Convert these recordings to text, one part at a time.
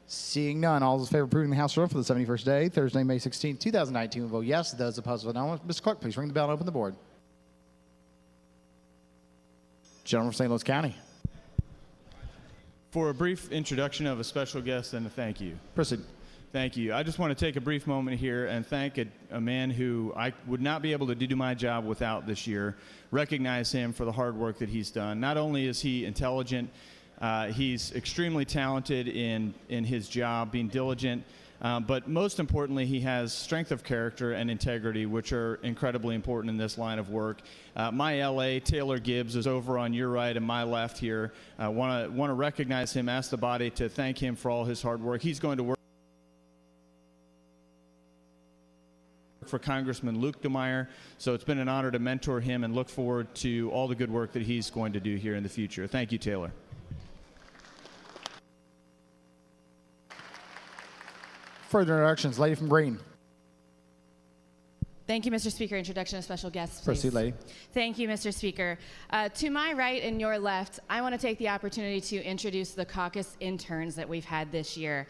Seeing none, all those in favor of approving the House rule for the 71st day, Thursday, May 16, 2019, will vote yes. Those opposed will vote no. Mr. Clerk, please ring the bell and open the board. Gentleman from St. Louis County. For a brief introduction of a special guest and a thank you. Proceed. Thank you. I just want to take a brief moment here and thank a man who I would not be able to do my job without this year. Recognize him for the hard work that he's done. Not only is he intelligent, he's extremely talented in his job, being diligent, but most importantly, he has strength of character and integrity, which are incredibly important in this line of work. My LA, Taylor Gibbs, is over on your right and my left here. I want to recognize him, ask the body to thank him for all his hard work. He's going to work for Congressman Luke DeMeyer, so it's been an honor to mentor him and look forward to all the good work that he's going to do here in the future. Thank you, Taylor. Further introductions, lady from Green. Thank you, Mr. Speaker. Introduction of special guests, please. Proceed, lady. Thank you, Mr. Speaker. To my right and your left, I want to take the opportunity to introduce the caucus interns that we've had this year.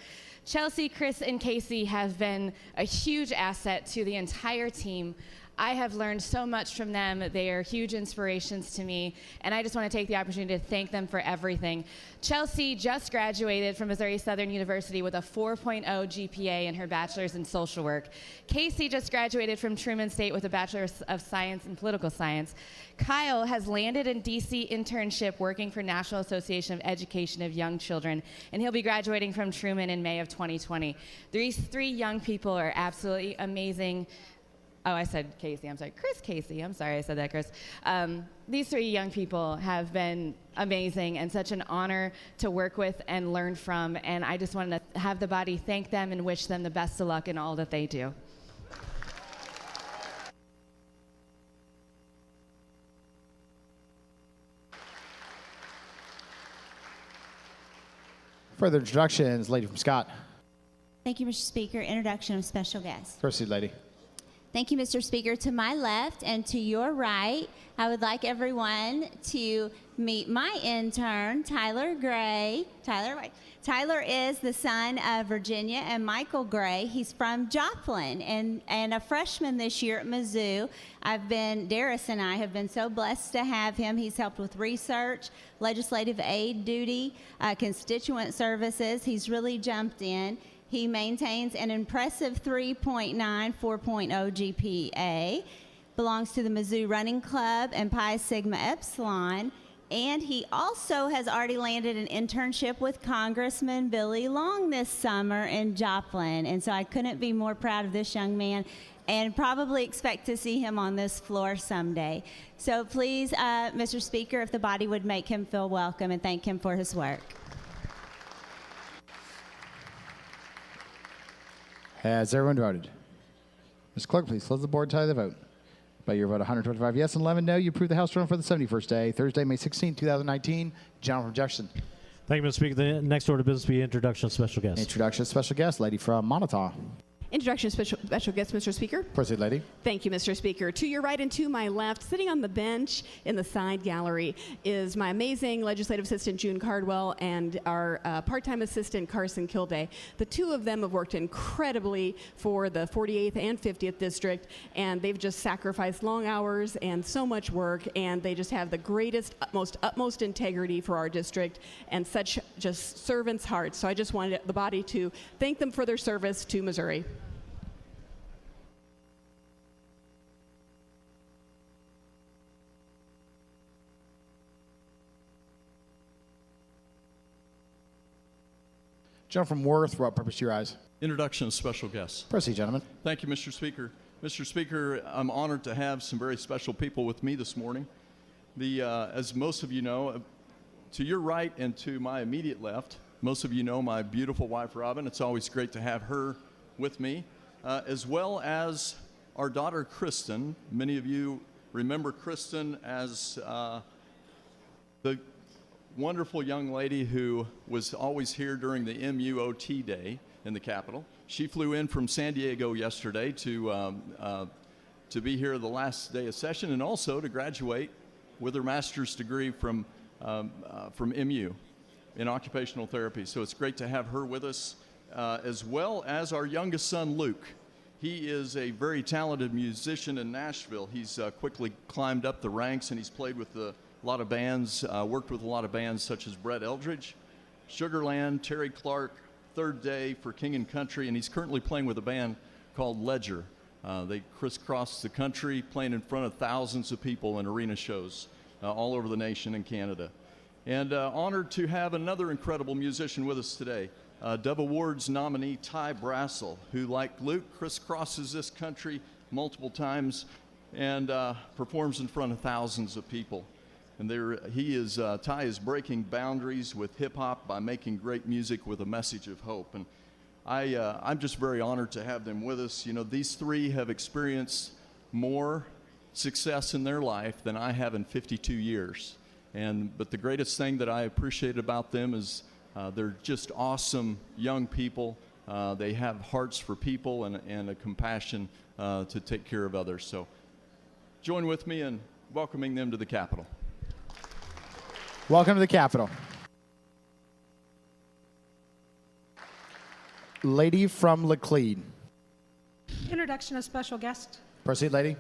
Chelsea, Chris, and Casey have been a huge asset to the entire team. I have learned so much from them. They are huge inspirations to me, and I just want to take the opportunity to thank them for everything. Chelsea just graduated from Missouri Southern University with a 4.0 GPA in her bachelor's in social work. Casey just graduated from Truman State with a bachelor's of science in political science. Kyle has landed in DC internship working for National Association of Education of Young Children, and he'll be graduating from Truman in May of 2020. These three young people are absolutely amazing. Oh, I said Casey. I'm sorry. Chris Casey. I'm sorry I said that, Chris. These three young people have been amazing and such an honor to work with and learn from. And I just want to have the body thank them and wish them the best of luck in all that they do. Further introductions, lady from Scott. Thank you, Mr. Speaker. Introduction of special guests. Proceed, lady. Thank you, Mr. Speaker. To my left and to your right, I would like everyone to meet my intern, Tyler Gray. Tyler is the son of Virginia and Michael Gray. He's from Joplin and a freshman this year at Mizzou. Darius and I have been so blessed to have him. He's helped with research, legislative aid duty, constituent services. He's really jumped in. He maintains an impressive 3.9 4.0 GPA, belongs to the Mizzou Running Club and Pi Sigma Epsilon, and he also has already landed an internship with Congressman Billy Long this summer in Joplin. And so I couldn't be more proud of this young man and probably expect to see him on this floor someday. So please, Mr. Speaker, if the body would make him feel welcome and thank him for his work. Has everyone voted? Mr. Clerk, please close the board and tally the vote. By your vote, 125 yes and 11 no, you approve the House rule for the 71st day, Thursday, May 16, 2019. Gentleman from Jefferson. Thank you, Mr. Speaker. The next order of business will be introduction of special guests. Introduction of special guest, lady from Montauk. Introduction of special guest, Mr. Speaker. Proceed, lady. Thank you, Mr. Speaker. To your right and to my left, sitting on the bench in the side gallery, is my amazing legislative assistant, June Cardwell, and our part-time assistant, Carson Kilday. The two of them have worked incredibly for the 48th and 50th district, and they've just sacrificed long hours and so much work, and they just have the greatest, utmost integrity for our district and such just servants' hearts. So I just wanted the body to thank them for their service to Missouri. Gentleman from Worth, what purpose to your eyes? Introduction of special guests. Proceed, gentlemen. Thank you, Mr. Speaker. Mr. Speaker, I'm honored to have some very special people with me this morning. As most of you know, to your right and to my immediate left, most of you know my beautiful wife, Robin. It's always great to have her with me, as well as our daughter, Kristen. Many of you remember Kristen as the wonderful young lady who was always here during the MUOT day in the Capitol. She flew in from San Diego yesterday to be here the last day of session and also to graduate with her master's degree from MU in occupational therapy. So it's great to have her with us. as well as our youngest son, Luke. He is a very talented musician in Nashville. He's quickly climbed up the ranks, and he's played with a lot of bands, worked with a lot of bands such as Brett Eldridge, Sugarland, Terry Clark, Third Day for King and Country, and he's currently playing with a band called Ledger. They crisscross the country, playing in front of thousands of people in arena shows all over the nation and Canada. And honored to have another incredible musician with us today. Dove Awards nominee Ty Brassel, who, like Luke, crisscrosses this country multiple times and performs in front of thousands of people. And Ty is breaking boundaries with hip hop by making great music with a message of hope. And I'm just very honored to have them with us. You know, these three have experienced more success in their life than I have in 52 years. But the greatest thing that I appreciate about them is they're just awesome young people. They have hearts for people and a compassion to take care of others. So join with me in welcoming them to the Capitol. Welcome to the Capitol. Lady from Laclede. Introduction of special guest. Proceed, lady.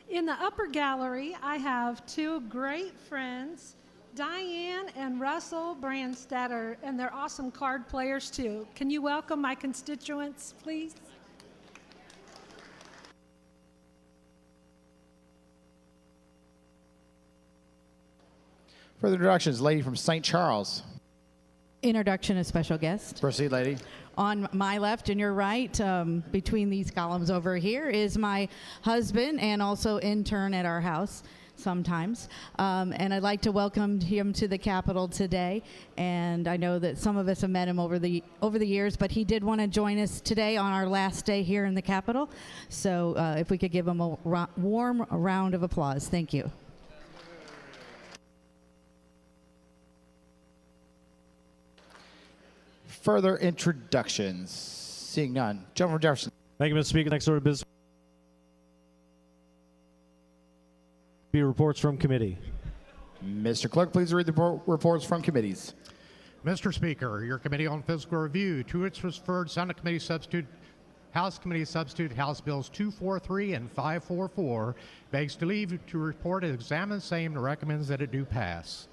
In the upper gallery, I have two great friends, Diane and Russell Brandstetter, and they're awesome card players too. Can you welcome my constituents, please? Further introductions, lady from St. Charles. Introduction of special guest. Proceed, lady. On my left and your right, between these columns over here, is my husband and also intern at our house sometimes. And I'd like to welcome him to the Capitol today. And I know that some of us have met him over the years, but he did want to join us today on our last day here in the Capitol. So if we could give him a warm round of applause. Thank you. Further introductions. Seeing none. Gentleman from Jefferson. Thank you, Mr. Speaker. Next order of business. Be reports from committee. Mr. Clerk, please read the reports from committees. Mr. Speaker, your Committee on Fiscal Review, to its referred Senate Committee Substitute, House Committee Substitute, House Bills 243 and 544, begs to leave to report and examine the same and recommends that it do pass.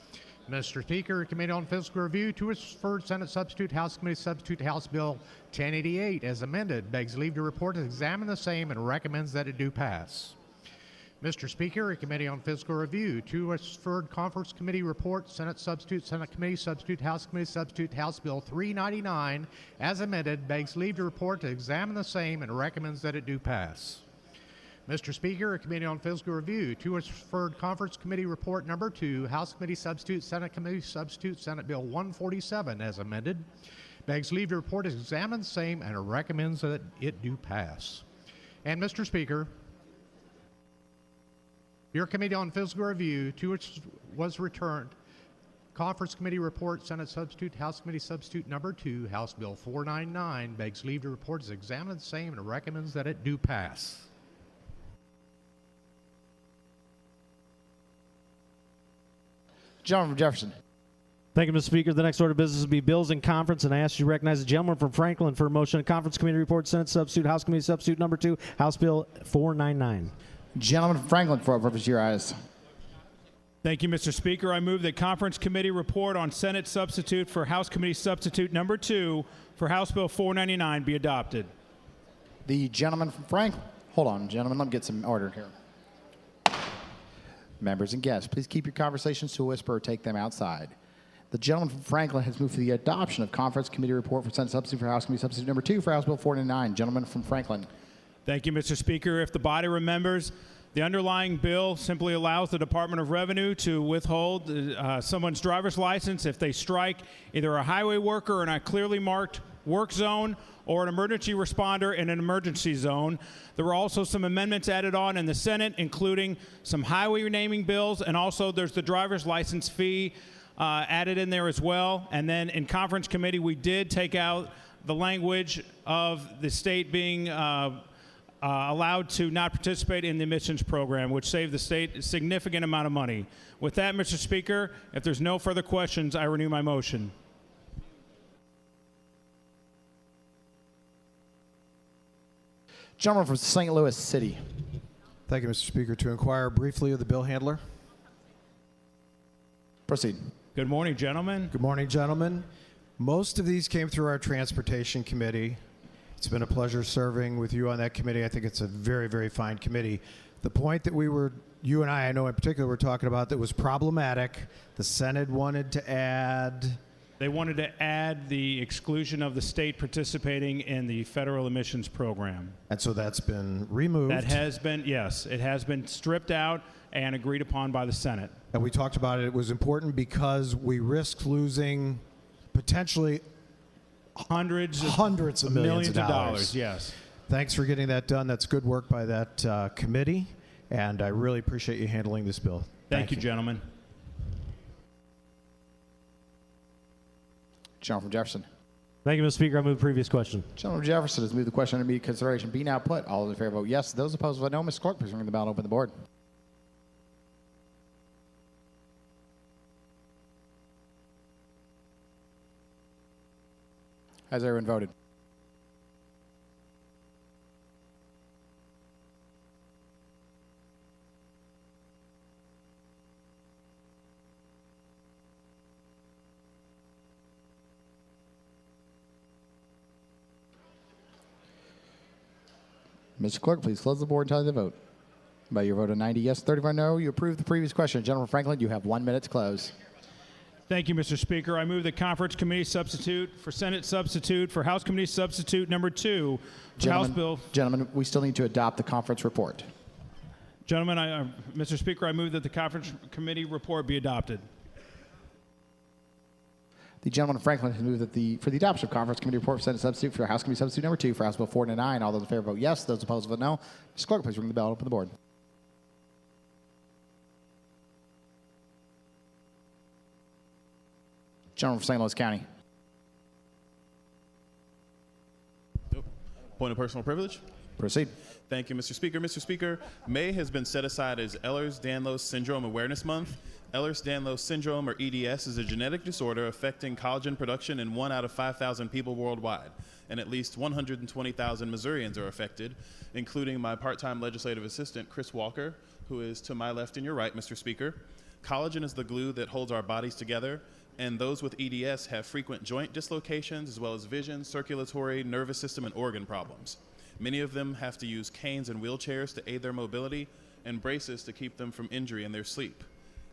Mr. Speaker, Committee on Fiscal Review, to its referred Senate Substitute, House Committee Substitute, House Bill 1088, as amended, begs leave to report and examine the same and recommends that it do pass. Mr. Speaker, Committee on Fiscal Review, to its referred Conference Committee report, Senate Substitute, Senate Committee Substitute, House Committee Substitute, House Bill 399, as amended, begs leave to report to examine the same and recommends that it do pass. Mr. Speaker, Committee on Fiscal Review, to its referred Conference Committee Report Number 2, House Committee Substitute, Senate Committee Substitute, Senate Bill 147, as amended, begs leave to report to examine the same and recommends that it do pass. And Mr. Speaker, your Committee on Fiscal Review, to which was returned Conference Committee Report, Senate Substitute, House Committee Substitute Number 2, House Bill 499, begs leave to report to examine the same and recommends that it do pass. Gentleman from Jefferson. Thank you, Mr. Speaker. The next order of business will be bills in conference, and I ask you to recognize the gentleman from Franklin for a motion. Conference Committee Report, Senate Substitute, House Committee Substitute Number 2, House Bill 499. Gentleman from Franklin, for what purpose your eyes? Thank you, Mr. Speaker. I move that Conference Committee Report on Senate Substitute for House Committee Substitute Number 2 for House Bill 499 be adopted. The gentleman from Franklin. Hold on, gentlemen. Let me get some order here. Members and guests, please keep your conversations to a whisper or take them outside. The gentleman from Franklin has moved for the adoption of Conference Committee Report for Senate Substitute for House Committee Substitute Number 2 for House Bill 499. Gentleman from Franklin. Thank you, Mr. Speaker. If the body remembers, the underlying bill simply allows the Department of Revenue to withhold someone's driver's license if they strike either a highway worker in a clearly marked work zone or an emergency responder in an emergency zone. There were also some amendments added on in the Senate, including some highway renaming bills, and also there's the driver's license fee added in there as well. And then in conference committee, we did take out the language of the state being allowed to not participate in the emissions program, which saved the state a significant amount of money. With that, Mr. Speaker, if there's no further questions, I renew my motion. Gentleman from St. Louis City. Thank you, Mr. Speaker. To inquire briefly of the bill handler. Proceed. Good morning, gentlemen. Good morning, gentlemen. Most of these came through our Transportation Committee. It's been a pleasure serving with you on that committee. I think it's a very, very fine committee. The point that you and I know in particular, were talking about that was problematic, the Senate wanted to add... They wanted to add the exclusion of the state participating in the federal emissions program. And so that's been removed. That has been, yes, it has been stripped out and agreed upon by the Senate. And we talked about it. It was important because we risked losing potentially hundreds of millions of dollars. Yes. Thanks for getting that done. That's good work by that committee, and I really appreciate you handling this bill. Thank you, gentlemen. Gentleman from Jefferson. Thank you, Mr. Speaker. I move the previous question. Gentleman from Jefferson has moved the question under immediate consideration. Be now put. All those in favor vote yes. Those opposed vote no. Mr. Clerk, please ring the bell and open the board. Has everyone voted? Mr. Clerk, please close the board and tally the vote. By your vote of 90 yes, 35 no, you approve the previous question. Gentleman Franklin, you have 1 minute to close. Thank you, Mr. Speaker. I move the Conference Committee substitute for Senate substitute for House Committee substitute number 2 for House Bill. Gentlemen, we still need to adopt the conference report. Gentlemen, Mr. Speaker, I move that the Conference Committee report be adopted. The gentleman from Franklin has moved that for the adoption of Conference Committee report for Senate substitute for House Committee substitute number 2 for House Bill 499. All those in favor vote yes. Those opposed vote no. Mr. Clerk, please ring the bell and open the board. Gentleman from St. Louis County. Point of personal privilege. Proceed. Thank you, Mr. Speaker. Mr. Speaker, May has been set aside as Ehlers-Danlos Syndrome Awareness Month. Ehlers-Danlos Syndrome, or EDS, is a genetic disorder affecting collagen production in 1 out of 5,000 people worldwide, and at least 120,000 Missourians are affected, including my part-time legislative assistant, Chris Walker, who is to my left and your right, Mr. Speaker. Collagen is the glue that holds our bodies together, and those with EDS have frequent joint dislocations as well as vision, circulatory, nervous system, and organ problems. Many of them have to use canes and wheelchairs to aid their mobility and braces to keep them from injury in their sleep.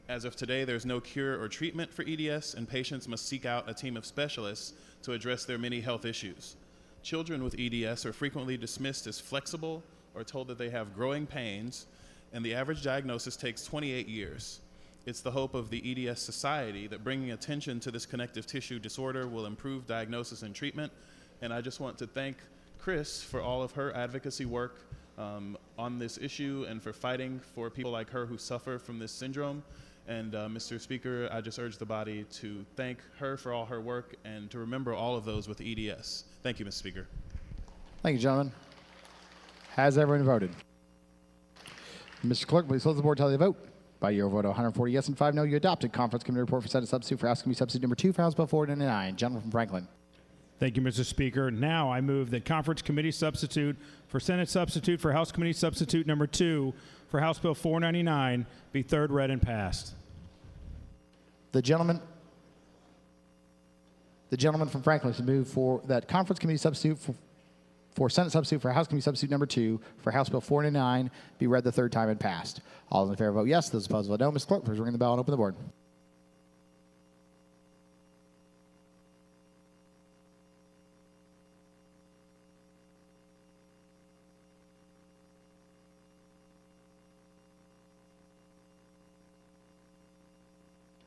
As of today, there's no cure or treatment for EDS, and patients must seek out a team of specialists to address their many health issues. Children with EDS are frequently dismissed as flexible or told that they have growing pains, and the average diagnosis takes 28 years. It's the hope of the EDS Society that bringing attention to this connective tissue disorder will improve diagnosis and treatment, and I just want to thank Chris for all of her advocacy work on this issue and for fighting for people like her who suffer from this syndrome. And Mr. Speaker, I just urge the body to thank her for all her work and to remember all of those with EDS. Thank you, Mr. Speaker. Thank you, gentlemen. Has everyone voted? Mr. Clerk, please close the board and tally the vote. By your vote of 140 yes and 5 no, you adopted Conference Committee report for Senate substitute for House Committee substitute number 2 for House Bill 499. Gentleman from Franklin. Thank you, Mr. Speaker. Now I move that Conference Committee substitute for Senate substitute for House Committee substitute number 2 for House Bill 499 be third read and passed. The gentleman from Franklin has moved for that Conference Committee substitute for Senate substitute for House Committee substitute number 2 for House Bill 499 be read the third time and passed. All those in favor vote yes. Those opposed vote no. Ms. Clerk, please ring the bell and open the board.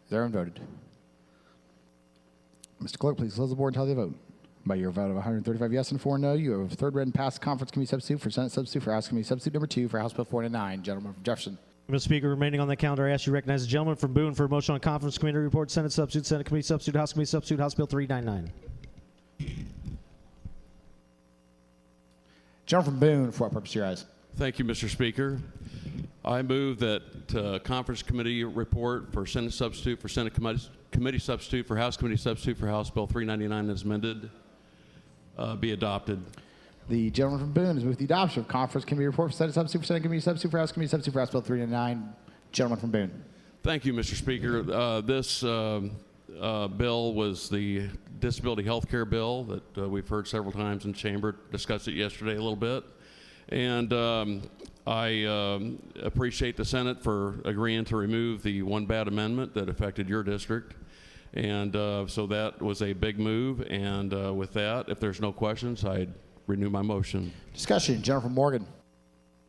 Has everyone voted? Mr. Clerk, please close the board and tally the vote. By your vote of 135 yes and 4 no, you have third read and passed Conference Committee substitute for Senate substitute for House Committee substitute number 2 for House Bill 499. Gentleman from Jefferson. Mr. Speaker, remaining on the calendar, I ask you to recognize the gentleman from Boone for a motion on Conference Committee report, Senate substitute, Senate Committee substitute, House Committee substitute, House Bill 399. Gentleman from Boone, for what purpose your eyes? Thank you, Mr. Speaker. I move that Conference Committee report for Senate substitute for Senate Committee substitute for House Committee substitute for House Bill 399 as amended be adopted. The gentleman from Boone has moved the adoption of Conference Committee Report for Senate Substitute for Senate Committee Substitute for House Committee Substitute for House Bill 399. Gentleman from Boone. Thank you, Mr. Speaker. This bill was the disability health care bill that we've heard several times in chamber. Discussed it yesterday a little bit. And I appreciate the Senate for agreeing to remove the one bad amendment that affected your district. And so that was a big move. And with that, if there's no questions, I'd renew my motion. Discussion. Gentleman from Morgan.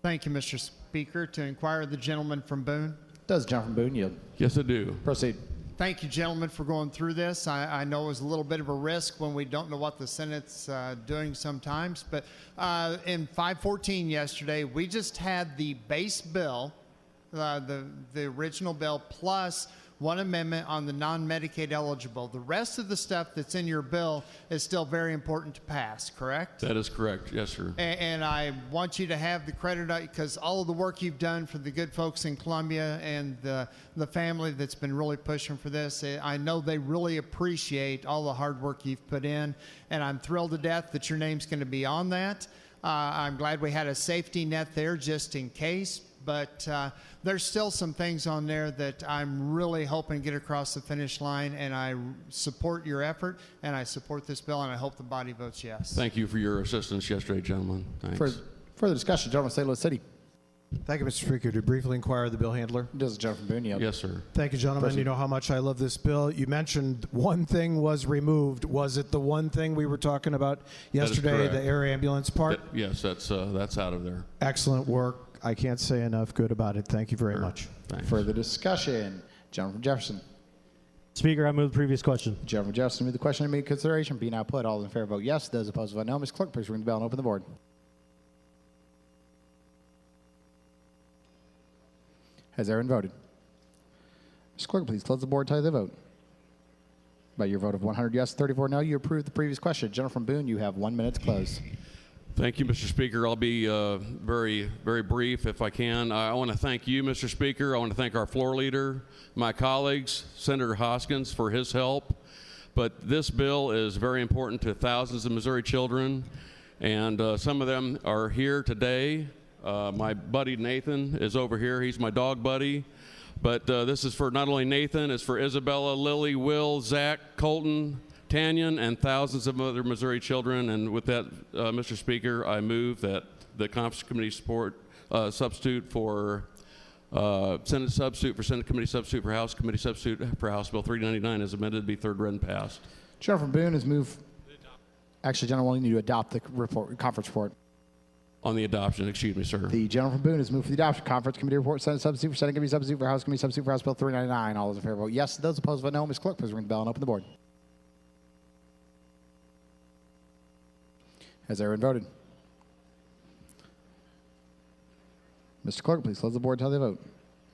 Thank you, Mr. Speaker. To inquire the gentleman from Boone. Does the gentleman from Boone yield? Yes, I do. Proceed. Thank you, gentlemen, for going through this. I know it was a little bit of a risk when we don't know what the Senate's doing sometimes, but in 514 yesterday, we just had the base bill, the original bill, plus one amendment on the non-Medicaid eligible. The rest of the stuff that's in your bill is still very important to pass, correct? That is correct, yes, sir. And I want you to have the credit, because all of the work you've done for the good folks in Columbia and the family that's been really pushing for this, I know they really appreciate all the hard work you've put in, and I'm thrilled to death that your name's going to be on that. I'm glad we had a safety net there just in case. But there's still some things on there that I'm really hoping to get across the finish line, and I support your effort, and I support this bill, and I hope the body votes yes. Thank you for your assistance yesterday, gentlemen. Thanks. Further discussion. Gentleman, St. Louis City. Thank you, Mr. Speaker. To briefly inquire the bill handler. Does the gentleman from Boone yield? Yes, sir. Thank you, gentlemen. Proceed. You know how much I love this bill. You mentioned one thing was removed. Was it the one thing we were talking about yesterday, the air ambulance part? Yes, that's out of there. Excellent work. I can't say enough good about it. Thank you very much. Thanks. Further discussion. Gentleman from Jefferson. Speaker, I move the previous question. Gentleman from Jefferson, move the question to immediate consideration. Be now put. All in favor vote yes. Those opposed vote no. Ms. Clerk, please ring the bell and open the board. Has everyone voted? Ms. Clerk, please close the board and tally the vote. By your vote of 100 yes, 34 no, you approve the previous question. Gentleman from Boone, you have 1 minute to close. Thank you, Mr. Speaker. I'll be very, very brief if I can. I want to thank you, Mr. Speaker. I want to thank our floor leader, my colleagues, Senator Hoskins, for his help. But this bill is very important to thousands of Missouri children, and some of them are here today. My buddy Nathan is over here. He's my dog buddy. But this is for not only Nathan, it's for Isabella, Lily, Will, Zach, Colton, Tanyan, and thousands of other Missouri children. And with that, Mr. Speaker, I move that the Conference Committee support substitute for Senate substitute for Senate Committee substitute for House Committee substitute for House Bill 399 as amended be third read and passed. Gentleman from Boone has moved. Actually, gentlemen, we need to adopt the conference report. On the adoption, excuse me, sir. The gentleman from Boone has moved for the adoption. Conference Committee report, Senate substitute for Senate Committee substitute for House Committee substitute for House Bill 399. All those in favor vote yes. Those opposed vote no. Ms. Clerk, please ring the bell and open the board. Has everyone voted? Mr. Clerk, please close the board until they vote.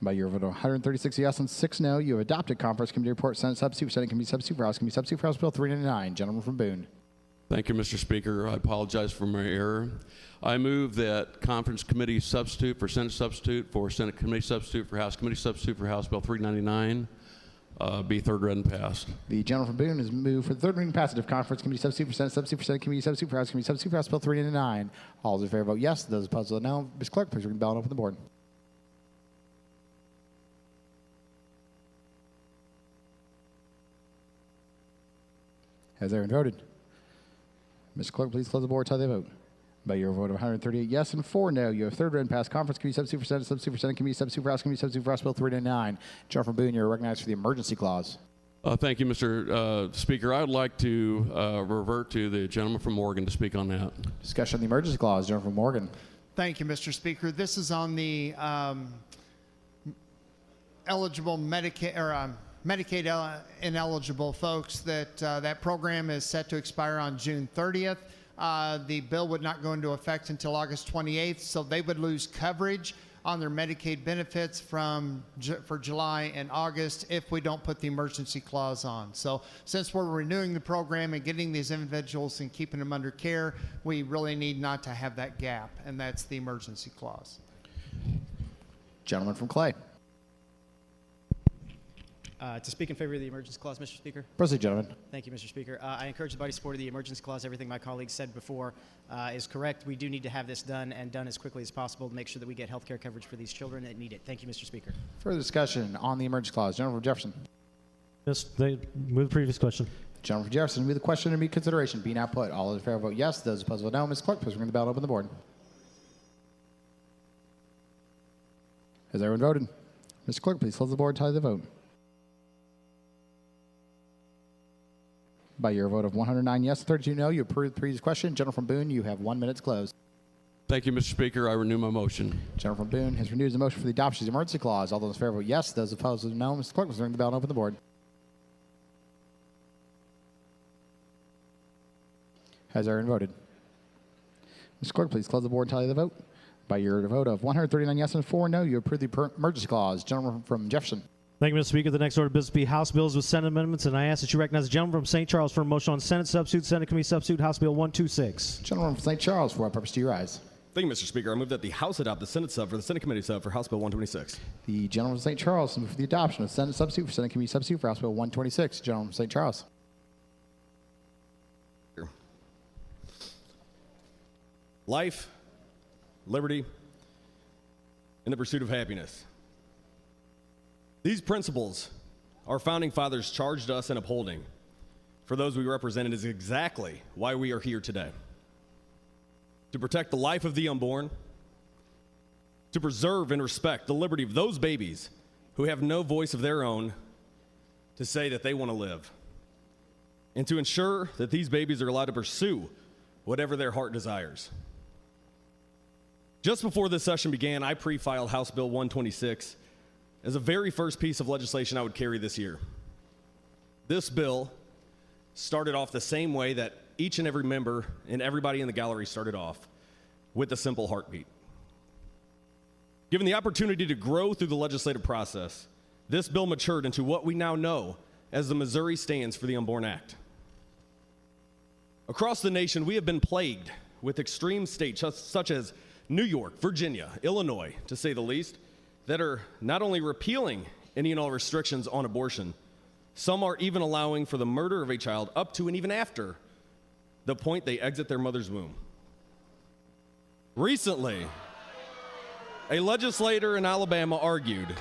By your vote of 136 yes and 6 no, you have adopted Conference Committee report, Senate substitute for Senate Committee substitute for House Committee substitute for House Bill 399. Gentleman from Boone. Thank you, Mr. Speaker. I apologize for my error. I move that Conference Committee substitute for Senate substitute for Senate Committee substitute for House Committee substitute for House Bill 399 be third read and passed. The gentleman from Boone has moved for the third reading passage of Conference Committee substitute for Senate Committee substitute for House Committee substitute for House Bill 399. All those in favor vote yes. Those opposed vote no. Ms. Clerk, please ring the bell and open the board. Has everyone voted? Ms. Clerk, please close the board until they vote. By your vote of 138 yes and 4 no, you have third read and passed Conference Committee substitute for Senate Committee substitute for House Committee substitute for House Bill 399. Gentleman from Boone, you're recognized for the emergency clause. Thank you, Mr. Speaker. I would like to revert to the gentleman from Morgan to speak on that. Discussion on the emergency clause. Gentleman from Morgan. Thank you, Mr. Speaker. This is on the eligible Medicaid ineligible folks that program is set to expire on June 30th. The bill would not go into effect until August 28th, so they would lose coverage on their Medicaid benefits for July and August if we don't put the emergency clause on. So since we're renewing the program and getting these individuals and keeping them under care, we really need not to have that gap, and that's the emergency clause. Gentleman from Clay. To speak in favor of the emergency clause, Mr. Speaker. Proceed, gentlemen. Thank you, Mr. Speaker. I encourage the body to support the emergency clause. Everything my colleagues said before is correct. We do need to have this done and done as quickly as possible to make sure that we get health care coverage for these children that need it. Thank you, Mr. Speaker. Further discussion on the emergency clause. Gentleman from Jefferson. Move the previous question. Gentleman from Jefferson, move the question under immediate consideration. Be now put. All those in favor vote yes. Those opposed vote no. Ms. Clerk, please ring the bell and open the board. Has everyone voted? Mr. Clerk, please close the board and tally the vote. By your vote of 109 yes, 32 no, you approve the previous question. Gentleman from Boone, you have 1 minute to close. Thank you, Mr. Speaker. I renew my motion. Gentleman from Boone has renewed his motion for the adoption of the emergency clause. All those in favor vote yes. Those opposed vote no. Mr. Clerk, please ring the bell and open the board. Has everyone voted? Mr. Clerk, please close the board and tally the vote. By your vote of 139 yes and 4 no, you approve the emergency clause. Gentleman from Jefferson. Thank you, Mr. Speaker. The next order of business will be House bills with Senate amendments, and I ask that you recognize the gentleman from St. Charles for a motion on Senate substitute, Senate Committee substitute, House Bill 126. Gentleman from St. Charles, for what purpose do you rise? Thank you, Mr. Speaker. I move that the House adopt the Senate sub for the Senate Committee sub for House Bill 126. The gentleman from St. Charles move for the adoption of Senate substitute for Senate Committee substitute for House Bill 126. Gentleman from St. Charles. Life, liberty, and the pursuit of happiness. These principles our founding fathers charged us in upholding. For those we represented is exactly why we are here today. To protect the life of the unborn, to preserve and respect the liberty of those babies who have no voice of their own to say that they want to live, and to ensure that these babies are allowed to pursue whatever their heart desires. Just before this session began, I pre-filed House Bill 126 as the very first piece of legislation I would carry this year. This bill started off the same way that each and every member and everybody in the gallery started off, with a simple heartbeat. Given the opportunity to grow through the legislative process, this bill matured into what we now know as the Missouri Stands for the Unborn Act. Across the nation, we have been plagued with extreme states such as New York, Virginia, Illinois, to say the least, that are not only repealing any and all restrictions on abortion, some are even allowing for the murder of a child up to and even after the point they exit their mother's womb. Recently, a legislator in Alabama argued.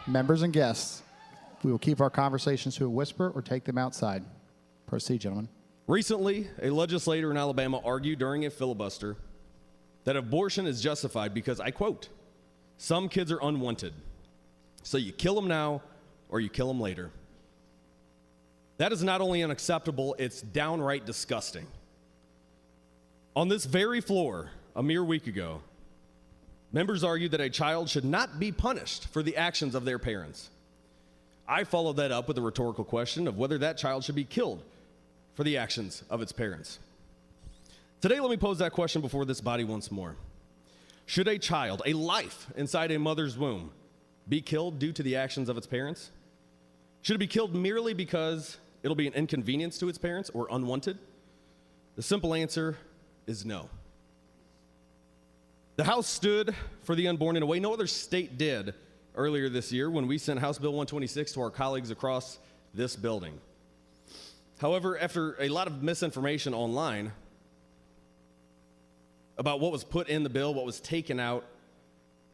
Members and guests, we will keep our conversations to a whisper or take them outside. Proceed, gentlemen. Recently, a legislator in Alabama argued during a filibuster that abortion is justified because, I quote, some kids are unwanted, so you kill them now or you kill them later. That is not only unacceptable, it's downright disgusting. On this very floor, a mere week ago, members argued that a child should not be punished for the actions of their parents. I followed that up with a rhetorical question of whether that child should be killed for the actions of its parents. Today, let me pose that question before this body once more. Should a child, a life inside a mother's womb, be killed due to the actions of its parents? Should it be killed merely because it'll be an inconvenience to its parents or unwanted? The simple answer is no. The House stood for the unborn in a way no other state did earlier this year when we sent House Bill 126 to our colleagues across this building. However, after a lot of misinformation online about what was put in the bill, what was taken out,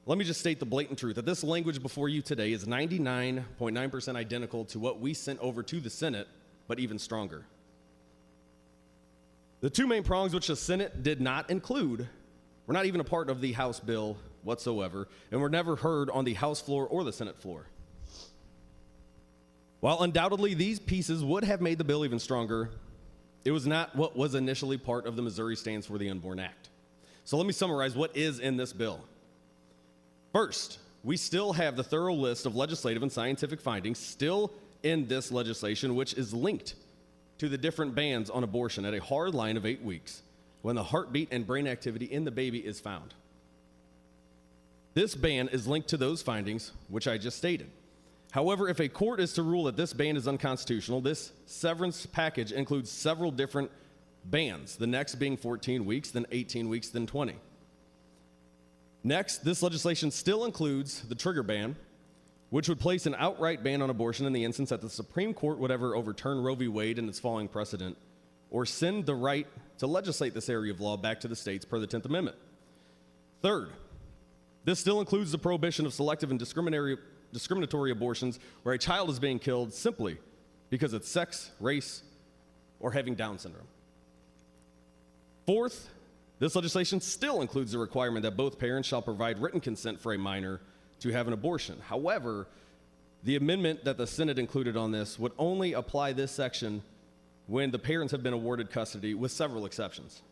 let me just state the blatant truth that this language before you today is 99.9% identical to what we sent over to the Senate, but even stronger. The two main prongs which the Senate did not include were not even a part of the House bill whatsoever, and were never heard on the House floor or the Senate floor. While undoubtedly these pieces would have made the bill even stronger, it was not what was initially part of the Missouri Stands for the Unborn Act. So let me summarize what is in this bill. First, we still have the thorough list of legislative and scientific findings still in this legislation, which is linked to the different bans on abortion at a hard line of 8 weeks when the heartbeat and brain activity in the baby is found. This ban is linked to those findings, which I just stated. However, if a court is to rule that this ban is unconstitutional, this severance package includes several different bans, the next being 14 weeks, then 18 weeks, then 20. Next, this legislation still includes the trigger ban, which would place an outright ban on abortion in the instance that the Supreme Court would ever overturn Roe v. Wade and its following precedent, or send the right to legislate this area of law back to the states per the 10th Amendment. Third, this still includes the prohibition of selective and discriminatory abortions where a child is being killed simply because of sex, race, or having Down syndrome. Fourth, this legislation still includes the requirement that both parents shall provide written consent for a minor to have an abortion. However, the amendment that the Senate included on this would only apply this section when the parents have been awarded custody, with several exceptions.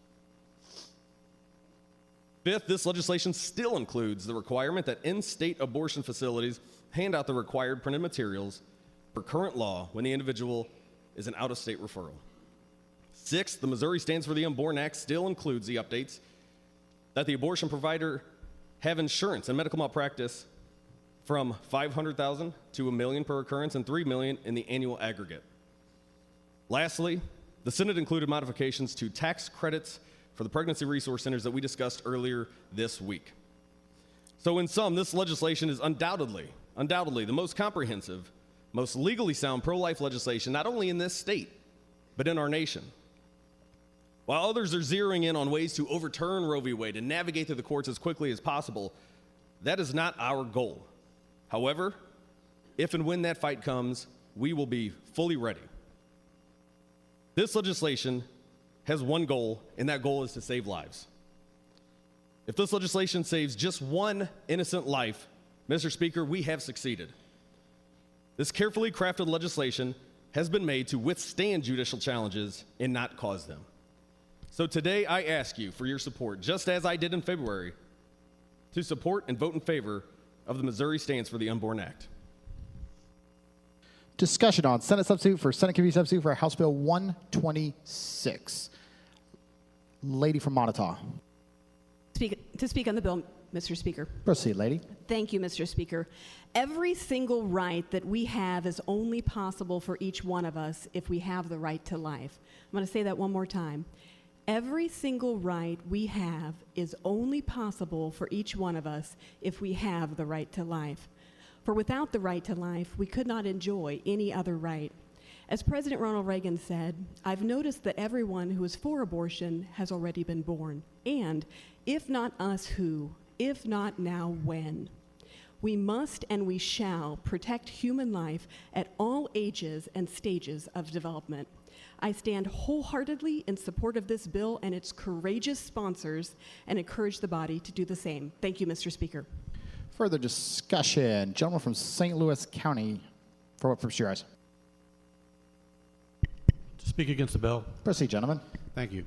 Fifth, this legislation still includes the requirement that in-state abortion facilities hand out the required printed materials per current law when the individual is an out-of-state referral. Sixth, the Missouri Stands for the Unborn Act still includes the updates that the abortion provider have insurance and medical malpractice from $500,000 to $1 million per occurrence and $3 million in the annual aggregate. Lastly, the Senate included modifications to tax credits for the pregnancy resource centers that we discussed earlier this week. So in sum, this legislation is undoubtedly the most comprehensive, most legally sound pro-life legislation, not only in this state, but in our nation. While others are zeroing in on ways to overturn Roe v. Wade and navigate through the courts as quickly as possible, that is not our goal. However, if and when that fight comes, we will be fully ready. This legislation has one goal, and that goal is to save lives. If this legislation saves just one innocent life, Mr. Speaker, we have succeeded. This carefully crafted legislation has been made to withstand judicial challenges and not cause them. So today I ask you for your support, just as I did in February, to support and vote in favor of the Missouri Stands for the Unborn Act. Discussion on Senate substitute for Senate Committee substitute for House Bill 126. Lady from Montauk. To speak on the bill, Mr. Speaker. Proceed, lady. Thank you, Mr. Speaker. Every single right that we have is only possible for each one of us if we have the right to life. I'm going to say that one more time. Every single right we have is only possible for each one of us if we have the right to life. For without the right to life, we could not enjoy any other right. As President Ronald Reagan said, I've noticed that everyone who is for abortion has already been born. And if not us, who? If not now, when? We must and we shall protect human life at all ages and stages of development. I stand wholeheartedly in support of this bill and its courageous sponsors and encourage the body to do the same. Thank you, Mr. Speaker. Further discussion. Gentleman from St. Louis County. For what purpose, your eyes? To speak against the bill. Proceed, gentlemen. Thank you.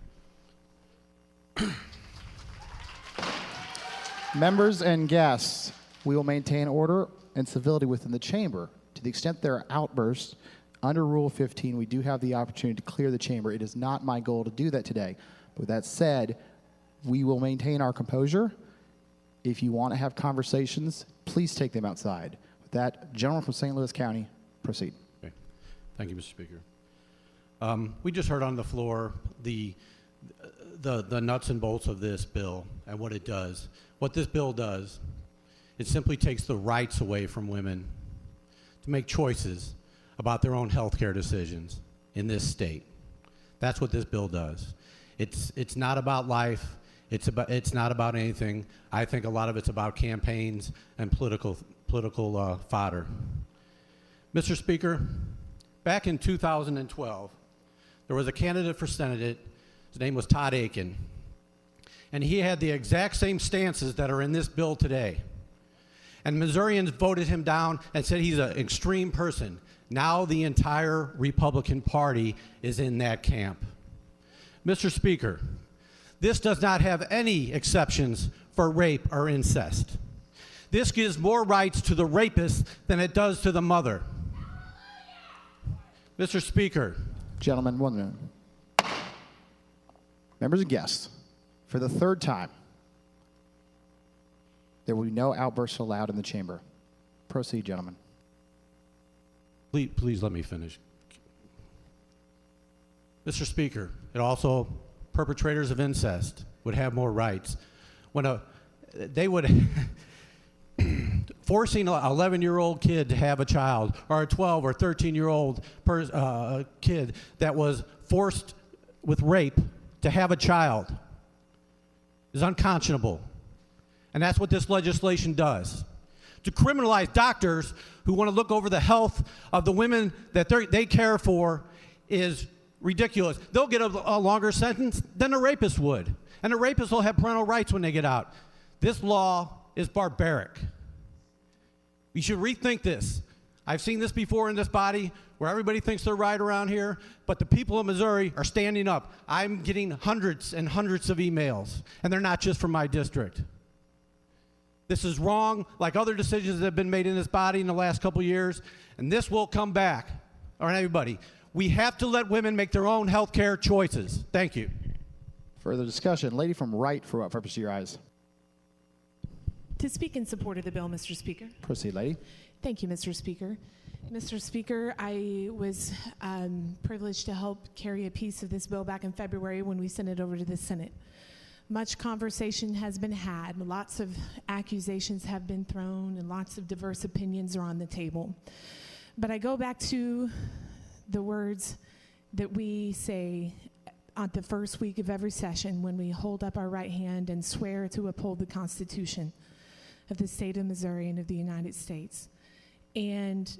Members and guests, we will maintain order and civility within the chamber. To the extent there are outbursts, under Rule 15, we do have the opportunity to clear the chamber. It is not my goal to do that today. But with that said, we will maintain our composure. If you want to have conversations, please take them outside. With that, gentleman from St. Louis County, proceed. Okay. Thank you, Mr. Speaker. We just heard on the floor the nuts and bolts of this bill and what it does. What this bill does, it simply takes the rights away from women to make choices about their own health care decisions in this state. That's what this bill does. It's not about life. It's not about anything. I think a lot of it's about campaigns and political fodder. Mr. Speaker, back in 2012, there was a candidate for Senate. His name was Todd Aiken. And he had the exact same stances that are in this bill today. And Missourians voted him down and said he's an extreme person. Now the entire Republican Party is in that camp. Mr. Speaker, this does not have any exceptions for rape or incest. This gives more rights to the rapist than it does to the mother. Mr. Speaker. Gentlemen, 1 minute. Members and guests, for the third time, there will be no outbursts allowed in the chamber. Proceed, gentlemen. Please let me finish. Mr. Speaker, it also, perpetrators of incest would have more rights. When they would, forcing an 11-year-old kid to have a child, or a 12 or 13-year-old kid that was forced with rape to have a child is unconscionable. And that's what this legislation does. To criminalize doctors who want to look over the health of the women that they care for is ridiculous. They'll get a longer sentence than a rapist would. And a rapist will have parental rights when they get out. This law is barbaric. You should rethink this. I've seen this before in this body where everybody thinks they're right around here, but the people of Missouri are standing up. I'm getting hundreds and hundreds of emails, and they're not just from my district. This is wrong, like other decisions that have been made in this body in the last couple years, and this will come back on everybody. We have to let women make their own health care choices. Thank you. Further discussion. Lady from right, for what purpose to your eyes? To speak in support of the bill, Mr. Speaker. Proceed, lady. Thank you, Mr. Speaker. Mr. Speaker, I was privileged to help carry a piece of this bill back in February when we sent it over to the Senate. Much conversation has been had, lots of accusations have been thrown, and lots of diverse opinions are on the table. But I go back to the words that we say on the first week of every session when we hold up our right hand and swear to uphold the Constitution of the state of Missouri and of the United States. And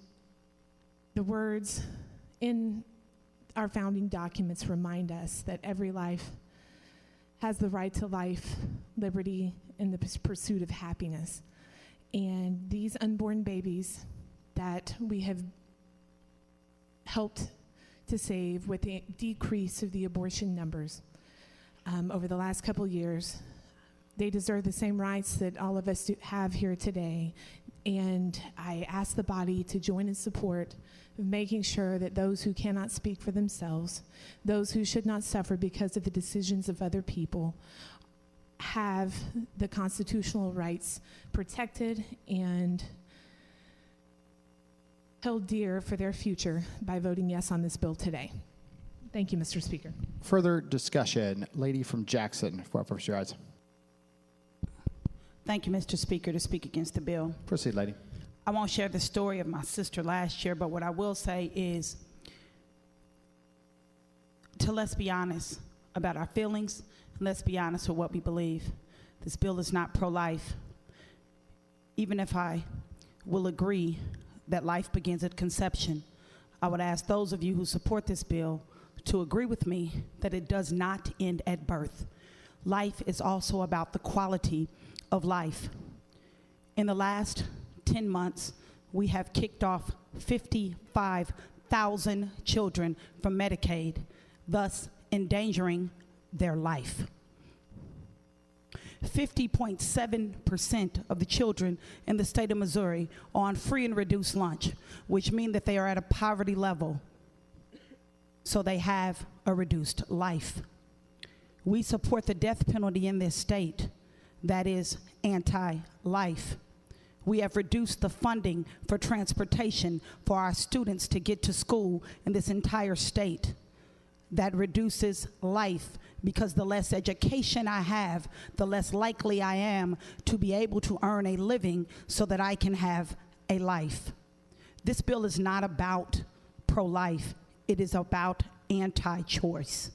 the words in our founding documents remind us that every life has the right to life, liberty, and the pursuit of happiness. And these unborn babies that we have helped to save with the decrease of the abortion numbers over the last couple years, they deserve the same rights that all of us have here today. And I ask the body to join in support of making sure that those who cannot speak for themselves, those who should not suffer because of the decisions of other people, have the constitutional rights protected and held dear for their future by voting yes on this bill today. Thank you, Mr. Speaker. Further discussion. Lady from Jackson, for what purpose to your eyes? Thank you, Mr. Speaker, to speak against the bill. Proceed, lady. I won't share the story of my sister last year, but what I will say is to let's be honest about our feelings, and let's be honest with what we believe. This bill is not pro-life. Even if I will agree that life begins at conception, I would ask those of you who support this bill to agree with me that it does not end at birth. Life is also about the quality of life. In the last 10 months, we have kicked off 55,000 children from Medicaid, thus endangering their life. 50.7% of the children in the state of Missouri are on free and reduced lunch, which means that they are at a poverty level, so they have a reduced life. We support the death penalty in this state. That is anti-life. We have reduced the funding for transportation for our students to get to school in this entire state. That reduces life, because the less education I have, the less likely I am to be able to earn a living so that I can have a life. This bill is not about pro-life. It is about anti-choice.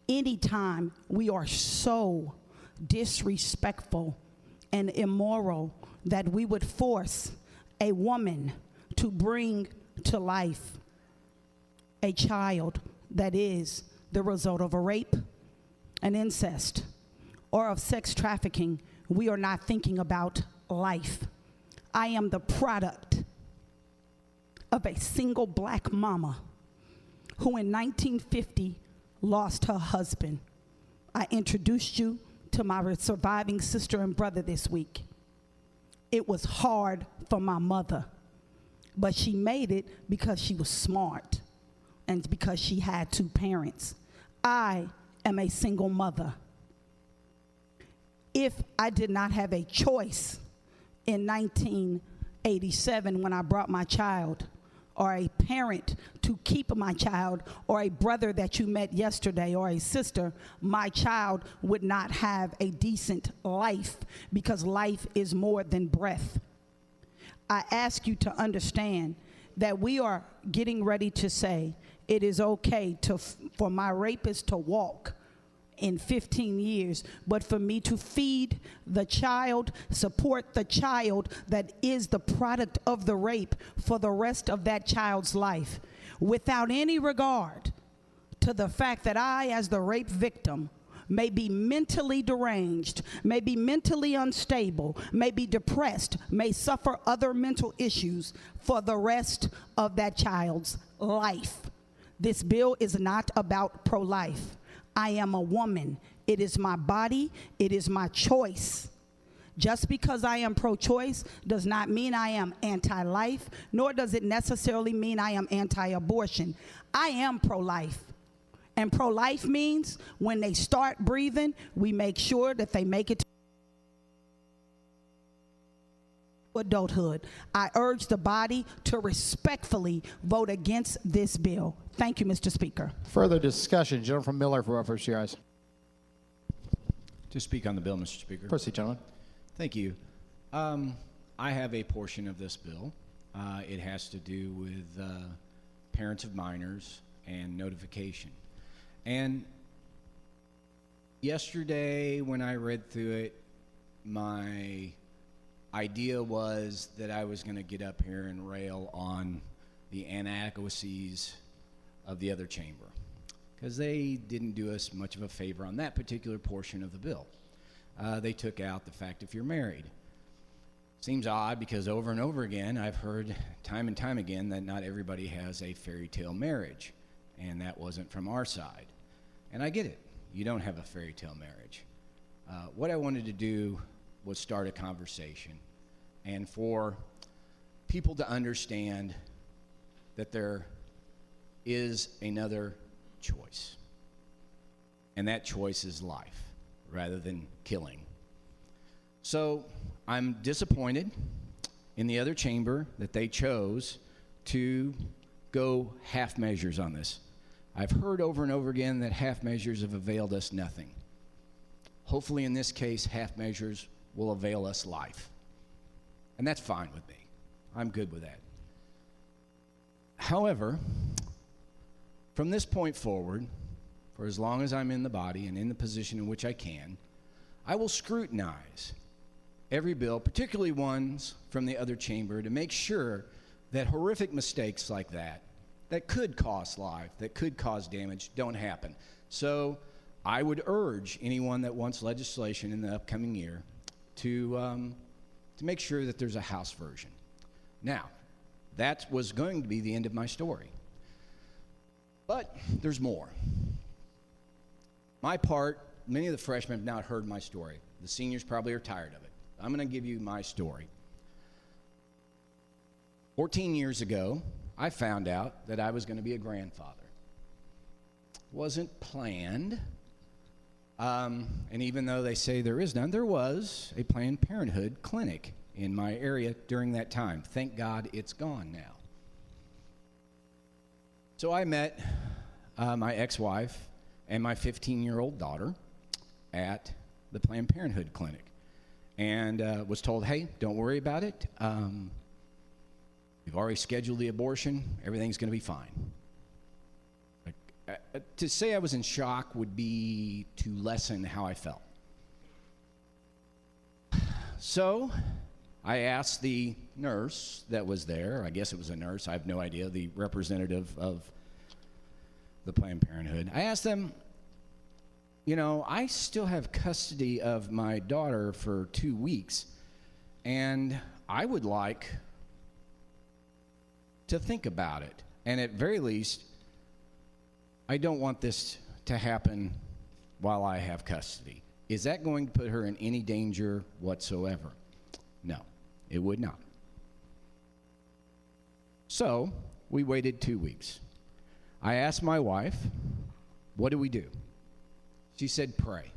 Anytime we are so disrespectful and immoral that we would force a woman to bring to life a child that is the result of a rape, an incest, or of sex trafficking, we are not thinking about life. I am the product of a single black mama who in 1950 lost her husband. I introduced you to my surviving sister and brother this week. It was hard for my mother, but she made it because she was smart and because she had two parents. I am a single mother. If I did not have a choice in 1987 when I brought my child, or a parent to keep my child, or a brother that you met yesterday, or a sister, my child would not have a decent life, because life is more than breath. I ask you to understand that we are getting ready to say it is okay for my rapist to walk in 15 years, but for me to feed the child, support the child that is the product of the rape for the rest of that child's life, without any regard to the fact that I, as the rape victim, may be mentally deranged, may be mentally unstable, may be depressed, may suffer other mental issues for the rest of that child's life. This bill is not about pro-life. I am a woman. It is my body. It is my choice. Just because I am pro-choice does not mean I am anti-life, nor does it necessarily mean I am anti-abortion. I am pro-life. And pro-life means when they start breathing, we make sure that they make it to adulthood. I urge the body to respectfully vote against this bill. Thank you, Mr. Speaker. Further discussion. Gentleman from Miller for first your eyes. To speak on the bill, Mr. Speaker. Proceed, gentlemen. Thank you. I have a portion of this bill. It has to do with parents of minors and notification. And yesterday when I read through it, my idea was that I was going to get up here and rail on the inadequacies of the other chamber, because they didn't do us much of a favor on that particular portion of the bill. They took out the fact if you're married. Seems odd because over and over again I've heard time and time again that not everybody has a fairy tale marriage, and that wasn't from our side. And I get it. You don't have a fairy tale marriage. What I wanted to do was start a conversation and for people to understand that there is another choice. And that choice is life rather than killing. So I'm disappointed in the other chamber that they chose to go half measures on this. I've heard over and over again that half measures have availed us nothing. Hopefully in this case, half measures will avail us life. And that's fine with me. I'm good with that. However, from this point forward, for as long as I'm in the body and in the position in which I can, I will scrutinize every bill, particularly ones from the other chamber, to make sure that horrific mistakes like that could cost life, that could cause damage, don't happen. So I would urge anyone that wants legislation in the upcoming year to make sure that there's a House version. Now, that was going to be the end of my story. But there's more. My part, many of the freshmen have not heard my story. The seniors probably are tired of it. I'm going to give you my story. 14 years ago, I found out that I was going to be a grandfather. Wasn't planned. And even though they say there is none, there was a Planned Parenthood clinic in my area during that time. Thank God it's gone now. So I met my ex-wife and my 15-year-old daughter at the Planned Parenthood clinic and was told, hey, don't worry about it. We've already scheduled the abortion. Everything's going to be fine. To say I was in shock would be to lessen how I felt. So I asked the nurse that was there, I guess it was a nurse, I have no idea, the representative of the Planned Parenthood. I asked them, you know, I still have custody of my daughter for 2 weeks, and I would like to think about it. And at very least, I don't want this to happen while I have custody. Is that going to put her in any danger whatsoever? No, it would not. So we waited 2 weeks. I asked my wife, what do we do? She said, pray.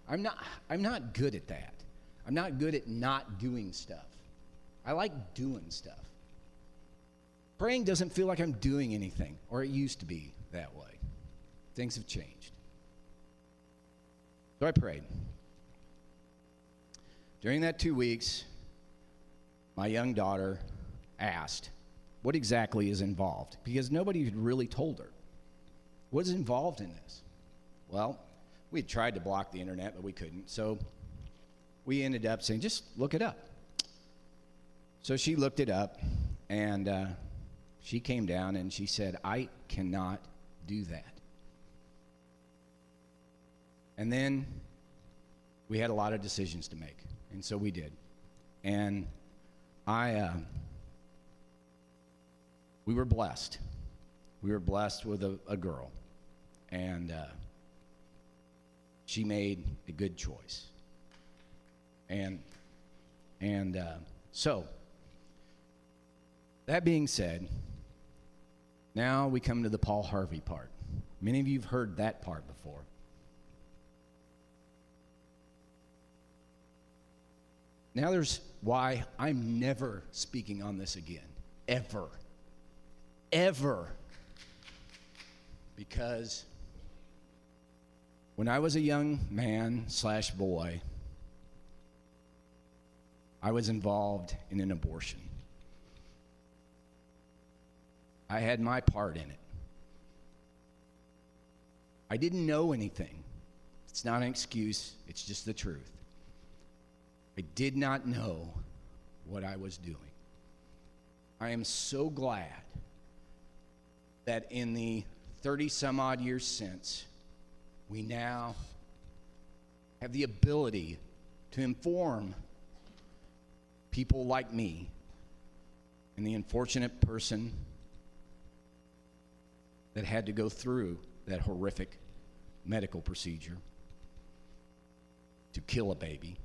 I'm not good at that. I'm not good at not doing stuff. I like doing stuff. Praying doesn't feel like I'm doing anything, or it used to be that way. Things have changed. So I prayed. During that 2 weeks, my young daughter asked, what exactly is involved? Because nobody had really told her. What is involved in this? Well, we had tried to block the internet, but we couldn't. So we ended up saying, just look it up. So she looked it up, and she came down and she said, I cannot do that. And then we had a lot of decisions to make, and so we did. And we were blessed. We were blessed with a girl, and she made a good choice. And so, that being said, now we come to the Paul Harvey part. Many of you have heard that part before. Now there's why I'm never speaking on this again. Ever. Ever. Because when I was a young man/boy, I was involved in an abortion. I had my part in it. I didn't know anything. It's not an excuse, it's just the truth. I did not know what I was doing. I am so glad that in the 30-some odd years since, we now have the ability to inform people like me and the unfortunate person that had to go through that horrific medical procedure to kill a baby,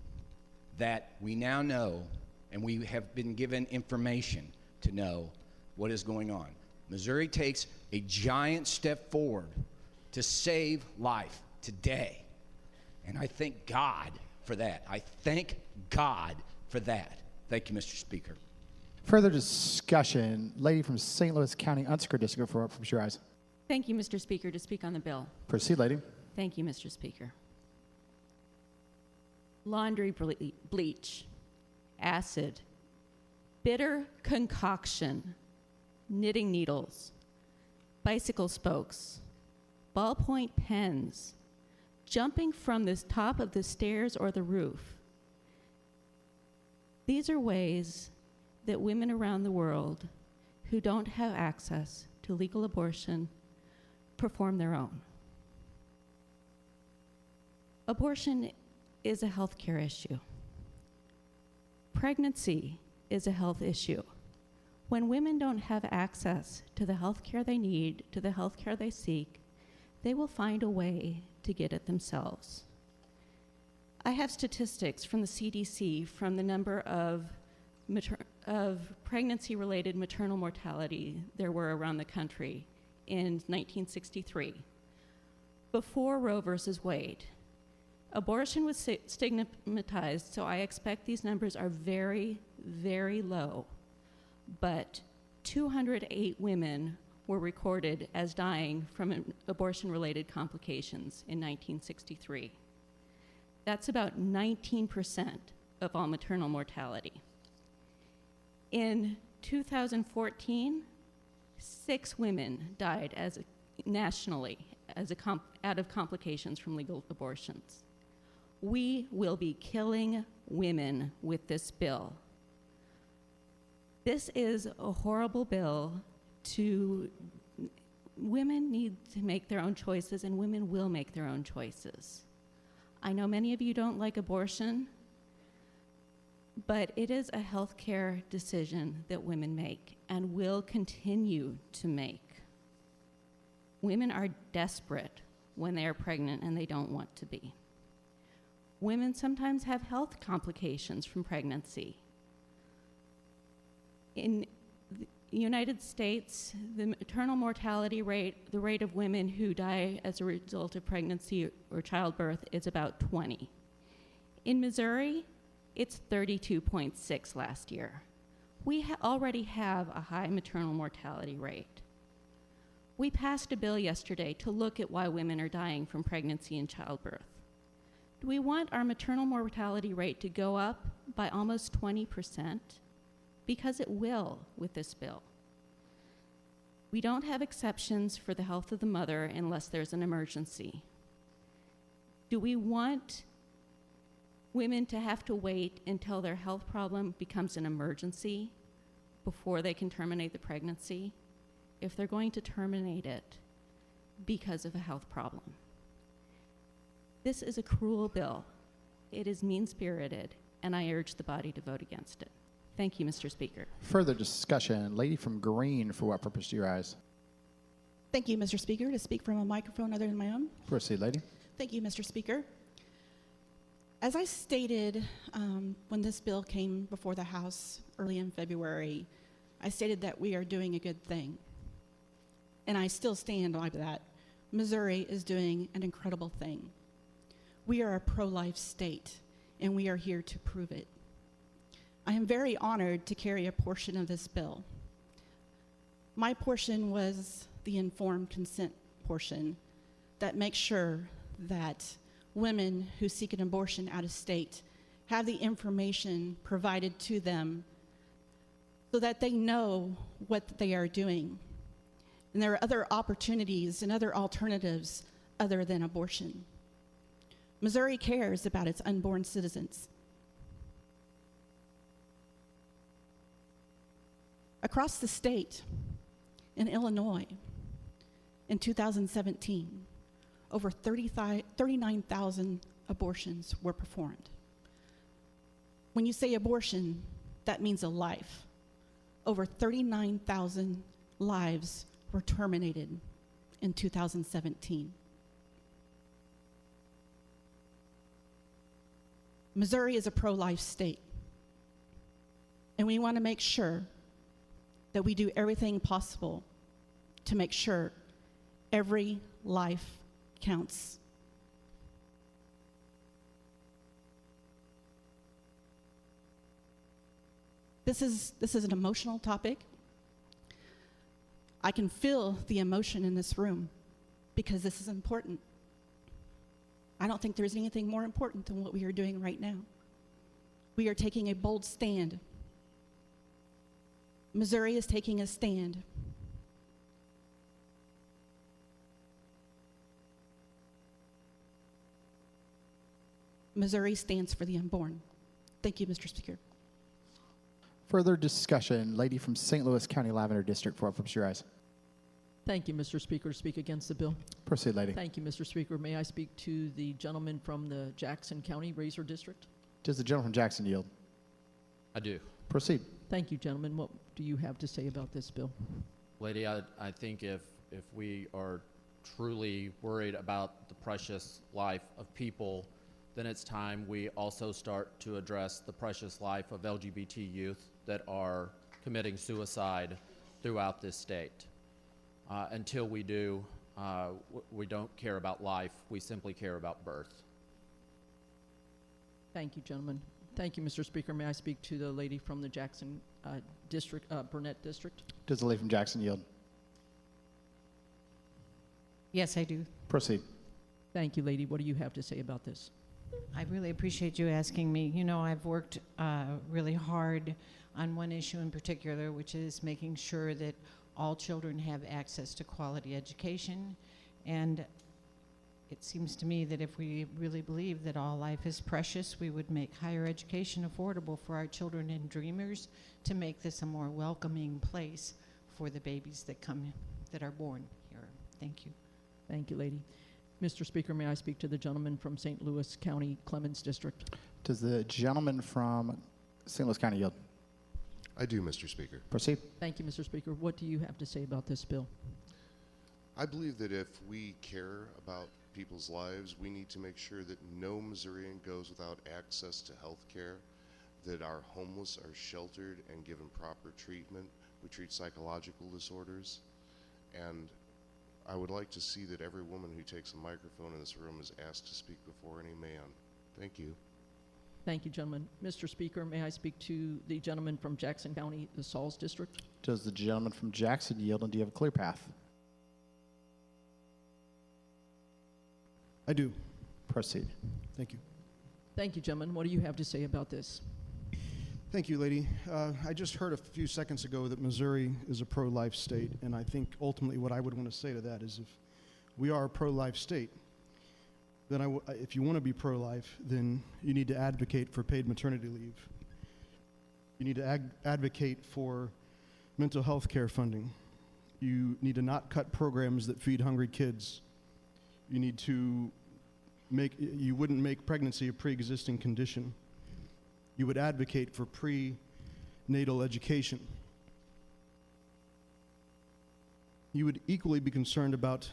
that we now know, and we have been given information to know what is going on. Missouri takes a giant step forward to save life today. And I thank God for that. I thank God for that. Thank you, Mr. Speaker. Further discussion. Lady from St. Louis County, Unsecured District, from your eyes. Thank you, Mr. Speaker, to speak on the bill. Proceed, lady. Thank you, Mr. Speaker. Laundry bleach, acid, bitter concoction, knitting needles, bicycle spokes, ballpoint pens, jumping from the top of the stairs or the roof. These are ways that women around the world who don't have access to legal abortion perform their own. Abortion is a health care issue. Pregnancy is a health issue. When women don't have access to the health care they need, to the health care they seek, they will find a way to get it themselves. I have statistics from the CDC from the number of pregnancy-related maternal mortality there were around the country in 1963. Before Roe versus Wade, abortion was stigmatized, so I expect these numbers are very, very low. But 208 women were recorded as dying from abortion-related complications in 1963. That's about 19% of all maternal mortality. In 2014, 6 women died nationally out of complications from legal abortions. We will be killing women with this bill. This is a horrible bill. Women need to make their own choices, and women will make their own choices. I know many of you don't like abortion, but it is a health care decision that women make and will continue to make. Women are desperate when they are pregnant and they don't want to be. Women sometimes have health complications from pregnancy. In the United States, the maternal mortality rate, the rate of women who die as a result of pregnancy or childbirth, is about 20. In Missouri, it's 32.6 last year. We already have a high maternal mortality rate. We passed a bill yesterday to look at why women are dying from pregnancy and childbirth. Do we want our maternal mortality rate to go up by almost 20%? because it will with this bill. We don't have exceptions for the health of the mother unless there's an emergency. Do we want women to have to wait until their health problem becomes an emergency before they can terminate the pregnancy? If they're going to terminate it because of a health problem. This is a cruel bill. It is mean-spirited, and I urge the body to vote against it. Thank you, Mr. Speaker. Further discussion. Lady from Green, for what purpose do you rise? Thank you, Mr. Speaker. To speak from a microphone other than my own. Proceed, lady. Thank you, Mr. Speaker. As I stated when this bill came before the House early in February, I stated that we are doing a good thing. And I still stand by that. Missouri is doing an incredible thing. We are a pro-life state, and we are here to prove it. I am very honored to carry a portion of this bill. My portion was the informed consent portion that makes sure that women who seek an abortion out of state have the information provided to them so that they know what they are doing. And there are other opportunities and other alternatives other than abortion. Missouri cares about its unborn citizens. Across the state, in Illinois, in 2017, over 39,000 abortions were performed. When you say abortion, that means a life. Over 39,000 lives were terminated in 2017. Missouri is a pro-life state, and we want to make sure that we do everything possible to make sure every life counts. This is an emotional topic. I can feel the emotion in this room because this is important. I don't think there's anything more important than what we are doing right now. We are taking a bold stand. Missouri is taking a stand. Missouri stands for the unborn. Thank you, Mr. Speaker. Further discussion. Lady from St. Louis County Lavender District, for what purpose do you rise? Thank you, Mr. Speaker. To speak against the bill. Proceed, lady. Thank you, Mr. Speaker. May I speak to the gentleman from the Jackson County Razor District? Does the gentleman from Jackson yield? I do. Proceed. Thank you, gentlemen. What do you have to say about this bill? Lady, I think if we are truly worried about the precious life of people, then it's time we also start to address the precious life of LGBT youth that are committing suicide throughout this state. Until we do, we don't care about life, we simply care about birth. Thank you, gentlemen. Thank you, Mr. Speaker. May I speak to the lady from the Jackson District, Burnett District? Does the lady from Jackson yield? Yes, I do. Proceed. Thank you, lady. What do you have to say about this? I really appreciate you asking me. You know, I've worked really hard on one issue in particular, which is making sure that all children have access to quality education. And it seems to me that if we really believe that all life is precious, we would make higher education affordable for our children and dreamers to make this a more welcoming place for the babies that are born here. Thank you. Thank you, lady. Mr. Speaker, may I speak to the gentleman from St. Louis County Clemens District? Does the gentleman from St. Louis County yield? I do, Mr. Speaker. Proceed. Thank you, Mr. Speaker. What do you have to say about this bill? I believe that if we care about people's lives, we need to make sure that no Missourian goes without access to health care, that our homeless are sheltered and given proper treatment. We treat psychological disorders. And I would like to see that every woman who takes a microphone in this room is asked to speak before any man. Thank you. Thank you, gentlemen. Mr. Speaker, may I speak to the gentleman from Jackson County, the Sauls District? Does the gentleman from Jackson yield, and do you have a clear path? I do. Proceed. Thank you. Thank you, gentlemen. What do you have to say about this? Thank you, lady. I just heard a few seconds ago that Missouri is a pro-life state, and I think ultimately what I would want to say to that is if we are a pro-life state, then if you want to be pro-life, then you need to advocate for paid maternity leave. You need to advocate for mental health care funding. You need to not cut programs that feed hungry kids. You need to you wouldn't make pregnancy a pre-existing condition. You would advocate for prenatal education. You would equally be concerned about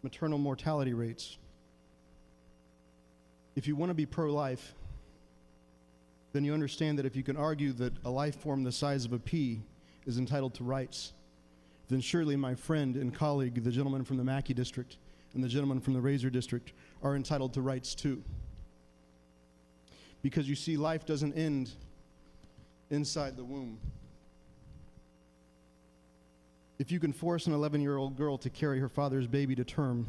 maternal mortality rates. If you want to be pro-life, then you understand that if you can argue that a life form the size of a pea is entitled to rights, then surely my friend and colleague, the gentleman from the Mackey District and the gentleman from the Razor District, are entitled to rights too. Because you see, life doesn't end inside the womb. If you can force an 11-year-old girl to carry her father's baby to term,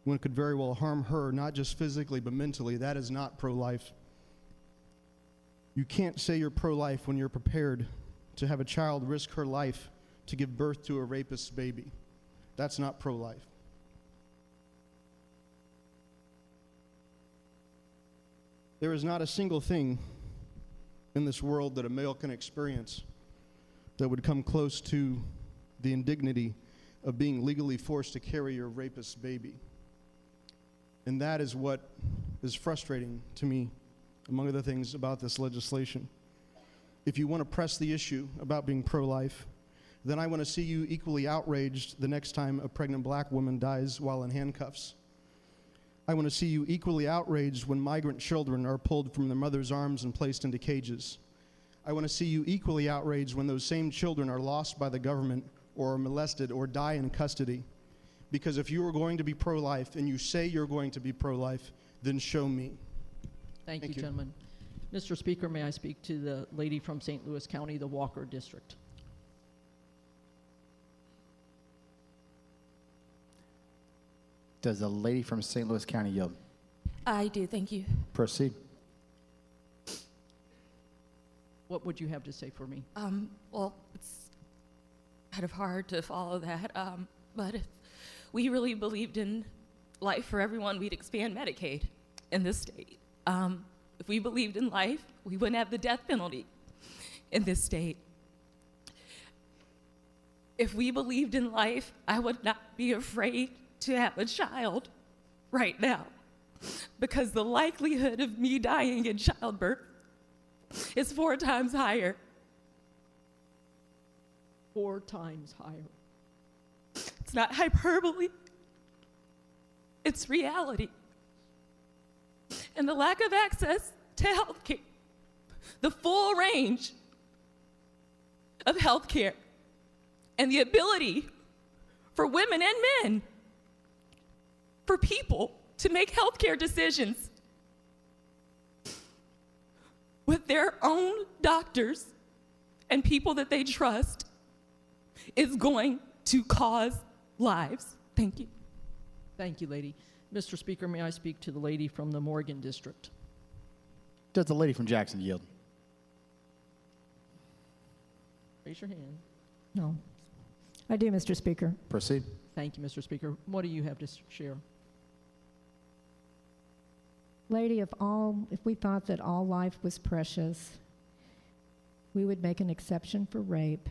when it could very well harm her, not just physically but mentally, that is not pro-life. You can't say you're pro-life when you're prepared to have a child risk her life to give birth to a rapist's baby. That's not pro-life. There is not a single thing in this world that a male can experience that would come close to the indignity of being legally forced to carry your rapist's baby. And that is what is frustrating to me, among other things, about this legislation. If you want to press the issue about being pro-life, then I want to see you equally outraged the next time a pregnant black woman dies while in handcuffs. I want to see you equally outraged when migrant children are pulled from their mother's arms and placed into cages. I want to see you equally outraged when those same children are lost by the government or are molested or die in custody. Because if you are going to be pro-life and you say you're going to be pro-life, then show me. Thank you, gentlemen. Mr. Speaker, may I speak to the lady from St. Louis County, the Walker District? Does the lady from St. Louis County yield? I do, thank you. Proceed. What would you have to say for me? Well, it's kind of hard to follow that, but if we really believed in life for everyone, we'd expand Medicaid in this state. If we believed in life, we wouldn't have the death penalty in this state. If we believed in life, I would not be afraid to have a child right now, because the likelihood of me dying in childbirth is 4 times higher. 4 times higher. It's not hyperbole. It's reality. And the lack of access to health care, the full range of health care, and the ability for women and men, for people to make health care decisions with their own doctors and people that they trust is going to cause lives. Thank you. Thank you, lady. Mr. Speaker, may I speak to the lady from the Morgan District? Does the lady from Jackson yield? Raise your hand. No. I do, Mr. Speaker. Proceed. Thank you, Mr. Speaker. What do you have to share? Lady, if we thought that all life was precious, we would make an exception for rape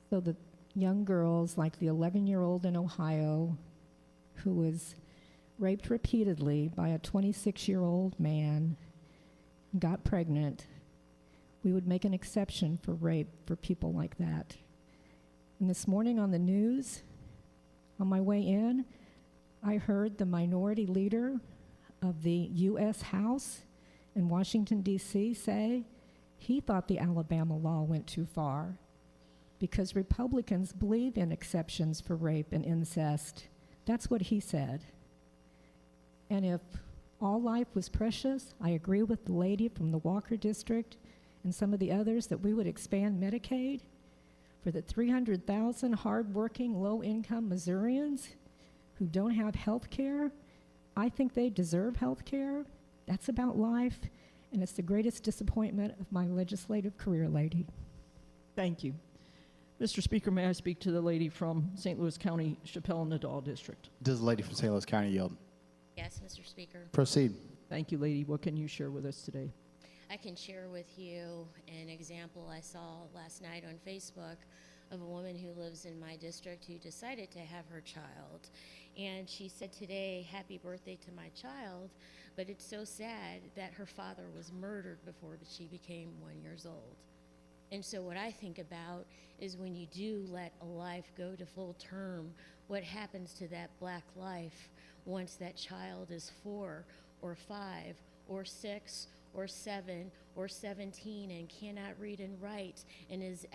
so that young girls like the 11-year-old in Ohio who was raped repeatedly by a 26-year-old man, got pregnant, we would make an exception for rape for people like that. And this morning on the news, on my way in, I heard the minority leader of the U.S. House in Washington, D.C. say he thought the Alabama law went too far because Republicans believe in exceptions for rape and incest. That's what he said. And if all life was precious, I agree with the lady from the Walker District and some of the others that we would expand Medicaid for the 300,000 hardworking, low-income Missourians who don't have health care. I think they deserve health care. That's about life. and it's the greatest disappointment of my legislative career, lady. Thank you. Mr. Speaker, may I speak to the lady from St. Louis County, Chappelle-Nadeau District? Does the lady from St. Louis County yield? Yes, Mr. Speaker. Proceed. Thank you, lady. What can you share with us today? I can share with you an example I saw last night on Facebook of a woman who lives in my district who decided to have her child. And she said today, happy birthday to my child, but it's so sad that her father was murdered before she became 1 year old. And so what I think about is when you do let a life go to full term, what happens to that black life once that child is 4 or 5 or 6 or 7 or 17 and cannot read and write and is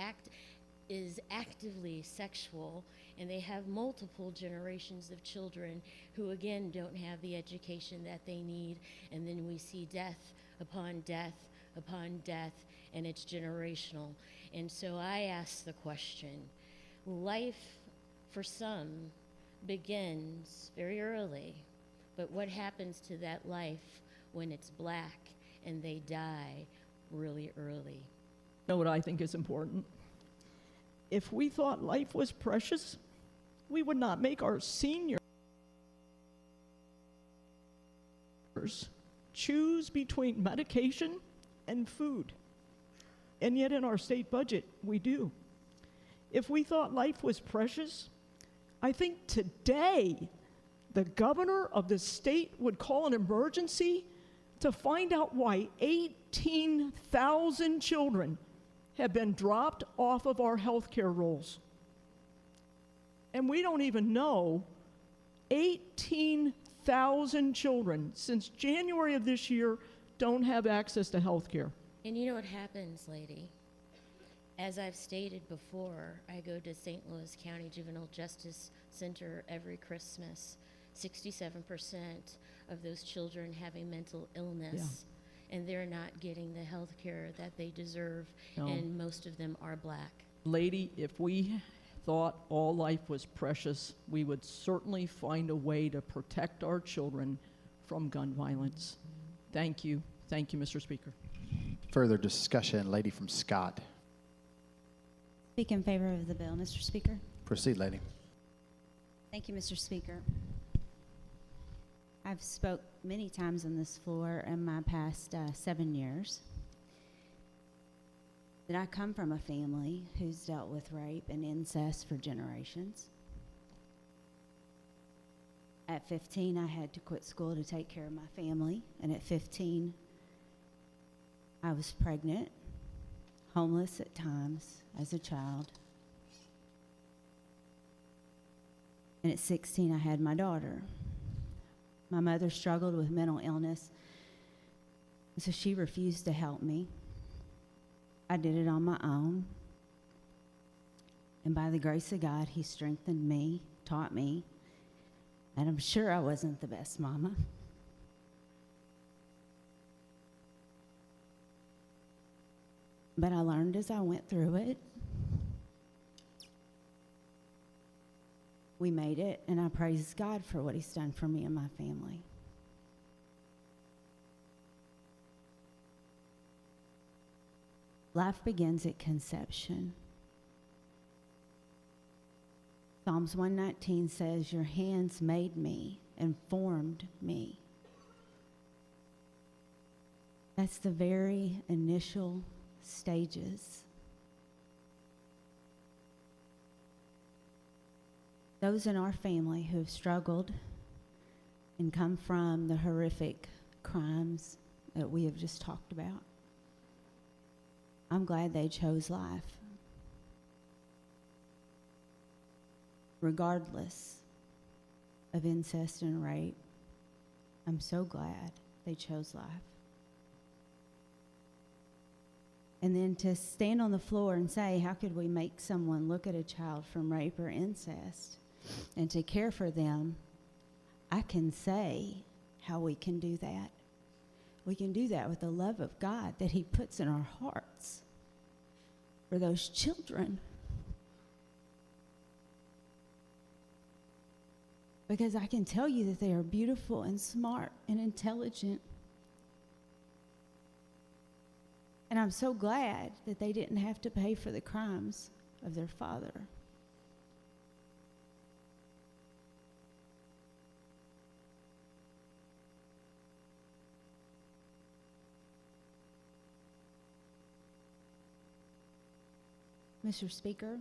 actively sexual, and they have multiple generations of children who again don't have the education that they need, and then we see death upon death upon death, and it's generational. And so I ask the question, life for some begins very early, but what happens to that life when it's black and they die really early? You know what I think is important? If we thought life was precious, we would not make our seniors choose between medication and food. And yet in our state budget, we do. If we thought life was precious, I think today the governor of the state would call an emergency to find out why 18,000 children have been dropped off of our healthcare rolls. And we don't even know 18,000 children since January of this year don't have access to healthcare. And you know what happens, lady? As I've stated before, I go to St. Louis County Juvenile Justice Center every Christmas. 67% of those children have a mental illness, and they're not getting the health care that they deserve, and most of them are black. Lady, if we thought all life was precious, we would certainly find a way to protect our children from gun violence. Thank you. Thank you, Mr. Speaker. Further discussion, lady from Scott. Speak in favor of the bill, Mr. Speaker. Proceed, lady. Thank you, Mr. Speaker. I've spoke many times on this floor in my past 7 years. That I come from a family who's dealt with rape and incest for generations. At 15, I had to quit school to take care of my family, and at 15, I was pregnant, homeless at times as a child. And at 16, I had my daughter. My mother struggled with mental illness, so she refused to help me. I did it on my own. And by the grace of God, He strengthened me, taught me, and I'm sure I wasn't the best mama. But I learned as I went through it. We made it, and I praise God for what He's done for me and my family. Life begins at conception. Psalms 119 says, your hands made me and formed me. That's the very initial stages. Those in our family who have struggled and come from the horrific crimes that we have just talked about, I'm glad they chose life. Regardless of incest and rape, I'm so glad they chose life. And then to stand on the floor and say, how could we make someone look at a child from rape or incest and to care for them, I can say how we can do that. We can do that with the love of God that He puts in our hearts for those children. Because I can tell you that they are beautiful and smart and intelligent. And I'm so glad that they didn't have to pay for the crimes of their father. Mr. Speaker,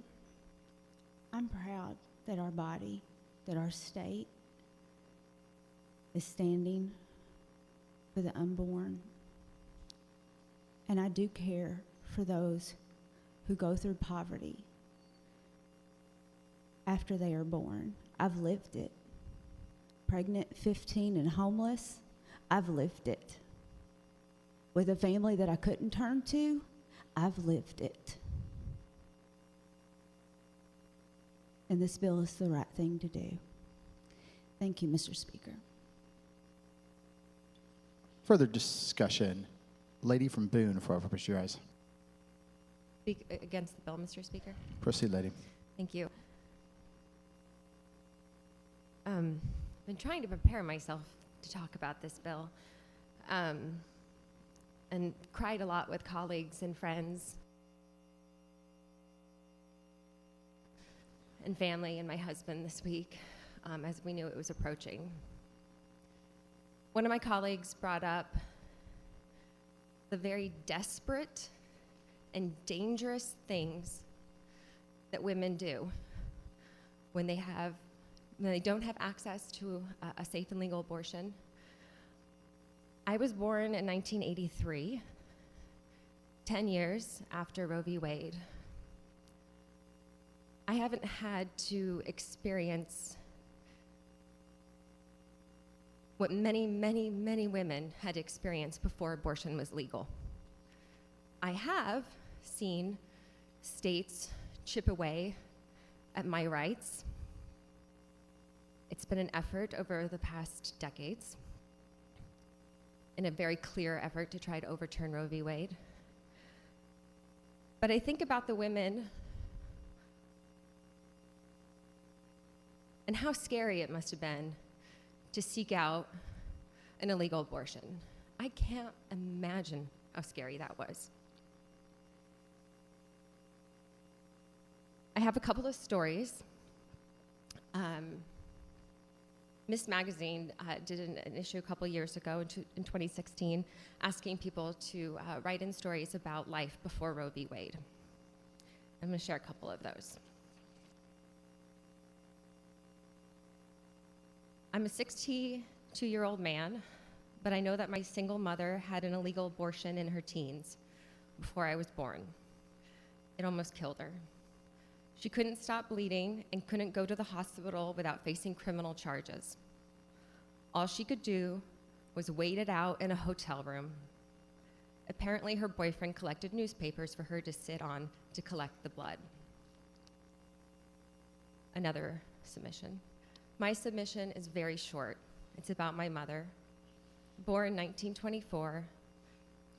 I'm proud that our body, that our state is standing for the unborn. And I do care for those who go through poverty after they are born. I've lived it. Pregnant, 15, and homeless, I've lived it. With a family that I couldn't turn to, I've lived it. And this bill is the right thing to do. Thank you, Mr. Speaker. Further discussion. Lady from Boone, before I push your eyes. Speak against the bill, Mr. Speaker. Proceed, lady. Thank you. Been trying to prepare myself to talk about this bill, and cried a lot with colleagues and friends and family and my husband this week, as we knew it was approaching. One of my colleagues brought up the very desperate and dangerous things that women do when they don't have access to a safe and legal abortion. I was born in 1983, 10 years after Roe v. Wade. I haven't had to experience what many, many, many women had experienced before abortion was legal. I have seen states chip away at my rights. It's been an effort over the past decades, in a very clear effort to try to overturn Roe v. Wade. But I think about the women and how scary it must have been to seek out an illegal abortion. I can't imagine how scary that was. I have a couple of stories. Miss Magazine did an issue a couple years ago in 2016 asking people to write in stories about life before Roe v. Wade. I'm going to share a couple of those. I'm a 62-year-old man, but I know that my single mother had an illegal abortion in her teens before I was born. It almost killed her. She couldn't stop bleeding and couldn't go to the hospital without facing criminal charges. All she could do was wait it out in a hotel room. Apparently, her boyfriend collected newspapers for her to sit on to collect the blood. Another submission. My submission is very short. It's about my mother, born 1924,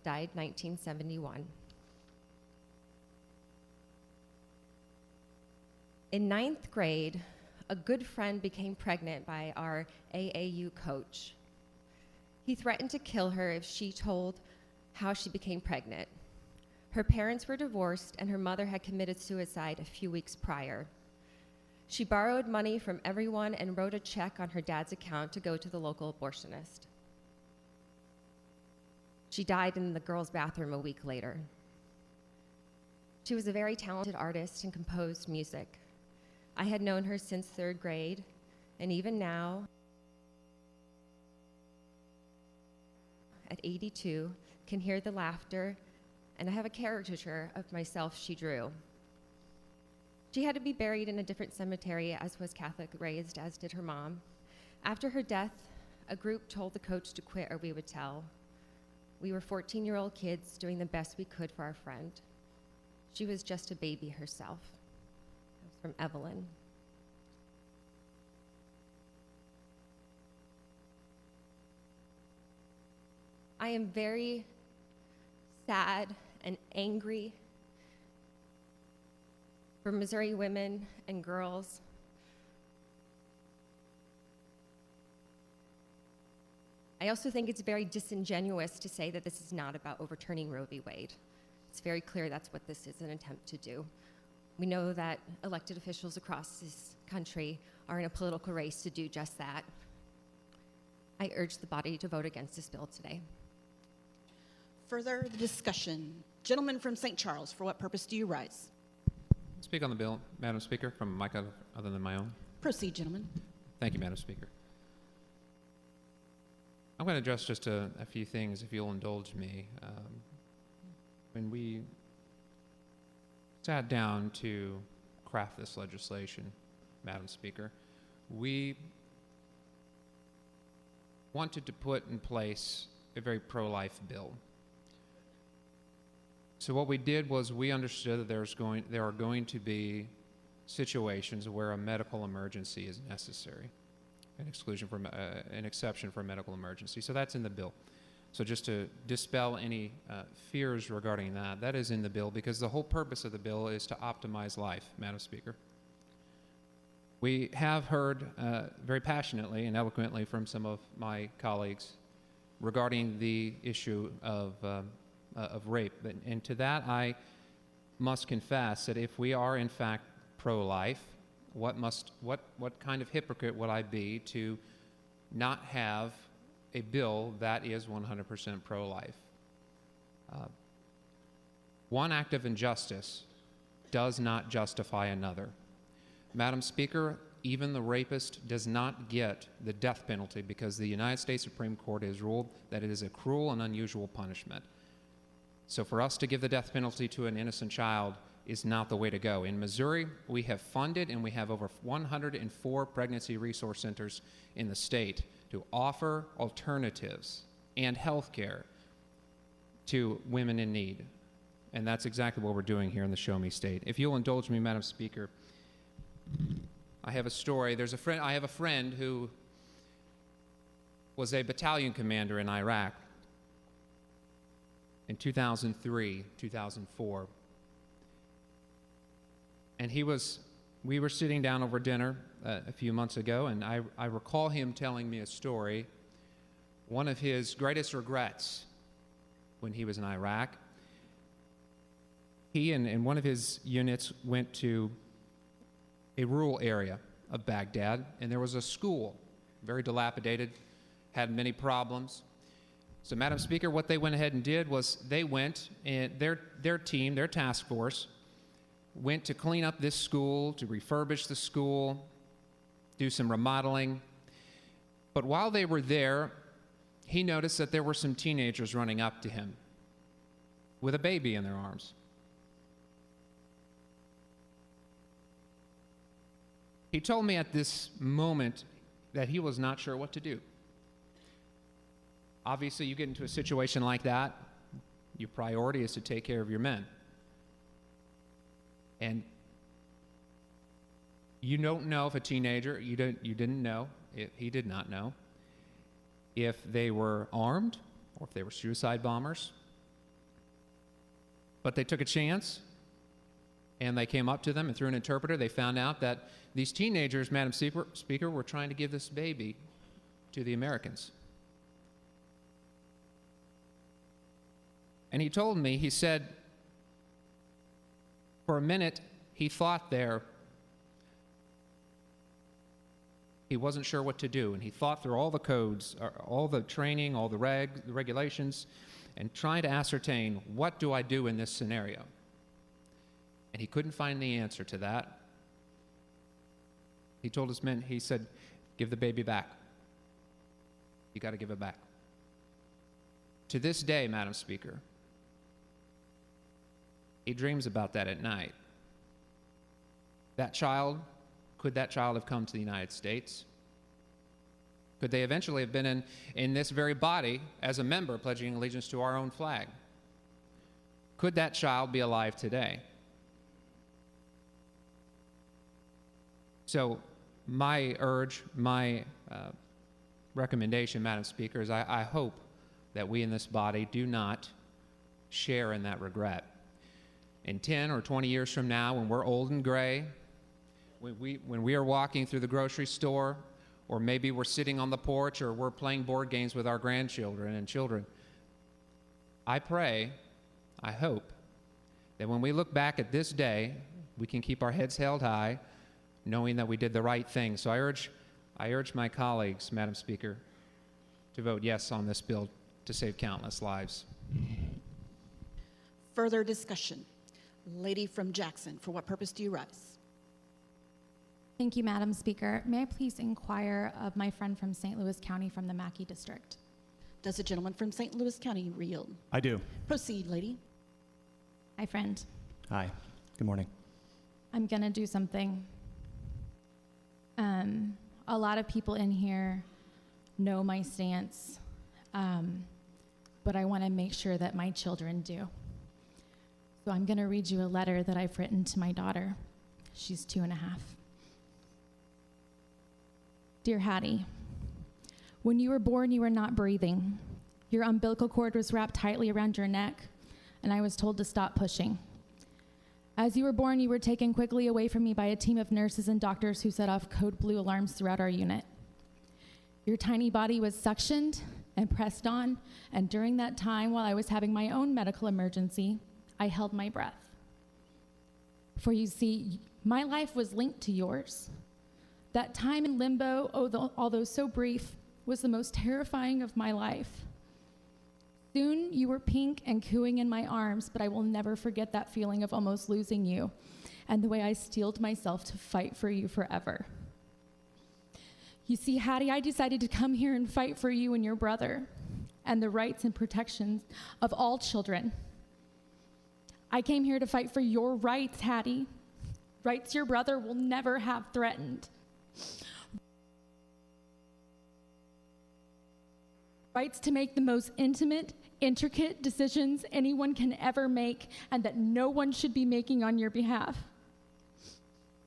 died 1971. In 9th grade, a good friend became pregnant by our AAU coach. He threatened to kill her if she told how she became pregnant. Her parents were divorced, and her mother had committed suicide a few weeks prior. She borrowed money from everyone and wrote a check on her dad's account to go to the local abortionist. She died in the girls' bathroom a week later. She was a very talented artist and composed music. I had known her since 3rd grade, and even now, at 82, can hear the laughter, and I have a caricature of myself she drew. She had to be buried in a different cemetery, as was Catholic raised, as did her mom. After her death, a group told the coach to quit or we would tell. We were 14-year-old kids doing the best we could for our friend. She was just a baby herself. It was from Evelyn. I am very sad and angry for Missouri women and girls. I also think it's very disingenuous to say that this is not about overturning Roe v. Wade. It's very clear that's what this is an attempt to do. We know that elected officials across this country are in a political race to do just that. I urge the body to vote against this bill today. Further discussion. Gentleman from St. Charles, for what purpose do you rise? Speak on the bill, Madam Speaker, from a mic other than my own. Proceed, gentlemen. Thank you, Madam Speaker. I'm going to address just a few things, if you'll indulge me. When we sat down to craft this legislation, Madam Speaker, we wanted to put in place a very pro-life bill. So what we did was we understood that there are going to be situations where a medical emergency is necessary, an exception for a medical emergency. So that's in the bill. So just to dispel any fears regarding that, that is in the bill because the whole purpose of the bill is to optimize life, Madam Speaker. We have heard very passionately and eloquently from some of my colleagues regarding the issue of rape. And to that, I must confess that if we are in fact pro-life, what kind of hypocrite would I be to not have a bill that is 100% pro-life? One act of injustice does not justify another. Madam Speaker, even the rapist does not get the death penalty because the United States Supreme Court has ruled that it is a cruel and unusual punishment. So for us to give the death penalty to an innocent child is not the way to go. In Missouri, we have funded and we have over 104 pregnancy resource centers in the state to offer alternatives and health care to women in need. And that's exactly what we're doing here in the Show Me State. If you'll indulge me, Madam Speaker, I have a story. I have a friend who was a battalion commander in Iraq in 2003, 2004. And we were sitting down over dinner a few months ago, and I recall him telling me a story. One of his greatest regrets when he was in Iraq, he and one of his units went to a rural area of Baghdad, and there was a school, very dilapidated, had many problems. So, Madam Speaker, what they went ahead and did was they went, and their team, their task force, went to clean up this school, to refurbish the school, do some remodeling. But while they were there, he noticed that there were some teenagers running up to him with a baby in their arms. He told me at this moment that he was not sure what to do. Obviously, you get into a situation like that, your priority is to take care of your men. And you don't know if a teenager, you didn't know, he did not know, if they were armed or if they were suicide bombers. But they took a chance, and they came up to them, and through an interpreter, they found out that these teenagers, Madam Speaker, were trying to give this baby to the Americans. And he told me, he said, for a minute, he thought there, he wasn't sure what to do, and he thought through all the codes, all the training, all the regulations, and trying to ascertain, what do I do in this scenario? And he couldn't find the answer to that. He told his men, he said, give the baby back. You got to give it back. To this day, Madam Speaker, he dreams about that at night. That child, could that child have come to the United States? Could they eventually have been in this very body as a member pledging allegiance to our own flag? Could that child be alive today? So my urge, my recommendation, Madam Speaker, is I hope that we in this body do not share in that regret. In 10 or 20 years from now, when we're old and gray, when we are walking through the grocery store, or maybe we're sitting on the porch, or we're playing board games with our grandchildren and children, I pray, I hope, that when we look back at this day, we can keep our heads held high, knowing that we did the right thing. So I urge my colleagues, Madam Speaker, to vote yes on this bill to save countless lives. Further discussion. Lady from Jackson, for what purpose do you rise? Thank you, Madam Speaker. May I please inquire of my friend from St. Louis County from the Mackey District? Does the gentleman from St. Louis County yield? I do. Proceed, lady. Hi, friend. Hi. Good morning. I'm going to do something. A lot of people in here know my stance, but I want to make sure that my children do. So I'm going to read you a letter that I've written to my daughter. She's 2.5. Dear Hattie, when you were born, you were not breathing. Your umbilical cord was wrapped tightly around your neck, and I was told to stop pushing. As you were born, you were taken quickly away from me by a team of nurses and doctors who set off code blue alarms throughout our unit. Your tiny body was suctioned and pressed on, and during that time, while I was having my own medical emergency, I held my breath. For you see, my life was linked to yours. That time in limbo, although so brief, was the most terrifying of my life. Soon you were pink and cooing in my arms, but I will never forget that feeling of almost losing you and the way I steeled myself to fight for you forever. You see, Hattie, I decided to come here and fight for you and your brother and the rights and protections of all children. I came here to fight for your rights, Hattie, rights your brother will never have threatened. Rights to make the most intimate, intricate decisions anyone can ever make and that no one should be making on your behalf.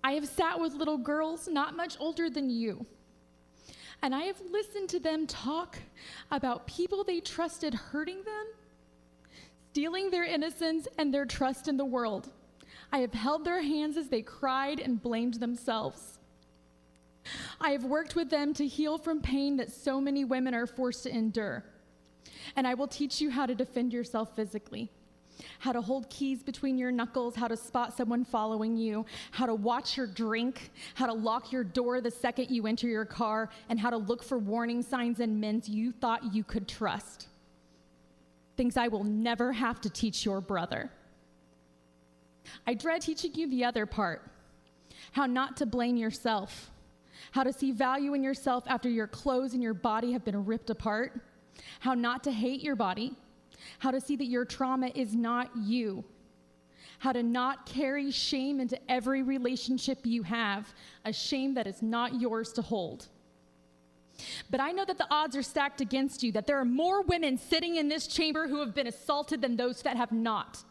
I have sat with little girls not much older than you, and I have listened to them talk about people they trusted hurting them, stealing their innocence and their trust in the world. I have held their hands as they cried and blamed themselves. I have worked with them to heal from pain that so many women are forced to endure. And I will teach you how to defend yourself physically, how to hold keys between your knuckles, how to spot someone following you, how to watch your drink, how to lock your door the second you enter your car, and how to look for warning signs in men you thought you could trust. Things I will never have to teach your brother. I dread teaching you the other part, how not to blame yourself, how to see value in yourself after your clothes and your body have been ripped apart, how not to hate your body, how to see that your trauma is not you, how to not carry shame into every relationship you have, a shame that is not yours to hold. But I know that the odds are stacked against you, that there are more women sitting in this chamber who have been assaulted than those that have not.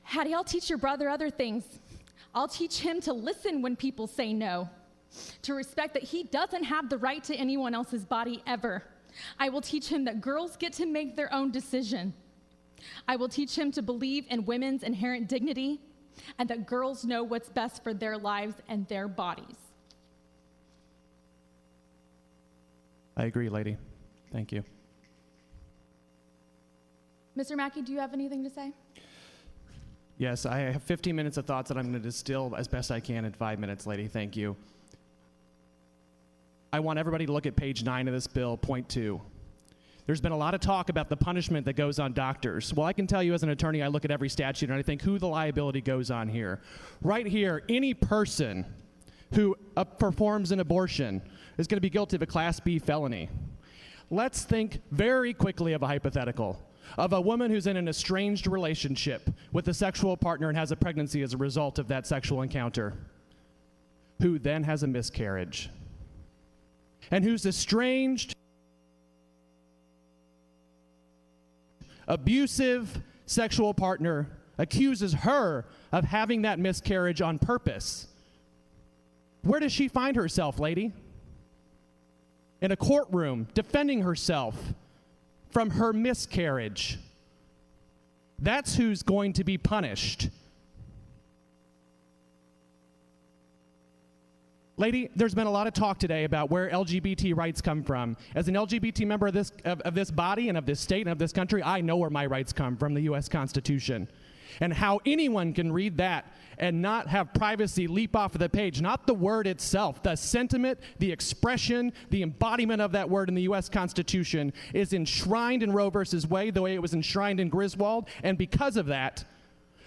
Hattie, I'll teach your brother other things. I'll teach him to listen when people say no, to respect that he doesn't have the right to anyone else's body ever. I will teach him that girls get to make their own decision. I will teach him to believe in women's inherent dignity and that girls know what's best for their lives and their bodies. I agree, lady. Thank you. Mr. Mackey, do you have anything to say? Yes, I have 15 minutes of thoughts that I'm going to distill as best I can in 5 minutes, lady. Thank you. I want everybody to look at page 9 of this bill, point 2. There's been a lot of talk about the punishment that goes on doctors. Well, I can tell you as an attorney, I look at every statute and I think who the liability goes on here. Right here, any person who performs an abortion is going to be guilty of a Class B felony. Let's think very quickly of a hypothetical of a woman who's in an estranged relationship with a sexual partner and has a pregnancy as a result of that sexual encounter, who then has a miscarriage, and whose estranged, abusive sexual partner accuses her of having that miscarriage on purpose. Where does she find herself, lady? In a courtroom, defending herself from her miscarriage. That's who's going to be punished. Lady, there's been a lot of talk today about where LGBT rights come from. As an LGBT member of this body and of this state and of this country, I know where my rights come from, the U.S. Constitution. And how anyone can read that and not have privacy leap off of the page, not the word itself, the sentiment, the expression, the embodiment of that word in the U.S. Constitution is enshrined in Roe versus Wade the way it was enshrined in Griswold. And because of that,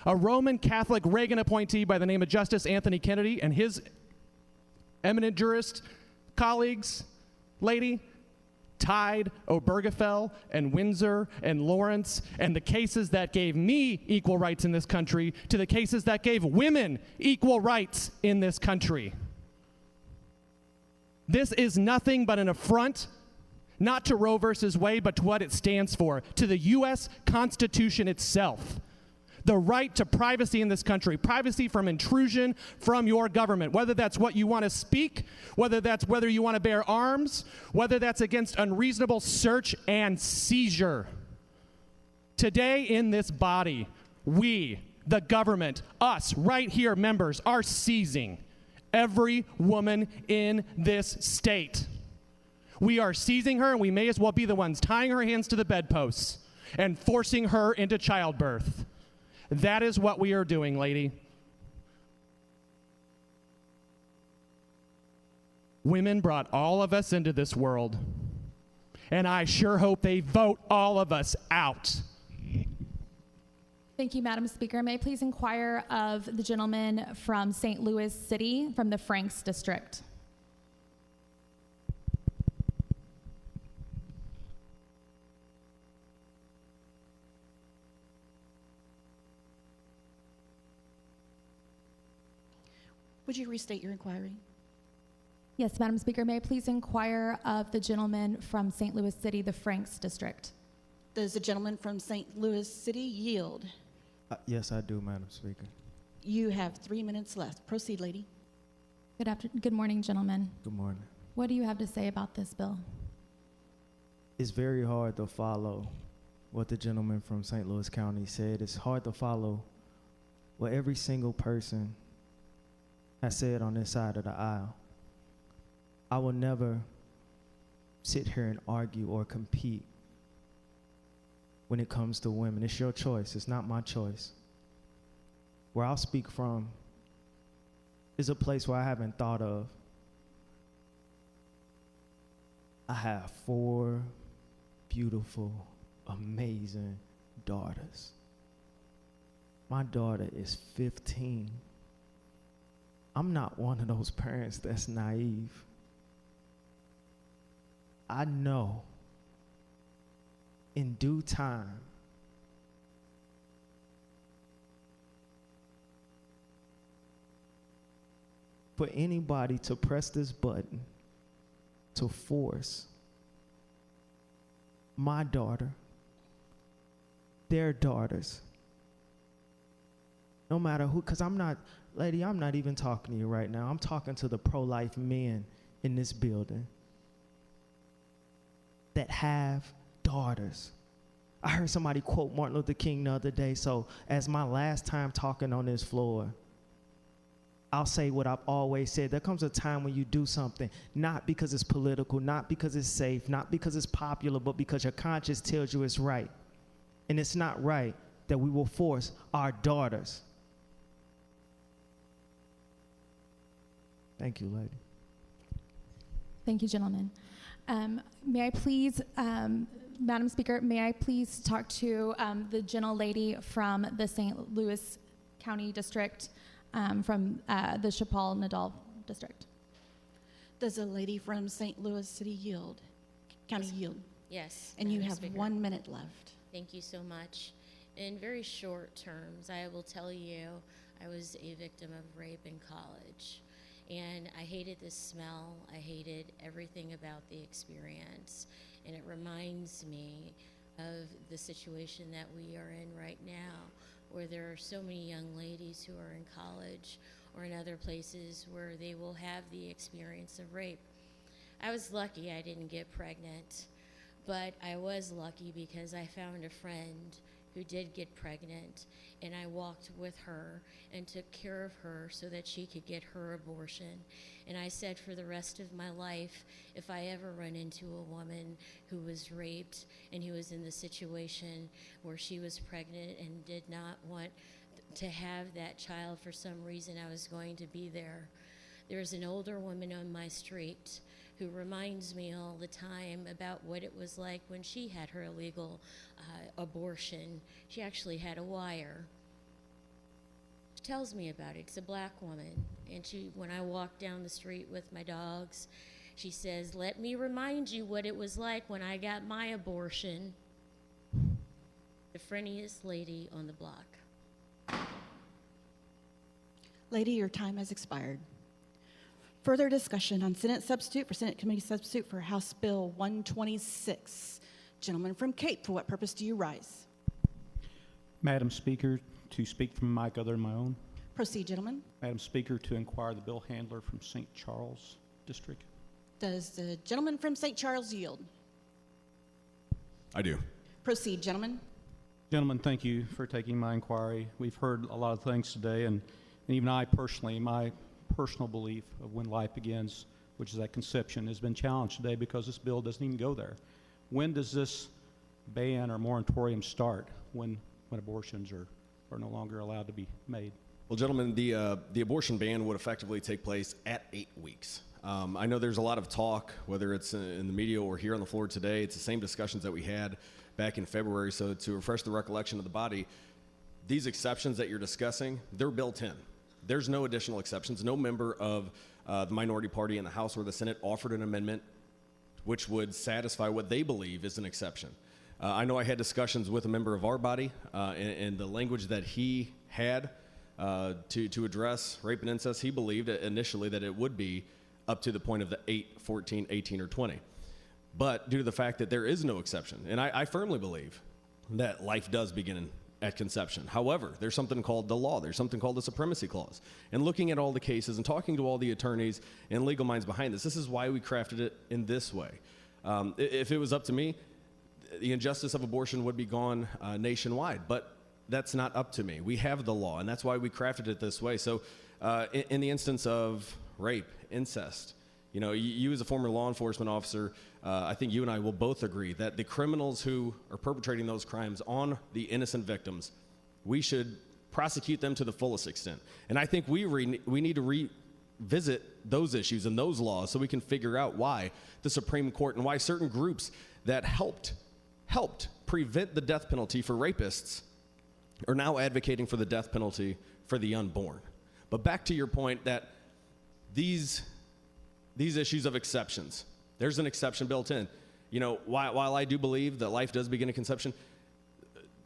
a Roman Catholic Reagan appointee by the name of Justice Anthony Kennedy and his eminent jurist colleagues, lady, tied Obergefell and Windsor and Lawrence and the cases that gave me equal rights in this country to the cases that gave women equal rights in this country. This is nothing but an affront, not to Roe versus Wade, but to what it stands for, to the U.S. Constitution itself. The right to privacy in this country, privacy from intrusion from your government, whether that's what you want to speak, whether you want to bear arms, whether that's against unreasonable search and seizure. Today in this body, we, the government, us right here, members, are seizing every woman in this state. We are seizing her, and we may as well be the ones tying her hands to the bedposts and forcing her into childbirth. That is what we are doing, lady. Women brought all of us into this world, and I sure hope they vote all of us out. Thank you, Madam Speaker. May I please inquire of the gentleman from St. Louis City from the Franks District? Would you restate your inquiry? Yes, Madam Speaker. May I please inquire of the gentleman from St. Louis City, the Franks District? Does the gentleman from St. Louis City yield? Yes, I do, Madam Speaker. You have 3 minutes left. Proceed, lady. Good morning, gentlemen. Good morning. What do you have to say about this bill? It's very hard to follow what the gentleman from St. Louis County said. It's hard to follow what every single person has said on this side of the aisle. I will never sit here and argue or compete when it comes to women. It's your choice. It's not my choice. Where I'll speak from is a place where I haven't thought of. I have 4 beautiful, amazing daughters. My daughter is 15. I'm not one of those parents that's naive. I know in due time for anybody to press this button to force my daughter, their daughters, no matter who, because I'm not, lady, I'm not even talking to you right now. I'm talking to the pro-life men in this building that have daughters. I heard somebody quote Martin Luther King the other day, so as my last time talking on this floor, I'll say what I've always said. There comes a time when you do something, not because it's political, not because it's safe, not because it's popular, but because your conscience tells you it's right. And it's not right that we will force our daughters. Thank you, lady. Thank you, gentlemen. May I please, Madam Speaker, may I please talk to the gentlelady from the St. Louis County District, from the Chapal-Nadal District? Does a lady from St. Louis City yield? County yield? Yes. And you Madam have Speaker. 1 minute left. Thank you so much. In very short terms, I will tell you I was a victim of rape in college. And I hated the smell. I hated everything about the experience. And it reminds me of the situation that we are in right now, where there are so many young ladies who are in college or in other places where they will have the experience of rape. I was lucky I didn't get pregnant, but I was lucky because I found a friend who did get pregnant, and I walked with her and took care of her so that she could get her abortion. And I said, for the rest of my life, if I ever run into a woman who was raped and who was in the situation where she was pregnant and did not want to have that child for some reason, I was going to be there. There's an older woman on my street who reminds me all the time about what it was like when she had her illegal abortion. She actually had a wire. She tells me about it. It's a black woman. And when I walk down the street with my dogs, she says, "Let me remind you what it was like when I got my abortion." The friendliest lady on the block. Lady, your time has expired. Further discussion on Senate substitute for Senate Committee substitute for House Bill 126. Gentleman from Cape, for what purpose do you rise? Madam Speaker, to speak from a mic other than my own. Proceed, gentlemen. Madam Speaker, to inquire the bill handler from St. Charles District. Does the gentleman from St. Charles yield? I do. Proceed, gentlemen. Gentlemen, thank you for taking my inquiry. We've heard a lot of things today, and even I personally, my personal belief of when life begins, which is at conception, has been challenged today because this bill doesn't even go there. When does this ban or moratorium start? When abortions are no longer allowed to be made? Well, gentlemen, the abortion ban would effectively take place at 8 weeks. I know there's a lot of talk, whether it's in the media or here on the floor today. It's the same discussions that we had back in February. So to refresh the recollection of the body, these exceptions that you're discussing, they're built in. There's no additional exceptions. No member of the minority party in the House or the Senate offered an amendment which would satisfy what they believe is an exception. I know I had discussions with a member of our body, and the language that he had to address rape and incest, he believed initially that it would be up to the point of the 8, 14, 18, or 20. But due to the fact that there is no exception, and I firmly believe that life does begin at conception. However, there's something called the law. There's something called the supremacy clause. And looking at all the cases and talking to all the attorneys and legal minds behind this is why we crafted it in this way. If it was up to me, the injustice of abortion would be gone nationwide, but that's not up to me. We have the law, and that's why we crafted it this way. So in the instance of rape, incest, you know, you as a former law enforcement officer, I think you and I will both agree that the criminals who are perpetrating those crimes on the innocent victims, we should prosecute them to the fullest extent. And I think we need to revisit those issues and those laws so we can figure out why the Supreme Court and why certain groups that helped prevent the death penalty for rapists are now advocating for the death penalty for the unborn. But back to your point that these issues of exceptions, there's an exception built in. You know, while I do believe that life does begin at conception,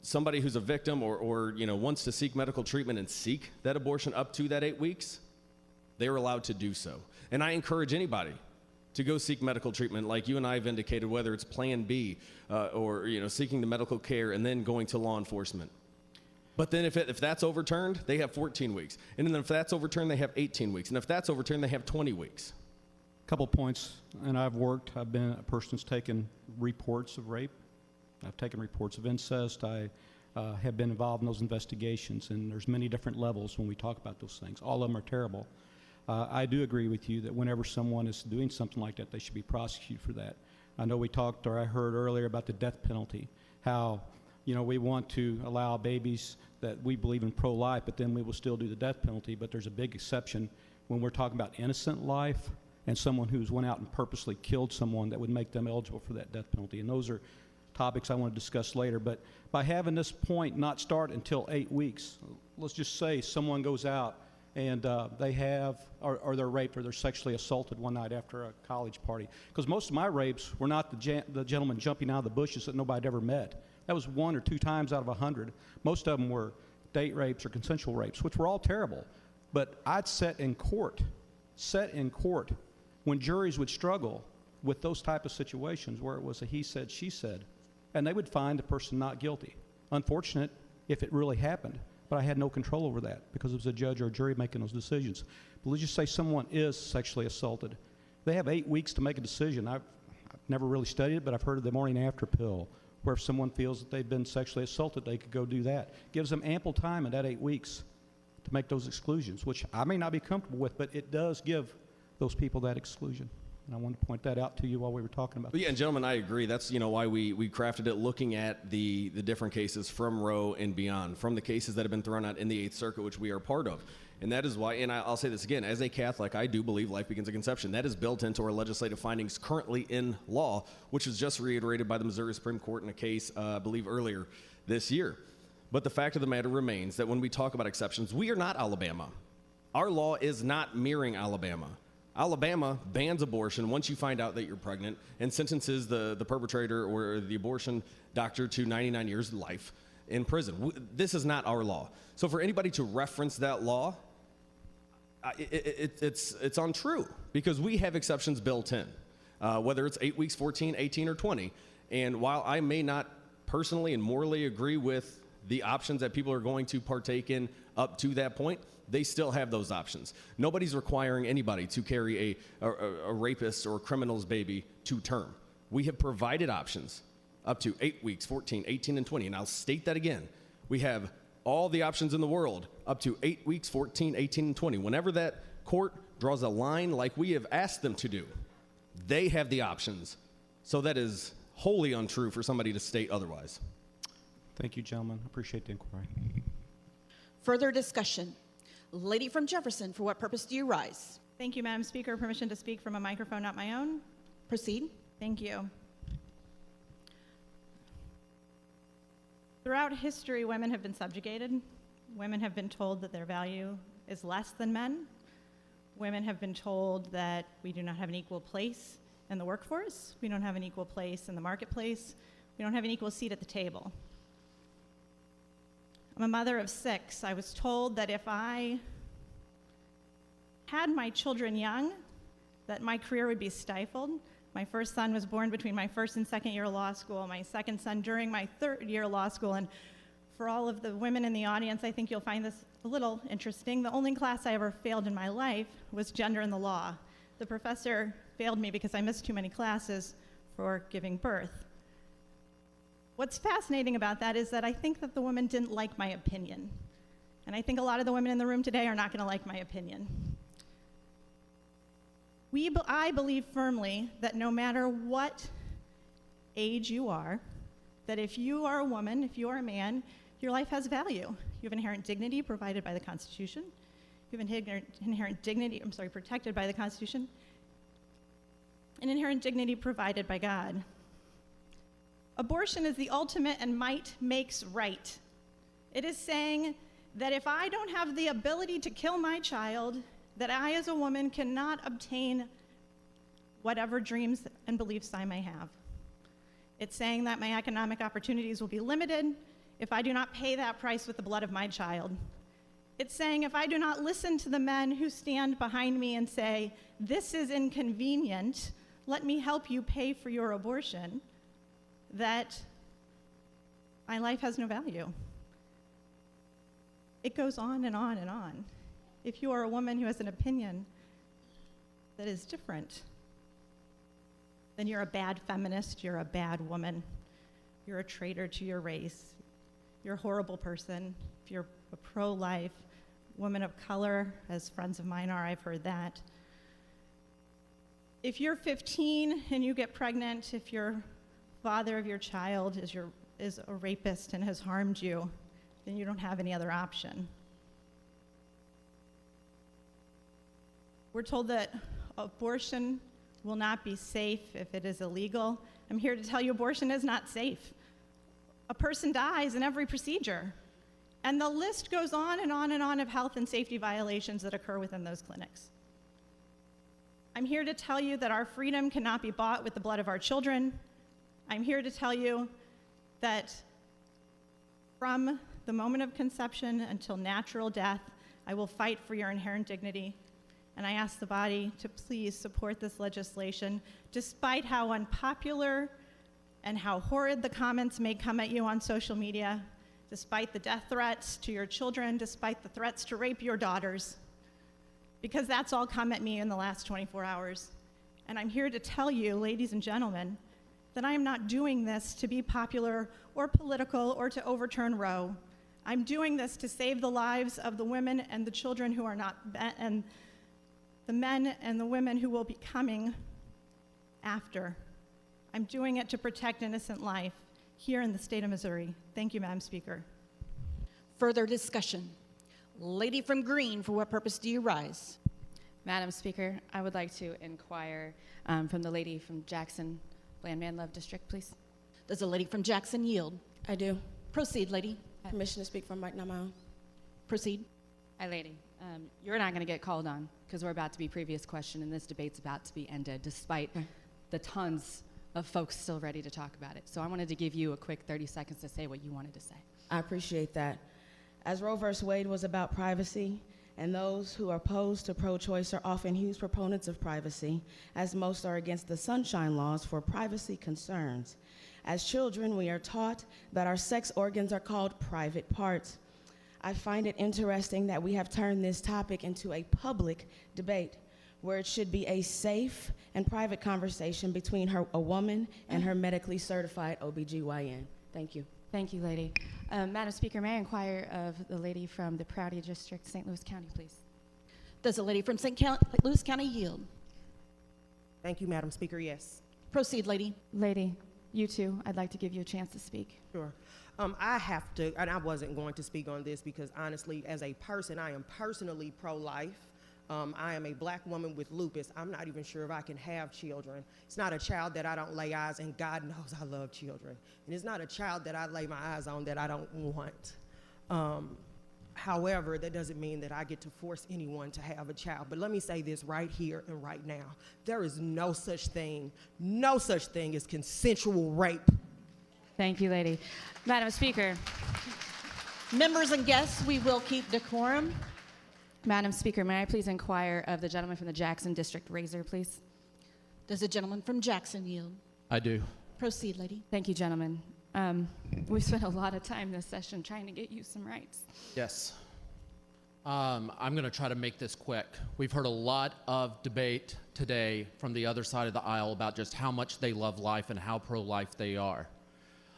somebody who's a victim or you know, wants to seek medical treatment and seek that abortion up to that 8 weeks, they're allowed to do so. And I encourage anybody to go seek medical treatment like you and I have indicated, whether it's Plan B or you know, seeking the medical care and then going to law enforcement. But then if that's overturned, they have 14 weeks. And then if that's overturned, they have 18 weeks. And if that's overturned, they have 20 weeks. Couple points, and I've been a person who's taken reports of rape. I've taken reports of incest. I have been involved in those investigations, and there's many different levels when we talk about those things. All of them are terrible. I do agree with you that whenever someone is doing something like that, they should be prosecuted for that. I know we talked, or I heard earlier about the death penalty, how, you know, we want to allow babies that we believe in pro-life, but then we will still do the death penalty. But there's a big exception when we're talking about innocent life and someone who's went out and purposely killed someone that would make them eligible for that death penalty. And those are topics I want to discuss later. But by having this point not start until 8 weeks, let's just say someone goes out and they have, or they're raped or they're sexually assaulted one night after a college party. Because most of my rapes were not the gentleman jumping out of the bushes that nobody had ever met. That was 1 or 2 times out of 100. Most of them were date rapes or consensual rapes, which were all terrible. But I'd sat in court when juries would struggle with those type of situations where it was a he said, she said, and they would find the person not guilty. Unfortunate if it really happened, but I had no control over that because it was a judge or a jury making those decisions. But let's just say someone is sexually assaulted. They have 8 weeks to make a decision. I've never really studied it, but I've heard of the morning after pill where if someone feels that they've been sexually assaulted, they could go do that. Gives them ample time in that 8 weeks to make those exclusions, which I may not be comfortable with, but it does give those people that exclusion. And I wanted to point that out to you while we were talking about Yeah, and gentlemen, I agree. That's why we crafted it, looking at the different cases from Roe and beyond, from the cases that have been thrown out in the Eighth Circuit, which we are part of. And that is why, and I'll say this again, as a Catholic, I do believe life begins at conception. That is built into our legislative findings currently in law, which was just reiterated by the Missouri Supreme Court in a case, I believe, earlier this year. But the fact of the matter remains that when we talk about exceptions, we are not Alabama. Our law is not mirroring Alabama. Alabama bans abortion once you find out that you're pregnant and sentences the perpetrator or the abortion doctor to 99 years of life in prison. This is not our law. So for anybody to reference that law, it's untrue, because we have exceptions built in, whether it's 8 weeks, 14, 18, or 20. And while I may not personally and morally agree with the options that people are going to partake in up to that point, they still have those options. Nobody's requiring anybody to carry a rapist or a criminal's baby to term. We have provided options up to 8 weeks, 14, 18, and 20. And I'll state that again. We have all the options in the world up to 8 weeks, 14, 18, and 20. Whenever that court draws a line like we have asked them to do, they have the options. So that is wholly untrue for somebody to state otherwise. Thank you, gentlemen. Appreciate the inquiry. Further discussion. Lady from Jefferson, for what purpose do you rise? Thank you, Madam Speaker. Permission to speak from a microphone not my own. Proceed. Thank you. Throughout history, women have been subjugated. Women have been told that their value is less than men. Women have been told that we do not have an equal place in the workforce. We don't have an equal place in the marketplace. We don't have an equal seat at the table. I'm a mother of 6. I was told that if I had my children young, that my career would be stifled. My first son was born between my first and second year of law school, my second son during my third year of law school. And for all of the women in the audience, I think you'll find this a little interesting. The only class I ever failed in my life was gender in the law. The professor failed me because I missed too many classes for giving birth. What's fascinating about that is that I think that the woman didn't like my opinion. And I think a lot of the women in the room today are not going to like my opinion. I believe firmly that no matter what age you are, that if you are a woman, if you are a man, your life has value. You have inherent dignity provided by the Constitution. You have inherent dignity, protected by the Constitution, and inherent dignity provided by God. Abortion is the ultimate and might makes right. It is saying that if I don't have the ability to kill my child, that I as a woman cannot obtain whatever dreams and beliefs I may have. It's saying that my economic opportunities will be limited if I do not pay that price with the blood of my child. It's saying if I do not listen to the men who stand behind me and say, this is inconvenient, let me help you pay for your abortion, that my life has no value. It goes on and on and on. If you are a woman who has an opinion that is different, then you're a bad feminist, you're a bad woman, you're a traitor to your race, you're a horrible person. If you're a pro-life woman of color, as friends of mine are, I've heard that. If you're 15 and you get pregnant, if your father of your child is a rapist and has harmed you, then you don't have any other option. We're told that abortion will not be safe if it is illegal. I'm here to tell you abortion is not safe. A person dies in every procedure. And the list goes on and on and on of health and safety violations that occur within those clinics. I'm here to tell you that our freedom cannot be bought with the blood of our children. I'm here to tell you that from the moment of conception until natural death, I will fight for your inherent dignity. And I ask the body to please support this legislation, despite how unpopular and how horrid the comments may come at you on social media, despite the death threats to your children, despite the threats to rape your daughters, because that's all come at me in the last 24 hours. And I'm here to tell you, ladies and gentlemen, that I am not doing this to be popular or political or to overturn Roe. I'm doing this to save the lives of the women and the children who are not, and the men and the women who will be coming after. I'm doing it to protect innocent life here in the state of Missouri. Thank you, Madam Speaker. Further discussion. Lady from Green, for what purpose do you rise? Madam Speaker, I would like to inquire from the lady from Jackson, Land Man Love District, please. Does the lady from Jackson yield? I do. Proceed, lady. Permission to speak from right now, my own. Proceed. Hi, lady. You're not going to get called on because we're about to be previous question and this debate's about to be ended despite the tons of folks still ready to talk about it. So I wanted to give you a quick 30 seconds to say what you wanted to say. I appreciate that. As Roe v. Wade was about privacy, and those who are opposed to pro-choice are often huge proponents of privacy, as most are against the sunshine laws for privacy concerns. As children, we are taught that our sex organs are called private parts. I find it interesting that we have turned this topic into a public debate, where it should be a safe and private conversation between a woman and her medically certified OBGYN. Thank you. Thank you, lady. Madam Speaker, may I inquire of the lady from the Prouty District, St. Louis County, please? Does the lady from St. Louis County yield? Thank you, Madam Speaker. Yes. Proceed, lady. Lady, you too. I'd like to give you a chance to speak. Sure. I have to, and I wasn't going to speak on this because honestly, as a person, I am personally pro-life. I am a black woman with lupus. I'm not even sure if I can have children. It's not a child that I don't lay eyes, and God knows I love children. And it's not a child that I lay my eyes on that I don't want. However, that doesn't mean that I get to force anyone to have a child. But let me say this right here and right now. There is no such thing as consensual rape. Thank you, lady. Madam Speaker. Members and guests, we will keep decorum. Madam Speaker, may I please inquire of the gentleman from the Jackson District, Razor, please? Does the gentleman from Jackson yield? I do. Proceed, lady. Thank you, gentlemen. We've spent a lot of time this session trying to get you some rights. Yes. I'm going to try to make this quick. We've heard a lot of debate today from the other side of the aisle about just how much they love life and how pro-life they are.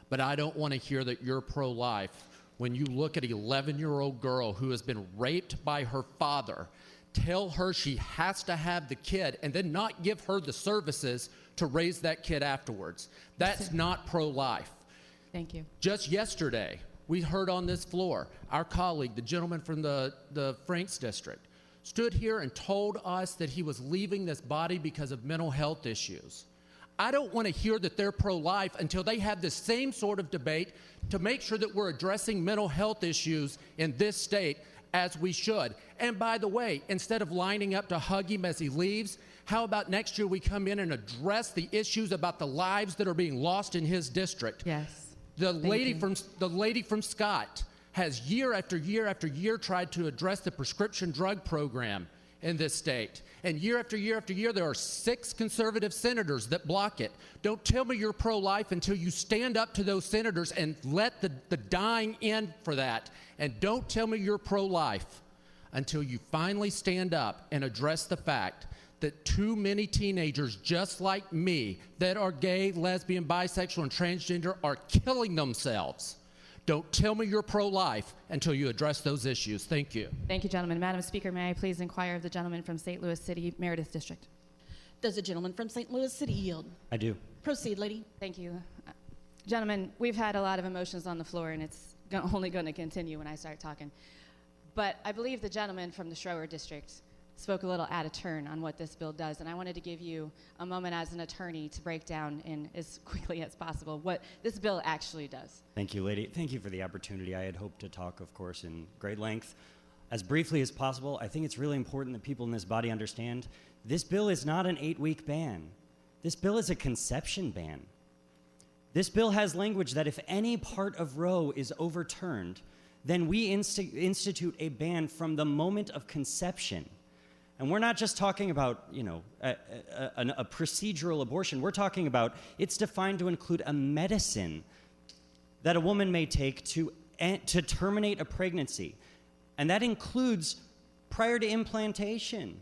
But I don't want to hear that you're pro-life when you look at an 11-year-old girl who has been raped by her father, tell her she has to have the kid, and then not give her the services to raise that kid afterwards. That's not pro-life. Thank you. Just yesterday, we heard on this floor, our colleague, the gentleman from the Franks District, stood here and told us that he was leaving this body because of mental health issues. I don't want to hear that they're pro-life until they have the same sort of debate to make sure that we're addressing mental health issues in this state as we should. And by the way, instead of lining up to hug him as he leaves, how about next year we come in and address the issues about the lives that are being lost in his district? Yes. The lady from Scott has year after year after year tried to address the prescription drug program in this state. And year after year after year, there are 6 conservative senators that block it. Don't tell me you're pro-life until you stand up to those senators and let the dying end for that. And don't tell me you're pro-life until you finally stand up and address the fact that too many teenagers just like me that are gay, lesbian, bisexual, and transgender are killing themselves. Don't tell me you're pro-life until you address those issues. Thank you. Thank you, gentlemen. Madam Speaker, may I please inquire of the gentleman from St. Louis City, Meredith District? Does the gentleman from St. Louis City yield? I do. Proceed, lady. Thank you. Gentlemen, we've had a lot of emotions on the floor, and it's only going to continue when I start talking. But I believe the gentleman from the Schroer District spoke a little out of turn on what this bill does, and I wanted to give you a moment as an attorney to break down in as quickly as possible what this bill actually does. Thank you, lady. Thank you for the opportunity. I had hoped to talk, of course, in great length. As briefly as possible, I think it's really important that people in this body understand this bill is not an 8-week ban. This bill is a conception ban. This bill has language that if any part of Roe is overturned, then we institute a ban from the moment of conception. And we're not just talking about, a procedural abortion. We're talking about it's defined to include a medicine that a woman may take to terminate a pregnancy. And that includes prior to implantation.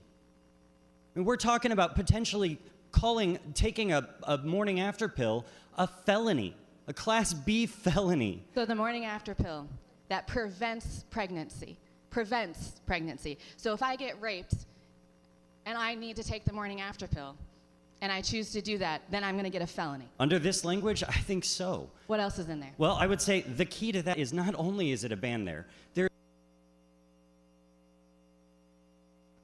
I mean, we're talking about potentially calling taking a morning after pill a felony, a Class B felony. So the morning after pill that prevents pregnancy. So if I get raped and I need to take the morning after pill and I choose to do that, then I'm going to get a felony. Under this language, I think so. What else is in there? Well, I would say the key to that is not only is it a ban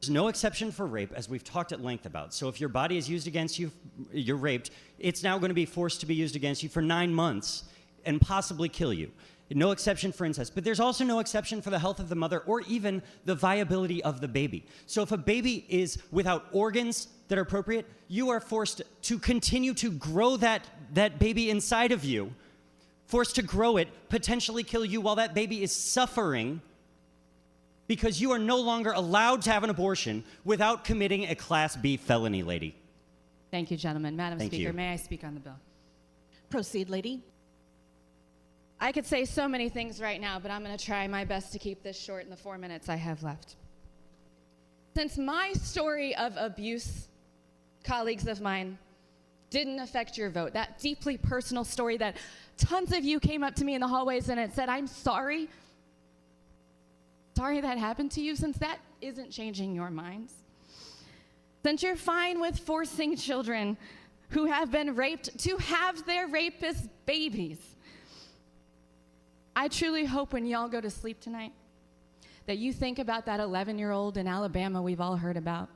there's no exception for rape, as we've talked at length about. So if your body is used against you, you're raped, it's now going to be forced to be used against you for 9 months and possibly kill you. No exception for incest. But there's also no exception for the health of the mother or even the viability of the baby. So if a baby is without organs that are appropriate, you are forced to continue to grow that baby inside of you, forced to grow it, potentially kill you while that baby is suffering, because you are no longer allowed to have an abortion without committing a Class B felony, lady. Thank you, gentlemen. Madam Thank Speaker, you. may I speak on the bill? Proceed, lady. I could say so many things right now, but I'm going to try my best to keep this short in the 4 minutes I have left. Since my story of abuse, colleagues of mine, didn't affect your vote, that deeply personal story that tons of you came up to me in the hallways and it said, I'm sorry. Sorry that happened to you, since that isn't changing your minds. Since you're fine with forcing children who have been raped to have their rapist babies, I truly hope when y'all go to sleep tonight that you think about that 11-year-old in Alabama we've all heard about,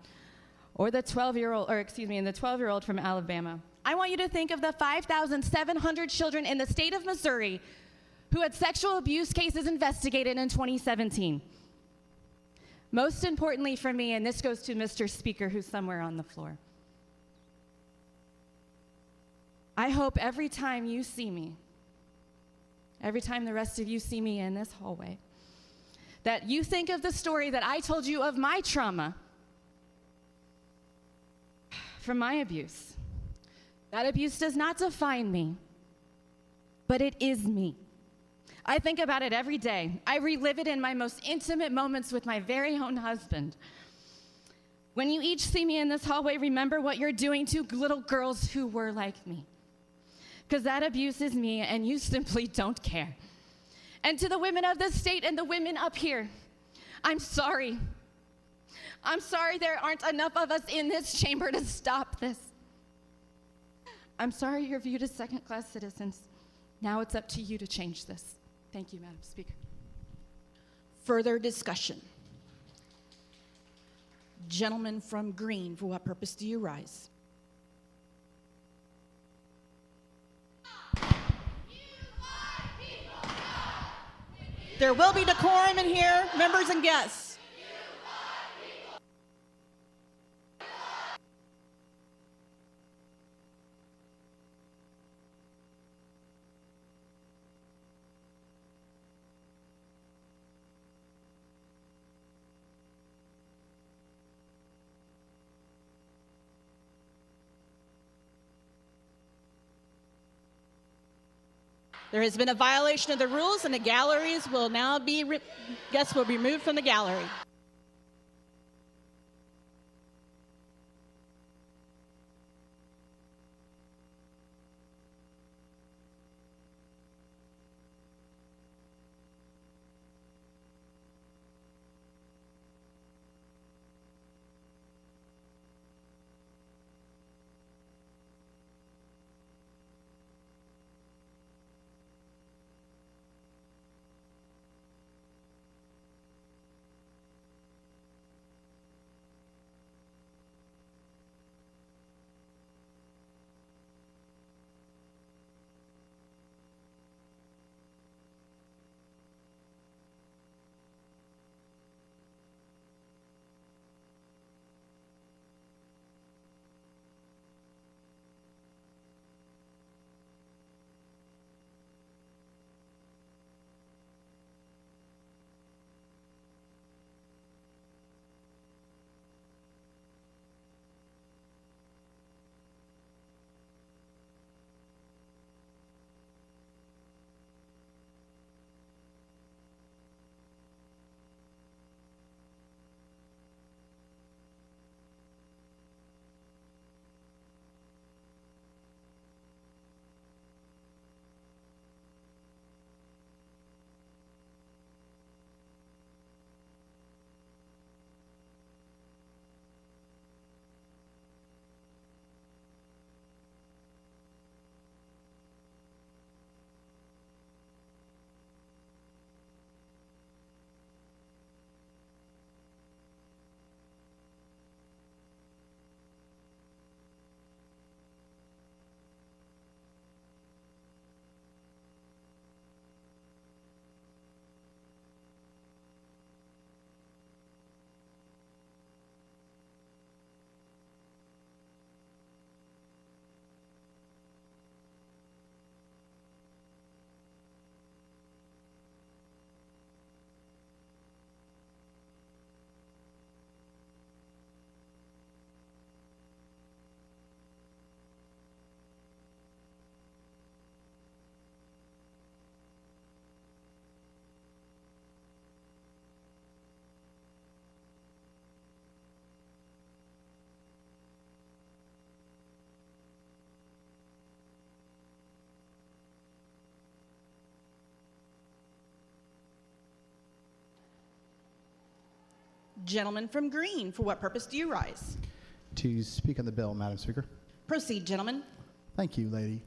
or the 12-year-old from Alabama. I want you to think of the 5,700 children in the state of Missouri who had sexual abuse cases investigated in 2017. Most importantly for me, and this goes to Mr. Speaker, who's somewhere on the floor, I hope every time you see me, every time the rest of you see me in this hallway, that you think of the story that I told you of my trauma from my abuse. That abuse does not define me, but it is me. I think about it every day. I relive it in my most intimate moments with my very own husband. When you each see me in this hallway, remember what you're doing to little girls who were like me. Because that abuse is me, and you simply don't care. And to the women of this state and the women up here, I'm sorry. I'm sorry there aren't enough of us in this chamber to stop this. I'm sorry you're viewed as second-class citizens. Now it's up to you to change this. Thank you, Madam Speaker. Further discussion. Gentleman from Green, for what purpose do you rise? There will be decorum in here, members and guests. There has been a violation of the rules, and the galleries will now be, guests will be removed from the gallery. Gentleman from Green, for what purpose do you rise? To speak on the bill, Madam Speaker. Proceed, gentleman. Thank you, lady.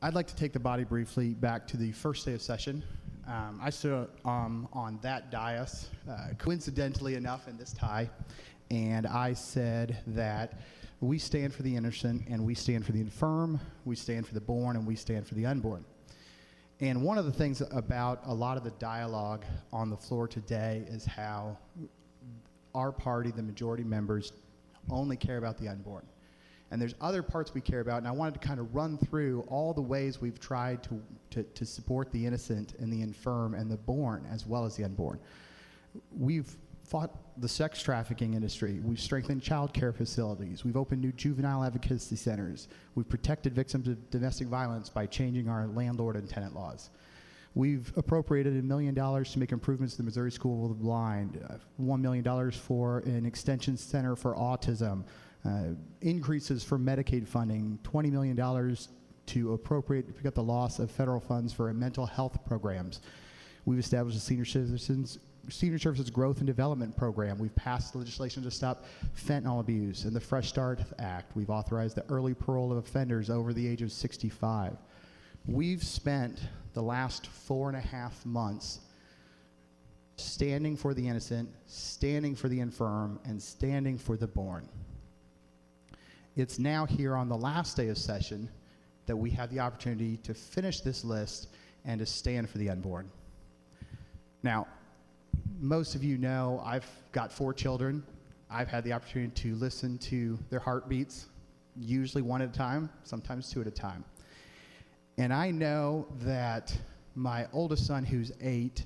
I'd like to take the body briefly back to the first day of session. I stood on that dais, coincidentally enough, in this tie, and I said that we stand for the innocent, and we stand for the infirm, we stand for the born, and we stand for the unborn. And one of the things about a lot of the dialogue on the floor today is how our party, the majority members, only care about the unborn. And there's other parts we care about, and I wanted to kind of run through all the ways we've tried to support the innocent and the infirm and the born, as well as the unborn. We've fought the sex trafficking industry. We've strengthened child care facilities. We've opened new juvenile advocacy centers. We've protected victims of domestic violence by changing our landlord and tenant laws. We've appropriated $1 million to make improvements to the Missouri School of the Blind, $1 million for an extension center for autism, increases for Medicaid funding, $20 million to appropriate to pick up the loss of federal funds for mental health programs. We've established a senior services growth and development program. We've passed legislation to stop fentanyl abuse and the Fresh Start Act. We've authorized the early parole of offenders over the age of 65. We've spent the last 4.5 months standing for the innocent, standing for the infirm, and standing for the born. It's now here on the last day of session that we have the opportunity to finish this list and to stand for the unborn. Now, most of you know I've got 4 children. I've had the opportunity to listen to their heartbeats, usually one at a time, sometimes 2 at a time. And I know that my oldest son, who's 8,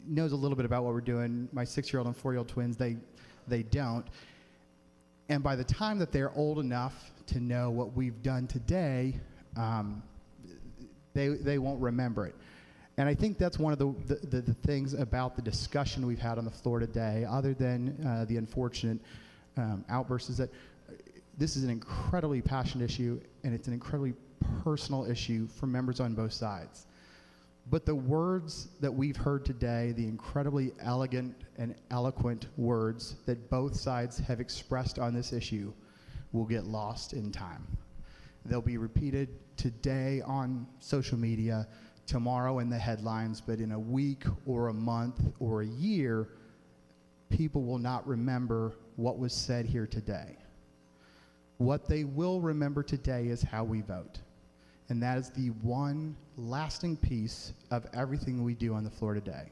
knows a little bit about what we're doing. My 6-year-old and 4-year-old twins, they don't. And by the time that they're old enough to know what we've done today, they won't remember it. And I think that's one of the things about the discussion we've had on the floor today, other than the unfortunate outbursts, is that this is an incredibly passionate issue, and it's an incredibly personal issue for members on both sides. But the words that we've heard today, the incredibly elegant and eloquent words that both sides have expressed on this issue, will get lost in time. They'll be repeated today on social media, tomorrow in the headlines, but in a week or a month or a year, people will not remember what was said here today. What they will remember today is how we vote. And that is the one lasting piece of everything we do on the floor today.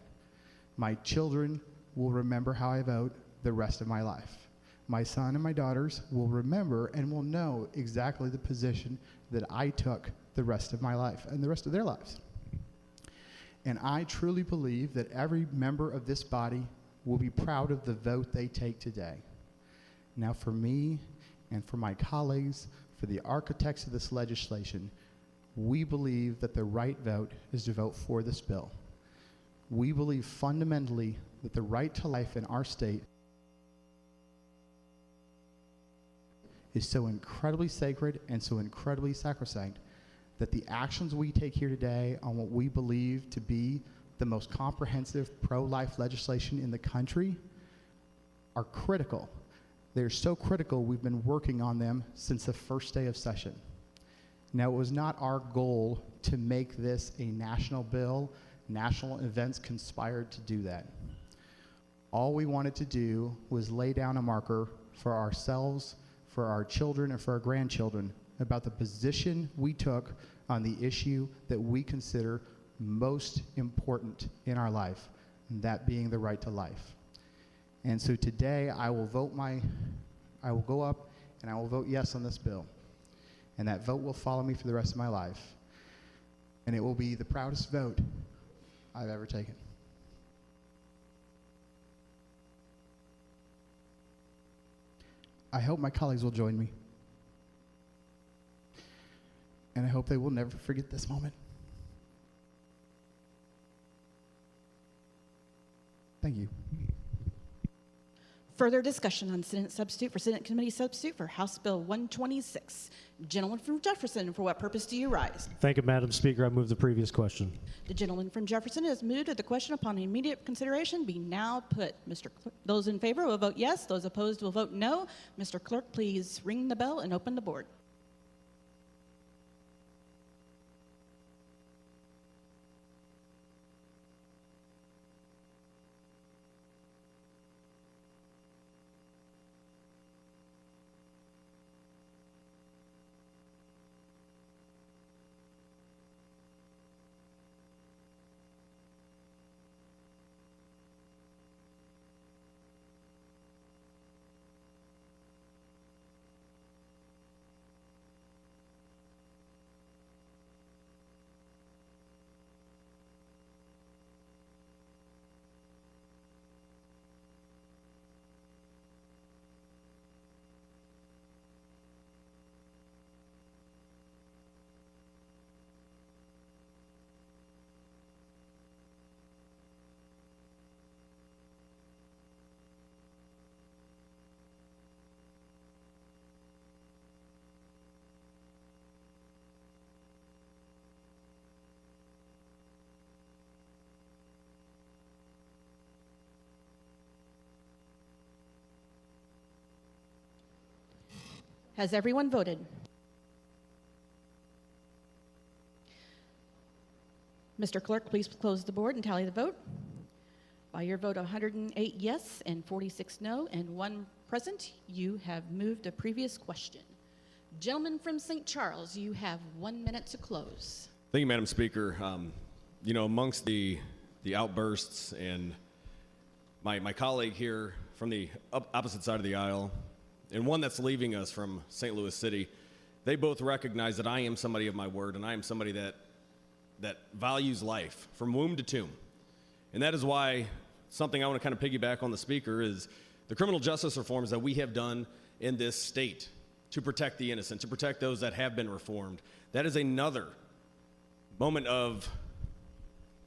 My children will remember how I vote the rest of my life. My son and my daughters will remember and will know exactly the position that I took the rest of my life and the rest of their lives. And I truly believe that every member of this body will be proud of the vote they take today. Now, for me and for my colleagues, for the architects of this legislation, we believe that the right vote is to vote for this bill. We believe fundamentally that the right to life in our state is so incredibly sacred and so incredibly sacrosanct that the actions we take here today on what we believe to be the most comprehensive pro-life legislation in the country are critical. They're so critical, we've been working on them since the first day of session. Now, it was not our goal to make this a national bill. National events conspired to do that. All we wanted to do was lay down a marker for ourselves, for our children, and for our grandchildren about the position we took on the issue that we consider most important in our life, and that being the right to life. And so today I will go up and I will vote yes on this bill. And that vote will follow me for the rest of my life. And it will be the proudest vote I've ever taken. I hope my colleagues will join me. And I hope they will never forget this moment. Thank you. Further discussion on Senate substitute for Senate Committee substitute for House Bill 126. Gentleman from Jefferson, for what purpose do you rise? Thank you, Madam Speaker. I move the previous question. The gentleman from Jefferson has moved that the question upon immediate consideration be now put. Mr. Clerk, those in favor will vote yes. Those opposed will vote no. Mr. Clerk, please ring the bell and open the board. Has everyone voted? Mr. Clerk, please close the board and tally the vote. By your vote of 108 yes and 46 no and 1 present, you have moved a previous question. Gentleman from St. Charles, you have 1 minute to close. Thank you, Madam Speaker. You know, amongst the outbursts and my colleague here from the opposite side of the aisle, and one that's leaving us from St. Louis City, they both recognize that I am somebody of my word, and I am somebody that values life from womb to tomb. And that is why something I want to kind of piggyback on the speaker is the criminal justice reforms that we have done in this state to protect the innocent, to protect those that have been reformed. That is another moment of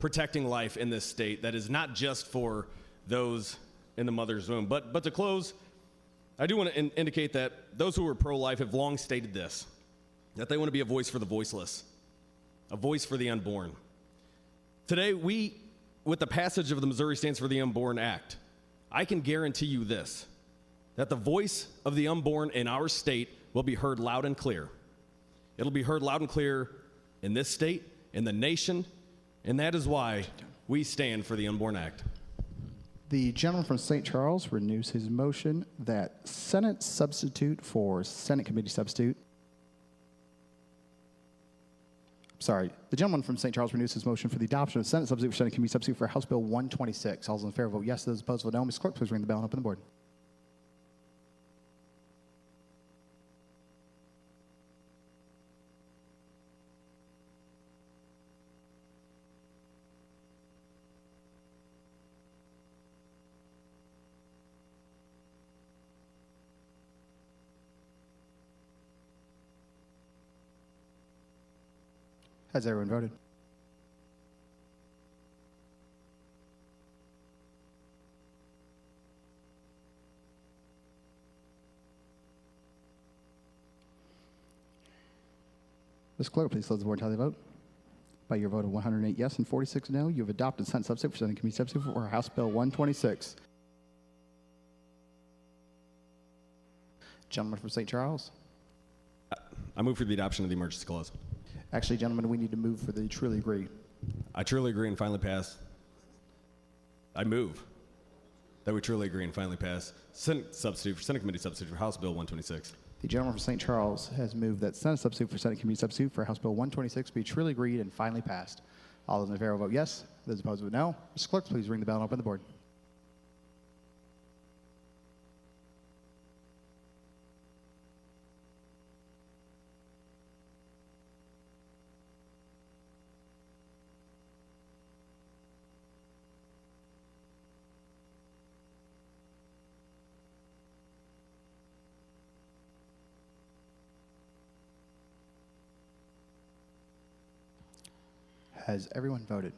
protecting life in this state that is not just for those in the mother's womb. But to close, I do want to indicate that those who are pro-life have long stated this, that they want to be a voice for the voiceless, a voice for the unborn. Today, with the passage of the Missouri Stands for the Unborn Act, I can guarantee you this, that the voice of the unborn in our state will be heard loud and clear. It'll be heard loud and clear in this state, in the nation, and that is why we stand for the Unborn Act. The gentleman from St. Charles renews his motion that Senate substitute for Senate Committee substitute. Sorry, the gentleman from St. Charles renews his motion for the adoption of Senate substitute for Senate Committee substitute for House Bill 126. All those in favor vote yes. Those opposed vote no. Ms. Clerk, please ring the bell and open the board. Has everyone voted? Ms. Clerk, please close the board and tally the vote. By your vote of 108 yes and 46 no, you have adopted Senate substitute for Senate Committee substitute for House Bill 126. Gentleman from St. Charles. I move for the adoption of the emergency clause. Actually, gentlemen, we need to move for the truly agree. I truly agree and finally pass. I move that we truly agree and finally pass Senate substitute for Senate Committee substitute for House Bill 126. The gentleman from St. Charles has moved that Senate substitute for Senate Committee substitute for House Bill 126 be truly agreed and finally passed. All those in favor vote yes. Those opposed vote no. Mr. Clerk, please ring the bell and open the board. Has everyone voted?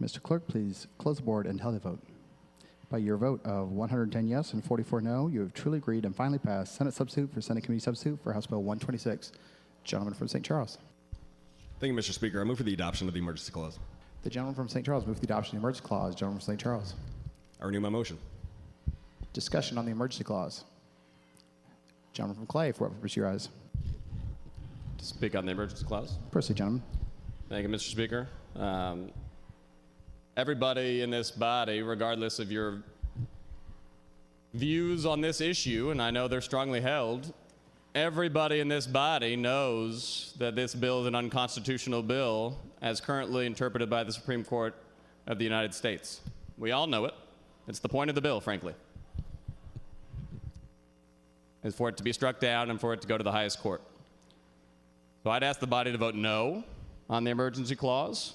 Mr. Clerk, please close the board and tally the vote. By your vote of 110 yes and 44 no, you have truly agreed and finally passed Senate substitute for Senate Committee substitute for House Bill 126. Gentleman from St. Charles. Thank you, Mr. Speaker. I move for the adoption of the emergency clause. The gentleman from St. Charles moved for the adoption of the emergency clause. Gentleman from St. Charles. I renew my motion. Discussion on the emergency clause. Gentleman from Clay, for what purpose you rise? To speak on the emergency clause. Proceed, gentlemen. Thank you, Mr. Speaker. Everybody in this body, regardless of your views on this issue, and I know they're strongly held, everybody in this body knows that this bill is an unconstitutional bill as currently interpreted by the Supreme Court of the United States. We all know it. It's the point of the bill, frankly, is for it to be struck down and for it to go to the highest court. So I'd ask the body to vote no on the emergency clause.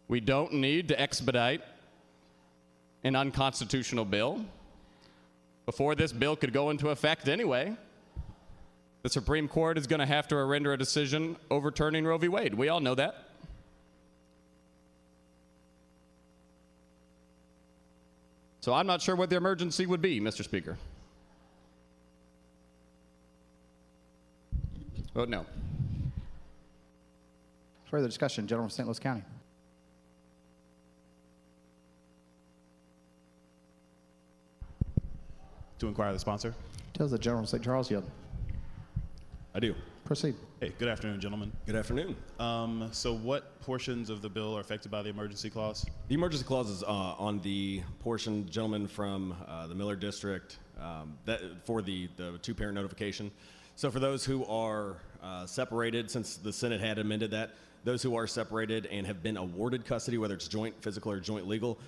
We don't need to expedite an unconstitutional bill. Before this bill could go into effect anyway, the Supreme Court is going to have to render a decision overturning Roe v. Wade. We all know that. So I'm not sure what the emergency would be, Mr. Speaker. Vote no. Further discussion. Gentleman from St. Louis County. To inquire the sponsor. Does the gentleman from St. Charles yield? I do. Proceed. Hey, good afternoon, gentlemen. Good afternoon. So what portions of the bill are affected by the emergency clause? The emergency clause is on the portion, gentleman from the Miller District, for the two-parent notification. So for those who are separated, since the Senate had amended that, those who are separated and have been awarded custody, whether it's joint physical or joint legal,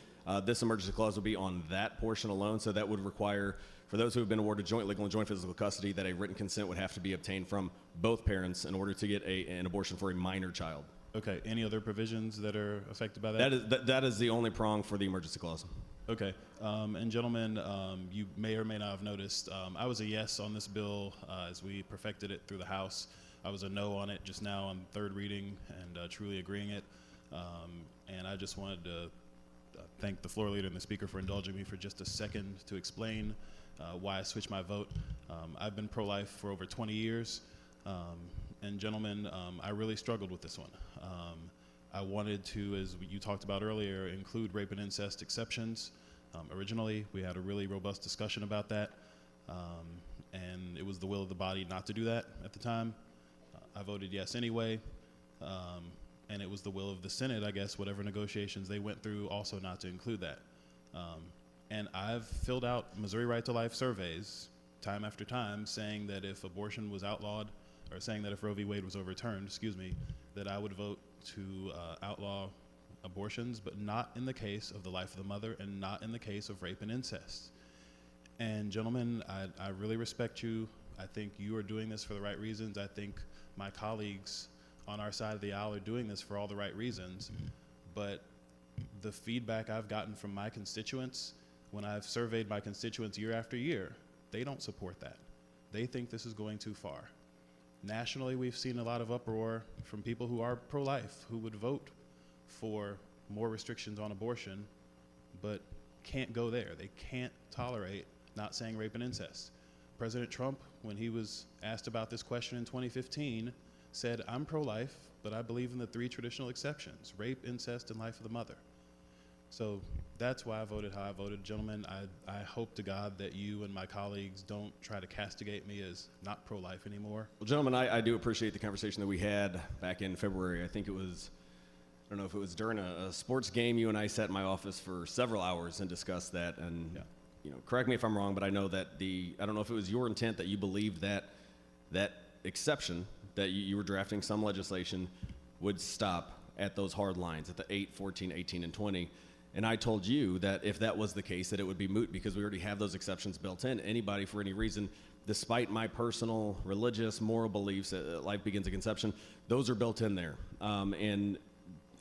this emergency clause will be on that portion alone. So that would require, for those who have been awarded joint legal and joint physical custody, that a written consent would have to be obtained from both parents in order to get an abortion for a minor child. Okay. Any other provisions that are affected by that? That is the only prong for the emergency clause. Okay. And gentlemen, you may or may not have noticed, I was a yes on this bill as we perfected it through the House. I was a no on it just now on third reading and truly agreeing it. And I just wanted to thank the floor leader and the speaker for indulging me for just a second to explain why I switched my vote. I've been pro-life for over 20 years. And gentlemen, I really struggled with this one. I wanted to, as you talked about earlier, include rape and incest exceptions. Originally, we had a really robust discussion about that. And it was the will of the body not to do that at the time. I voted yes anyway. And it was the will of the Senate, I guess, whatever negotiations they went through, also not to include that. And I've filled out Missouri Right to Life surveys time after time saying that if abortion was outlawed, or saying that if Roe v. Wade was overturned, that I would vote to outlaw abortions, but not in the case of the life of the mother and not in the case of rape and incest. And gentlemen, I really respect you. I think you are doing this for the right reasons. I think my colleagues on our side of the aisle are doing this for all the right reasons. But the feedback I've gotten from my constituents, when I've surveyed my constituents year after year, they don't support that. They think this is going too far. Nationally, we've seen a lot of uproar from people who are pro-life, who would vote for more restrictions on abortion, but can't go there. They can't tolerate not saying rape and incest. President Trump, when he was asked about this question in 2015, said, I'm pro-life, but I believe in the 3 traditional exceptions: rape, incest, and life of the mother. So that's why I voted how I voted. Gentlemen, I hope to God that you and my colleagues don't try to castigate me as not pro-life anymore. Well, gentlemen, I do appreciate the conversation that we had back in February. I think it was, I don't know if it was during a sports game, you and I sat in my office for several hours and discussed that. And, you know, correct me if I'm wrong, but I know that I don't know if it was your intent that you believed that that exception, that you were drafting some legislation, would stop at those hard lines, at the 8, 14, 18, and 20. And I told you that if that was the case, that it would be moot because we already have those exceptions built in. Anybody, for any reason, despite my personal religious, moral beliefs, life begins at conception, those are built in there. And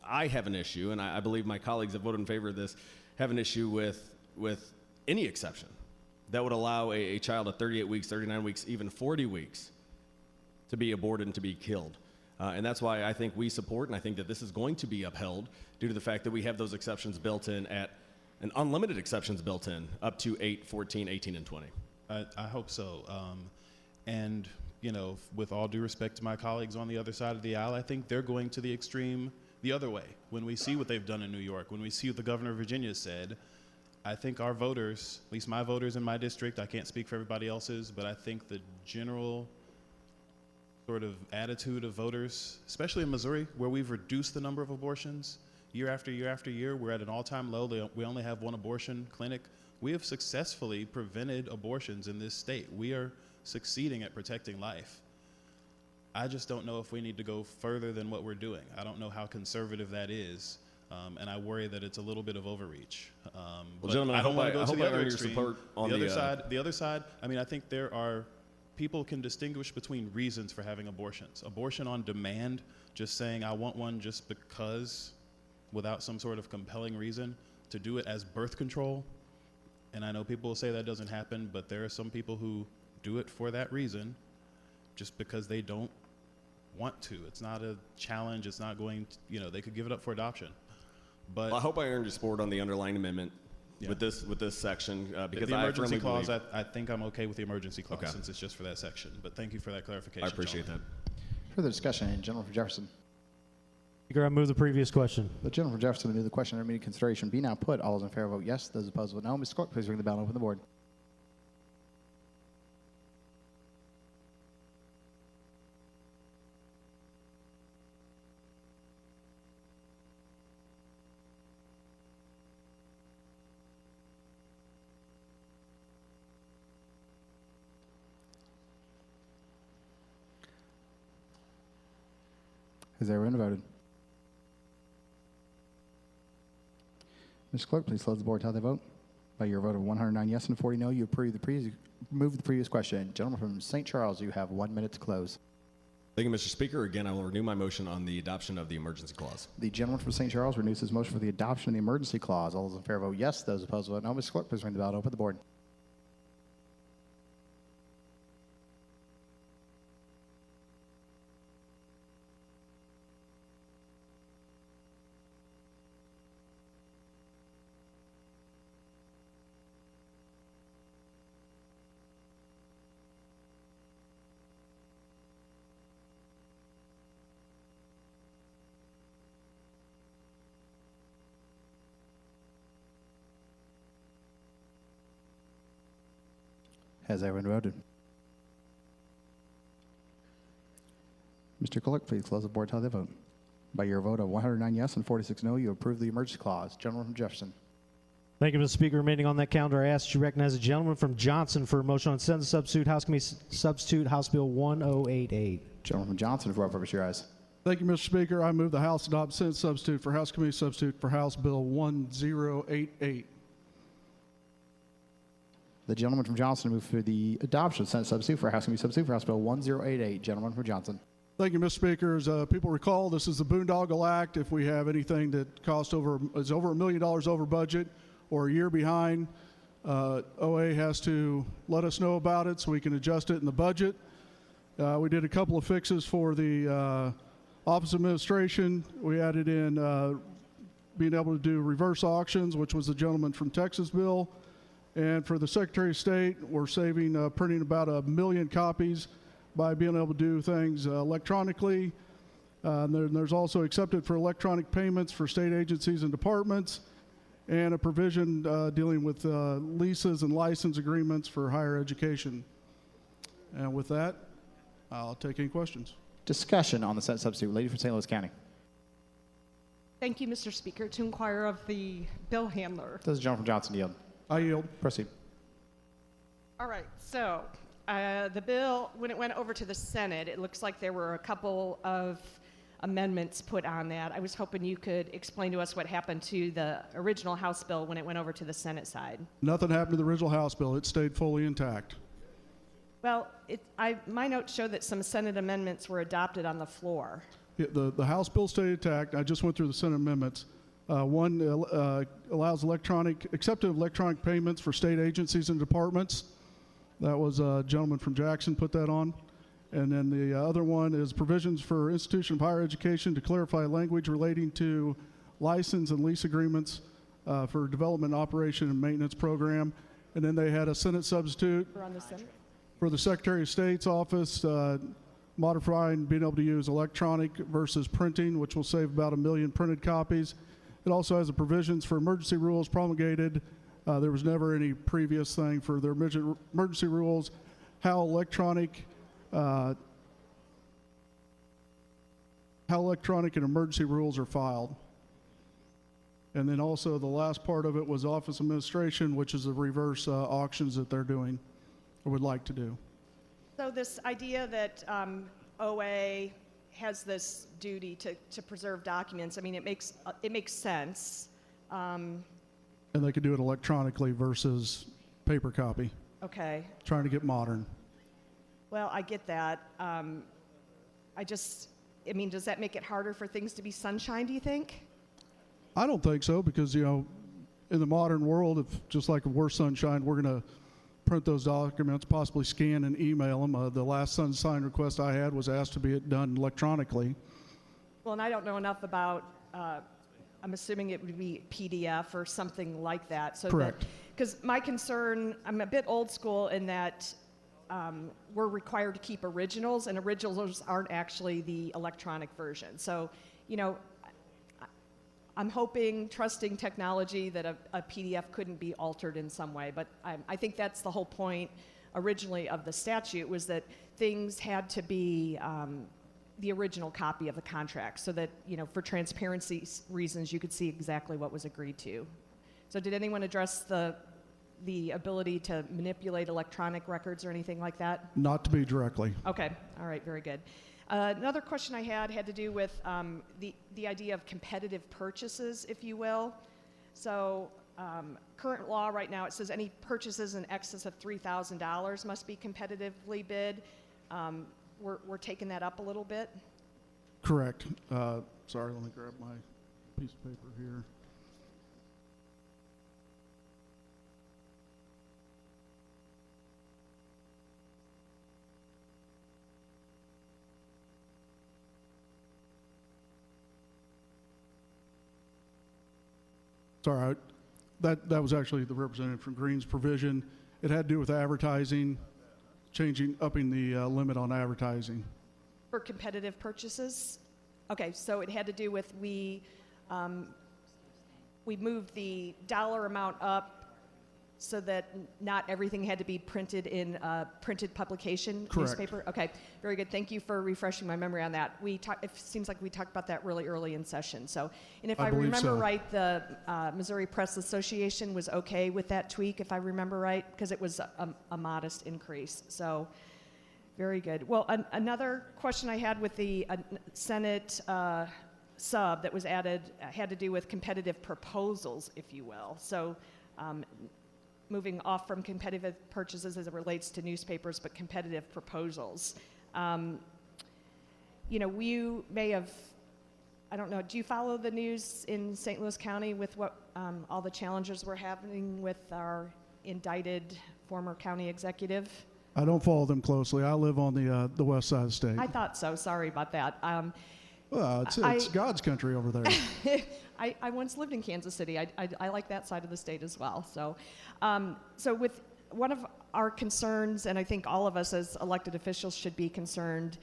I have an issue, and I believe my colleagues that voted in favor of this have an issue with any exception that would allow a child at 38 weeks, 39 weeks, even 40 weeks to be aborted and to be killed. And that's why I think we support, and I think that this is going to be upheld due to the fact that we have those exceptions built in and unlimited exceptions built in up to 8, 14, 18, and 20. I hope so. And, you know, with all due respect to my colleagues on the other side of the aisle, I think they're going to the extreme the other way. When we see what they've done in New York, when we see what the governor of Virginia said, I think our voters, at least my voters in my district, I can't speak for everybody else's, but I think the general sort of attitude of voters, especially in Missouri, where we've reduced the number of abortions year after year after year, we're at an all-time low. We only have one abortion clinic. We have successfully prevented abortions in this state. We are succeeding at protecting life. I just don't know if we need to go further than what we're doing. I don't know how conservative that is, and I worry that it's a little bit of overreach. Well, gentlemen, I don't want to go to the other your extreme. support on The other side, I mean, I think people can distinguish between reasons for having abortions. Abortion on demand, just saying I want one just because, without some sort of compelling reason, to do it as birth control. And I know people will say that doesn't happen, but there are some people who do it for that reason, just because they don't want to. It's not a challenge. It's not going to, you know, they could give it up for adoption. But well, I hope I earned your support on the underlying amendment with this section because the I emergency firmly clause, I think I'm okay with the emergency clause since it's just for that section. But thank you for that clarification. I appreciate that. Further discussion, gentleman from Jefferson. Speaker, I move the previous question. The gentleman from Jefferson to move the question under immediate consideration be now put. All those in favor vote yes. Those opposed vote no. Mr. Clerk, please ring the bell and open the board. Has everyone voted? Mr. Clerk, please close the board. How they vote? By your vote of 109 yes and 40 no, you move the previous question. Gentleman from St. Charles, you have 1 minute to close. Thank you, Mr. Speaker. Again, I will renew my motion on the adoption of the emergency clause. The gentleman from St. Charles renews his motion for the adoption of the emergency clause. All those in favor vote yes. Those opposed vote no. Mr. Clerk, please ring the bell and open the board. Has everyone voted? Mr. Clerk, please close the board. How they vote? By your vote of 109 yes and 46 no, you approve the emergency clause. Gentleman from Jefferson. Thank you, Mr. Speaker. Remaining on that calendar, I ask you to recognize the gentleman from Johnson for a motion on Senate Substitute House Committee Substitute House Bill 1088. Gentleman from Johnson, for what purpose your eyes? Thank you, Mr. Speaker. I move the House adopt Senate Substitute for House Committee Substitute for House Bill 1088. The gentleman from Johnson move for the adoption of Senate Substitute for House Committee Substitute for House Bill 1088. Gentleman from Johnson. Thank you, Mr. Speaker. As people recall, this is the Boondoggle Act. If we have anything that is over $1 million over budget or a year behind, OA has to let us know about it so we can adjust it in the budget. We did a couple of fixes for the Office of Administration. We added in being able to do reverse auctions, which was the gentleman from Texas bill. And for the Secretary of State, we're saving printing about 1 million copies by being able to do things electronically. There's also accepted for electronic payments for state agencies and departments, and a provision dealing with leases and license agreements for higher education. And with that, I'll take any questions. Discussion on the Senate Substitute. Lady from St. Louis County. Thank you, Mr. Speaker. To inquire of the bill handler. Does the gentleman from Johnson yield? I yield. Proceed. All right, so the bill, when it went over to the Senate, it looks like there were a couple of amendments put on that. I was hoping you could explain to us what happened to the original House bill when it went over to the Senate side. Nothing happened to the original House bill. It stayed fully intact. Well, my notes show that some Senate amendments were adopted on the floor. Yeah, the House bill stayed intact. I just went through the Senate amendments. One allows accepted electronic payments for state agencies and departments. That was a gentleman from Jackson put that on. And then the other one is provisions for institution of higher education to clarify language relating to license and lease agreements for development, operation, and maintenance program. And then they had a Senate substitute We're on the Senate. for the Secretary of State's office, modifying being able to use electronic versus printing, which will save about 1 million printed copies. It also has the provisions for emergency rules promulgated. There was never any previous thing for their emergency rules, how electronic and emergency rules are filed. And then also the last part of it was office administration, which is the reverse auctions that they're doing or would like to do. So this idea that OA has this duty to preserve documents, I mean, it makes sense. And they could do it electronically versus paper copy. Okay. Trying to get modern. Well, I get that. I mean, does that make it harder for things to be sunshine, do you think? I don't think so, because, you know, in the modern world, if just like if we're sunshine, we're going to print those documents, possibly scan and email them. The last sunshine request I had was asked to be done electronically. Well, and I don't know enough about, I'm assuming it would be PDF or something like that. So correct. Because my concern, I'm a bit old school in that we're required to keep originals, and originals aren't actually the electronic version. So, you know, I'm hoping, trusting technology, that a PDF couldn't be altered in some way. But I think that's the whole point originally of the statute, was that things had to be the original copy of the contract, so that, you know, for transparency reasons, you could see exactly what was agreed to. So did anyone address the ability to manipulate electronic records or anything like that? Not to be directly. Okay, all right, very good. Another question I had to do with the idea of competitive purchases, if you will. So current law right now, it says any purchases in excess of $3,000 must be competitively bid. We're taking that up a little bit. Correct. Sorry, let me grab my piece of paper here. Sorry, that was actually the representative from Green's provision. It had to do with advertising, upping the limit on advertising. For competitive purchases? Okay, so it had to do with we moved the dollar amount up so that not everything had to be printed in a printed publication. Correct. Newspaper? Okay, very good. Thank you for refreshing my memory on that. It seems like we talked about that really early in session. So, and if I remember so. right, the Missouri Press Association was okay with that tweak, if I remember right, because it was a modest increase. So, very good. Well, another question I had with the Senate sub that was added had to do with competitive proposals, if you will. So, moving off from competitive purchases as it relates to newspapers, but competitive proposals. You know, you may have, I don't know, do you follow the news in St. Louis County with what all the challenges we're having with our indicted former county executive? I don't follow them closely. I live on the west side of the state. I thought so. Sorry about that. Well, it's God's country over there. I once lived in Kansas City. I like that side of the state as well. So, so with one of our concerns, and I think all of us as elected officials should be concerned,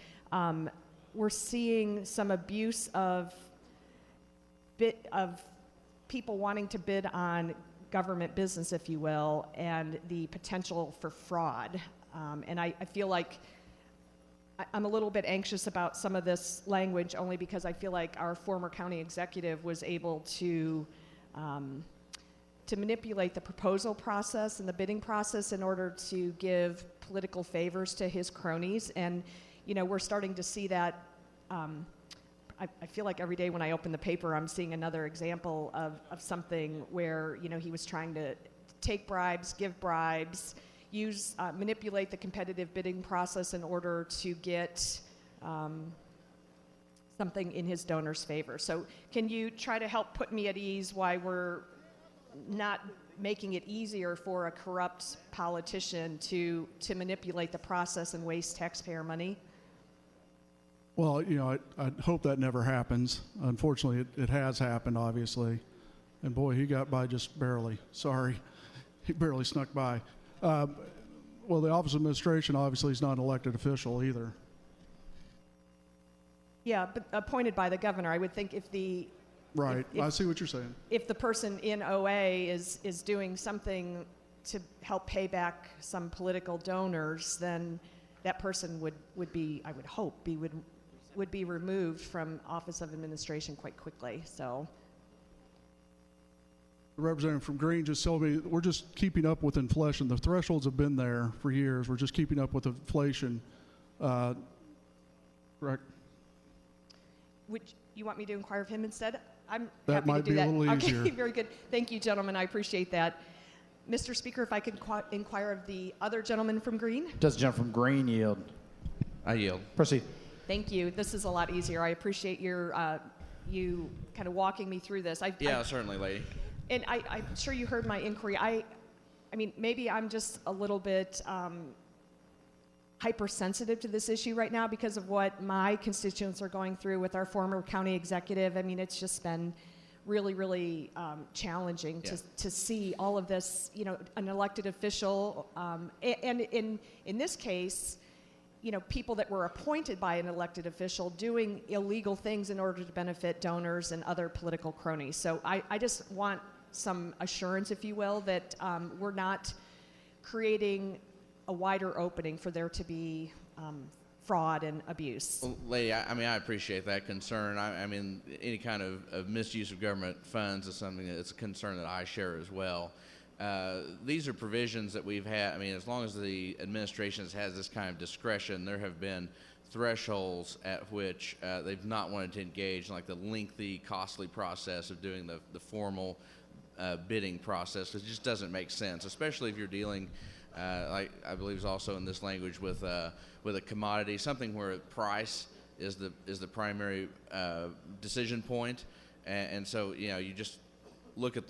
we're seeing some abuse of people wanting to bid on government business, if you will, and the potential for fraud. And I feel like I'm a little bit anxious about some of this language, only because I feel like our former county executive was able to manipulate the proposal process and the bidding process in order to give political favors to his cronies. And, you know, we're starting to see that. I feel like every day when I open the paper, I'm seeing another example of something where, you know, he was trying to take bribes, give bribes, manipulate the competitive bidding process in order to get something in his donor's favor. So can you try to help put me at ease why we're not making it easier for a corrupt politician to manipulate the process and waste taxpayer money? Well, you know, I hope that never happens. Unfortunately, it has happened, obviously. And boy, he got by just barely. Sorry. He barely snuck by. Well, the Office of Administration obviously is not an elected official either. Yeah, but appointed by the governor. I would think if the Right. I see what you're saying. If the person in OA is doing something to help pay back some political donors, then that person would be, I would hope, would be removed from Office of Administration quite quickly. So. The representative from Green just told me we're just keeping up with inflation. The thresholds have been there for years. We're just keeping up with inflation. Correct. Would you want me to inquire of him instead? I'm That happy might to do be that. a little Okay, easier. very good. Thank you, gentlemen. I appreciate that. Mr. Speaker, if I could inquire of the other gentleman from Green. Does the gentleman from Green yield? I yield. Proceed. Thank you. This is a lot easier. I appreciate your you kind of walking me through this. Certainly, lady. And I'm sure you heard my inquiry. I mean, maybe I'm just a little bit hypersensitive to this issue right now because of what my constituents are going through with our former county executive. I mean, it's just been really, really challenging to see all of this, you know, an elected official, and in this case, you know, people that were appointed by an elected official doing illegal things in order to benefit donors and other political cronies. So I just want some assurance, if you will, that we're not creating a wider opening for there to be fraud and abuse. Well, lady, I mean, I appreciate that concern. I mean, any kind of misuse of government funds is something that's a concern that I share as well. These are provisions that we've had. I mean, as long as the administration has this kind of discretion, there have been thresholds at which they've not wanted to engage in, like the lengthy, costly process of doing the formal bidding process. It just doesn't make sense, especially if you're dealing, like I believe is also in this language, with a commodity, something where price is the primary decision point, and so you know you just look at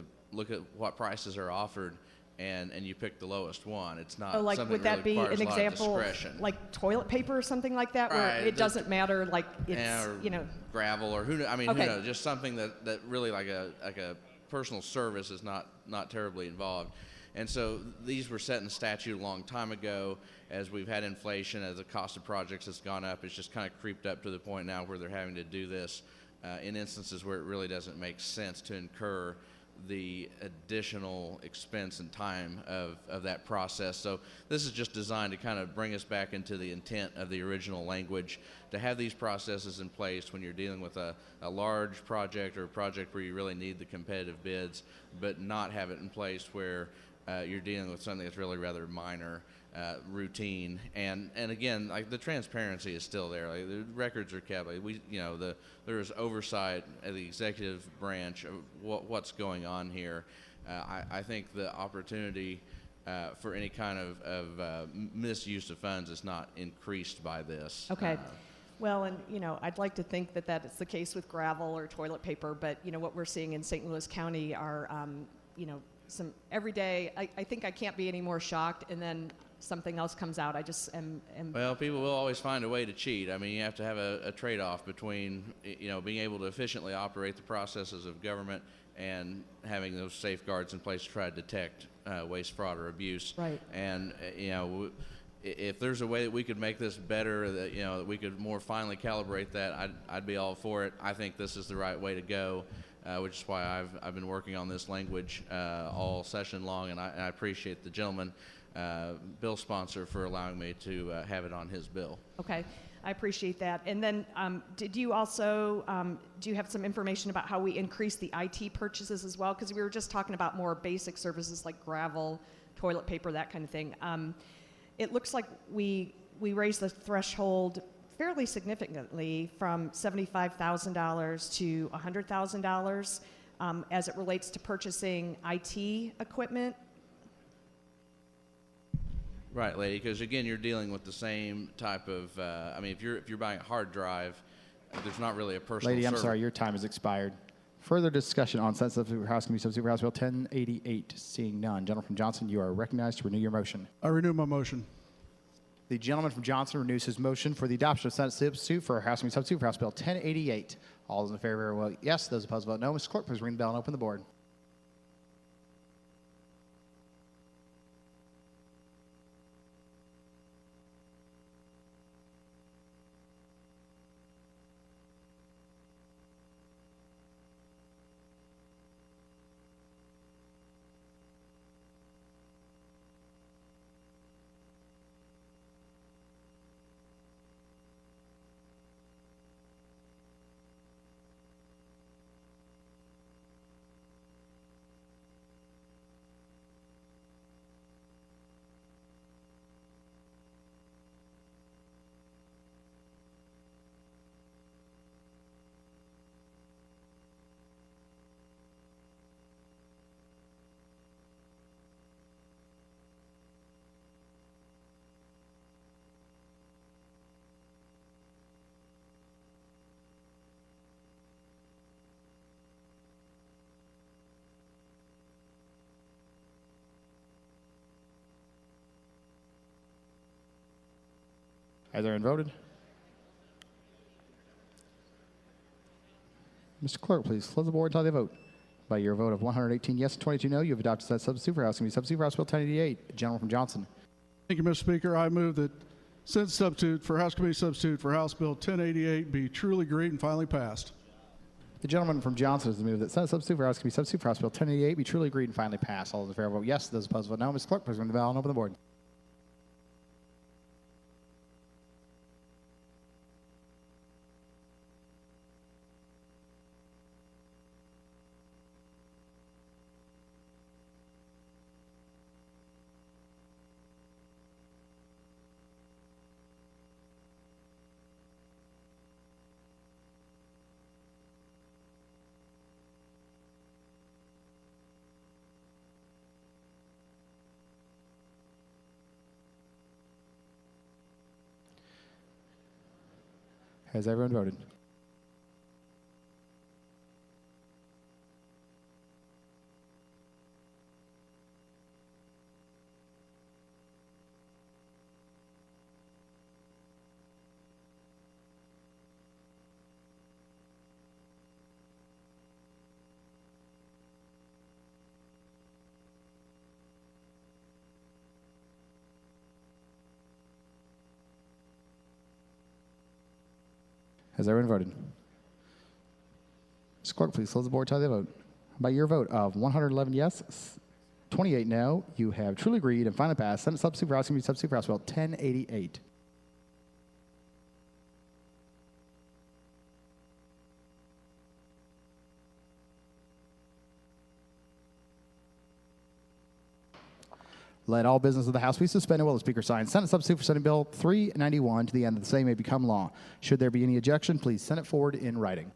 what prices are offered, and you pick the lowest one. It's not like, something would that that be requires an a lot of example, discretion. like toilet paper or something like that, where Right, it doesn't matter, like it's or you know, gravel or who Okay. who knows, just something that really like a personal service is not terribly involved. And so these were set in statute a long time ago. As we've had inflation, as the cost of projects has gone up, it's just kind of creeped up to the point now where they're having to do this in instances where it really doesn't make sense to incur the additional expense and time of that process. So this is just designed to kind of bring us back into the intent of the original language, to have these processes in place when you're dealing with a large project or a project where you really need the competitive bids, but not have it in place where you're dealing with something that's really rather minor, routine, and again, like the transparency is still there. Like the records are kept. Like there is oversight at the executive branch of what's going on here. I think the opportunity for any kind of misuse of funds is not increased by this. Okay. Well, and you know, I'd like to think that is the case with gravel or toilet paper, but you know, what we're seeing in St. Louis County are, you know, some every day. I think I can't be any more shocked, and then something else comes out. I just am. Well, people will always find a way to cheat. I mean, you have to have a trade-off between, you know, being able to efficiently operate the processes of government and having those safeguards in place to try to detect waste, fraud, or abuse. Right. And you know, if there's a way that we could make this better, that you know, that we could more finely calibrate that, I'd be all for it. I think this is the right way to go. Which is why I've been working on this language all session long, and I appreciate the gentleman, bill sponsor, for allowing me to have it on his bill. Okay, I appreciate that. And then, did you also do you have some information about how we increase the IT purchases as well? Because we were just talking about more basic services like gravel, toilet paper, that kind of thing. It looks like we raised the threshold fairly significantly from $75,000 to $100,000 as it relates to purchasing IT equipment. Right, lady, because again, you're dealing with the same type of. I mean, if you're buying a hard drive, there's not really a personal. Lady, I'm server. sorry, your time has expired. Further discussion on Senate Substitute House Committee Substitute House Bill 1088. Seeing none, gentleman from Johnson, you are recognized to renew your motion. I renew my motion. The gentleman from Johnson renews his motion for the adoption of Senate substitute for House Committee substitute for House Bill 1088. All those in favor vote yes. Those opposed vote no. Mr. Clerk, please ring the bell and open the board. Has everyone voted? Mr. Clerk, please close the board and tally the vote. By your vote of 118 yes and 22 no, you have adopted Senate substitute for House Committee substitute for House Bill 1088. Gentleman from Johnson. Thank you, Mr. Speaker. I move that Senate substitute for House Committee substitute for House Bill 1088 be truly agreed and finally passed. The gentleman from Johnson has moved that Senate substitute for House Committee substitute for House Bill 1088 be truly agreed and finally passed. All those in favor vote yes. Those opposed vote no. Mr. Clerk, please ring the bell and open the board. Has everyone voted? Has everyone voted? Mr. Clerk, please close the board, tally the vote. By your vote of 111 yes, 28 no, you have truly agreed and finally passed Senate substitute for House Committee substitute for House Bill 1088. Let all business of the House be suspended while the Speaker signs Senate substitute for Senate Bill 391 to the end of the same may become law. Should there be any objection, please send it forward in writing.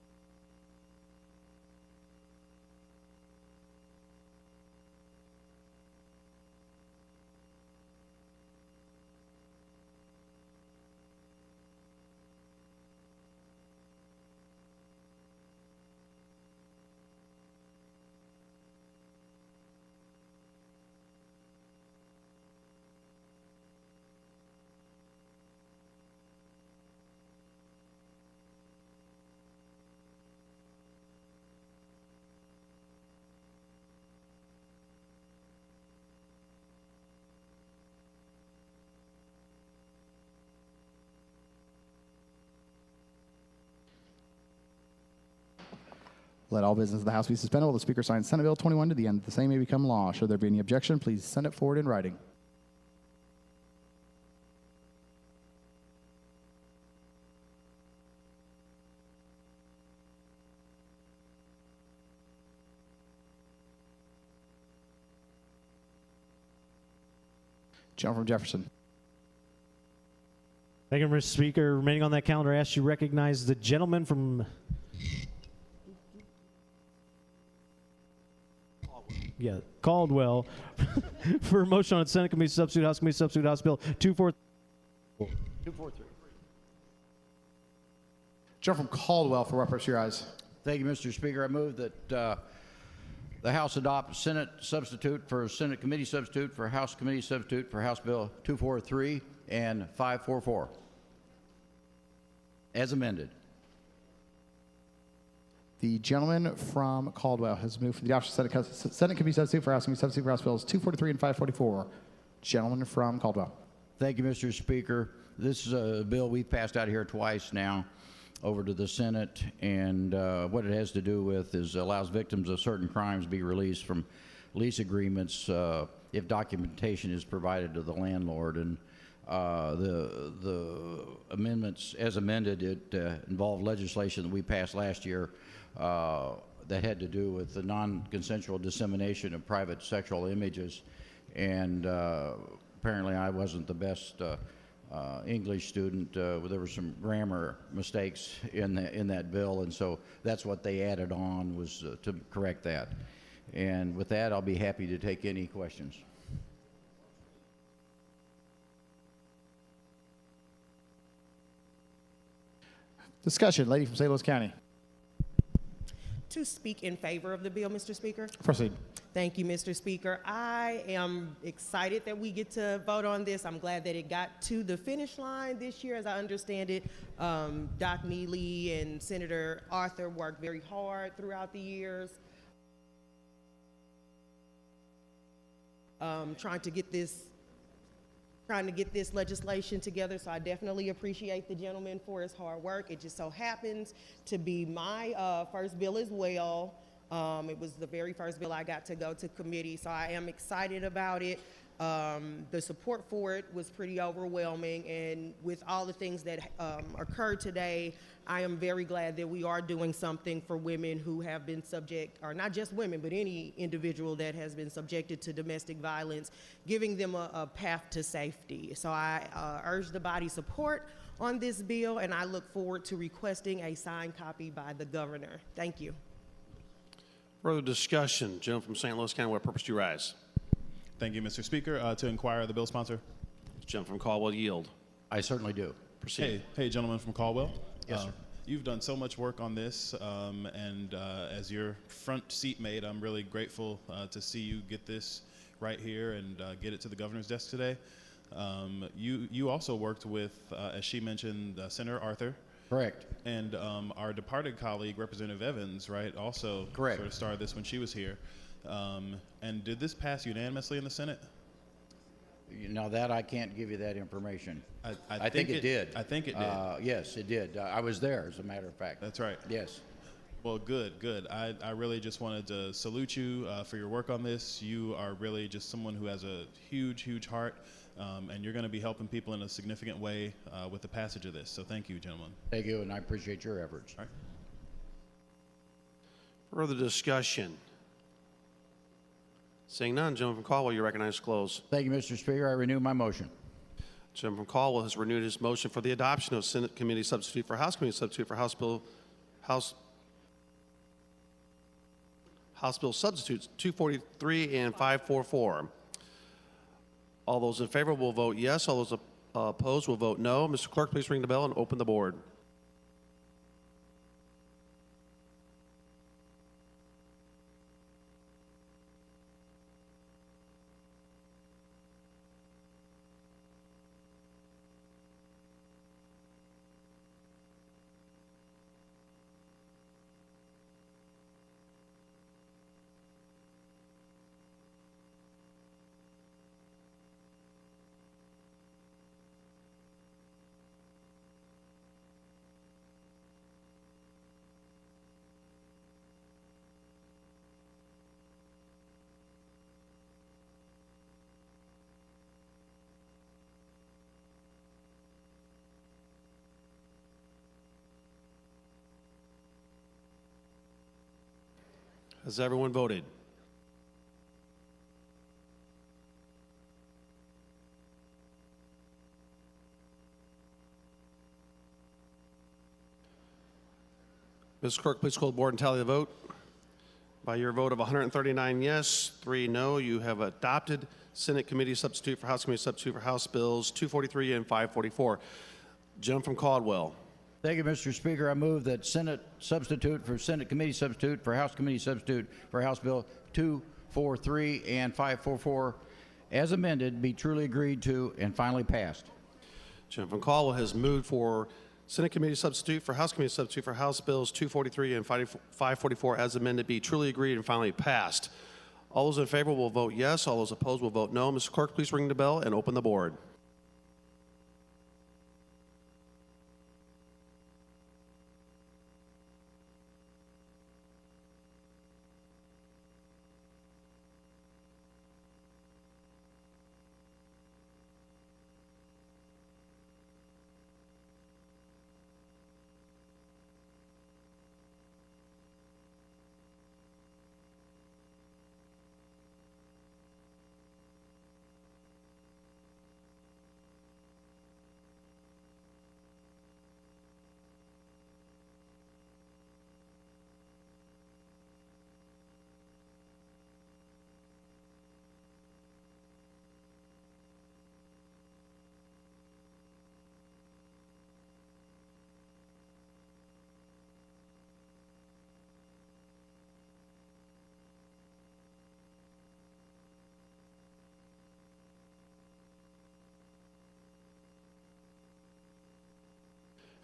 Let all business of the House be suspended while the Speaker signs Senate Bill 21 to the end of the same may become law. Should there be any objection, please send it forward in writing. Gentleman from Jefferson. Thank you, Mr. Speaker. Remaining on that calendar, I ask you to recognize the gentleman from Caldwell for a motion on Senate Committee substitute, House Committee substitute, House Bill 243. Gentleman from Caldwell for what, your eyes. Thank you, Mr. Speaker. I move that the House adopt Senate substitute for Senate Committee substitute for House Committee substitute for House Bill 243 and 544 as amended. The gentleman from Caldwell has moved for the adoption of Senate Committee Substitute for House Committee Substitute for House Bills 243 and 544. Gentleman from Caldwell. Thank you, Mr. Speaker. This is a bill we've passed out here twice now over to the Senate, and what it has to do with is allows victims of certain crimes be released from lease agreements if documentation is provided to the landlord. And the amendments, as amended, it involved legislation that we passed last year that had to do with the non-consensual dissemination of private sexual images. And apparently I wasn't the best English student. There were some grammar mistakes in that bill, and so that's what they added on, was to correct that. And with that, I'll be happy to take any questions. Discussion. Lady from St. Louis County. To speak in favor of the bill, Mr. Speaker. Proceed. Thank you, Mr. Speaker. I am excited that we get to vote on this. I'm glad that it got to the finish line this year. As I understand it, Doc Neely and Senator Arthur worked very hard throughout the years trying to get this legislation together, so I definitely appreciate the gentleman for his hard work. It just so happens to be my first bill as well. It was the very first bill I got to go to committee, so I am excited about it. The support for it was pretty overwhelming, and with all the things that occurred today, I am very glad that we are doing something for women who have been subject, or not just women, but any individual that has been subjected to domestic violence, giving them a path to safety. So I urge the body support on this bill, and I look forward to requesting a signed copy by the governor. Thank you. Further discussion. Gentleman from St. Louis County, what purpose do you rise? Thank you, Mr. Speaker. To inquire the bill sponsor. Gentleman from Caldwell, yield. I certainly do. Proceed. Hey, gentleman from Caldwell. Yes, sir. You've done so much work on this, and as your front seat mate, I'm really grateful to see you get this right here and get it to the governor's desk today. You also worked with, as she mentioned, Senator Arthur. Correct. And our departed colleague, Representative Evans, right, also Correct. sort of started this when she was here. And did this pass unanimously in the Senate? Now that I can't give you that information. I think it did. I think it did. Yes, it did. I was there, as a matter of fact. That's right. Yes. Well, good. I really just wanted to salute you for your work on this. You are really just someone who has a huge, huge heart, and you're going to be helping people in a significant way with the passage of this. So thank you, gentlemen. Thank you, and I appreciate your efforts. All right. Further discussion. Seeing none, gentleman from Caldwell, you recognize to close. Thank you, Mr. Speaker. I renew my motion. Gentleman from Caldwell has renewed his motion for the adoption of Senate Committee Substitute for House Committee Substitute for House Bill Substitutes 243 and 544. All those in favor will vote yes. All those opposed will vote no. Mr. Clerk, please ring the bell and open the board. Has everyone voted? Ms. Clerk, please call the board and tally the vote. By your vote of 139 yes, 3 no, you have adopted Senate Committee Substitute for House Committee Substitute for House Bills 243 and 544. Gentleman from Caldwell. Thank you, Mr. Speaker. I move that Senate Substitute for Senate Committee Substitute for House Committee Substitute for House Bill 243 and 544 as amended be truly agreed to and finally passed. Gentleman from Caldwell has moved for Senate Committee Substitute for House Committee Substitute for House Bills 243 and 544 as amended be truly agreed and finally passed. All those in favor will vote yes. All those opposed will vote no. Mr. Clerk, please ring the bell and open the board.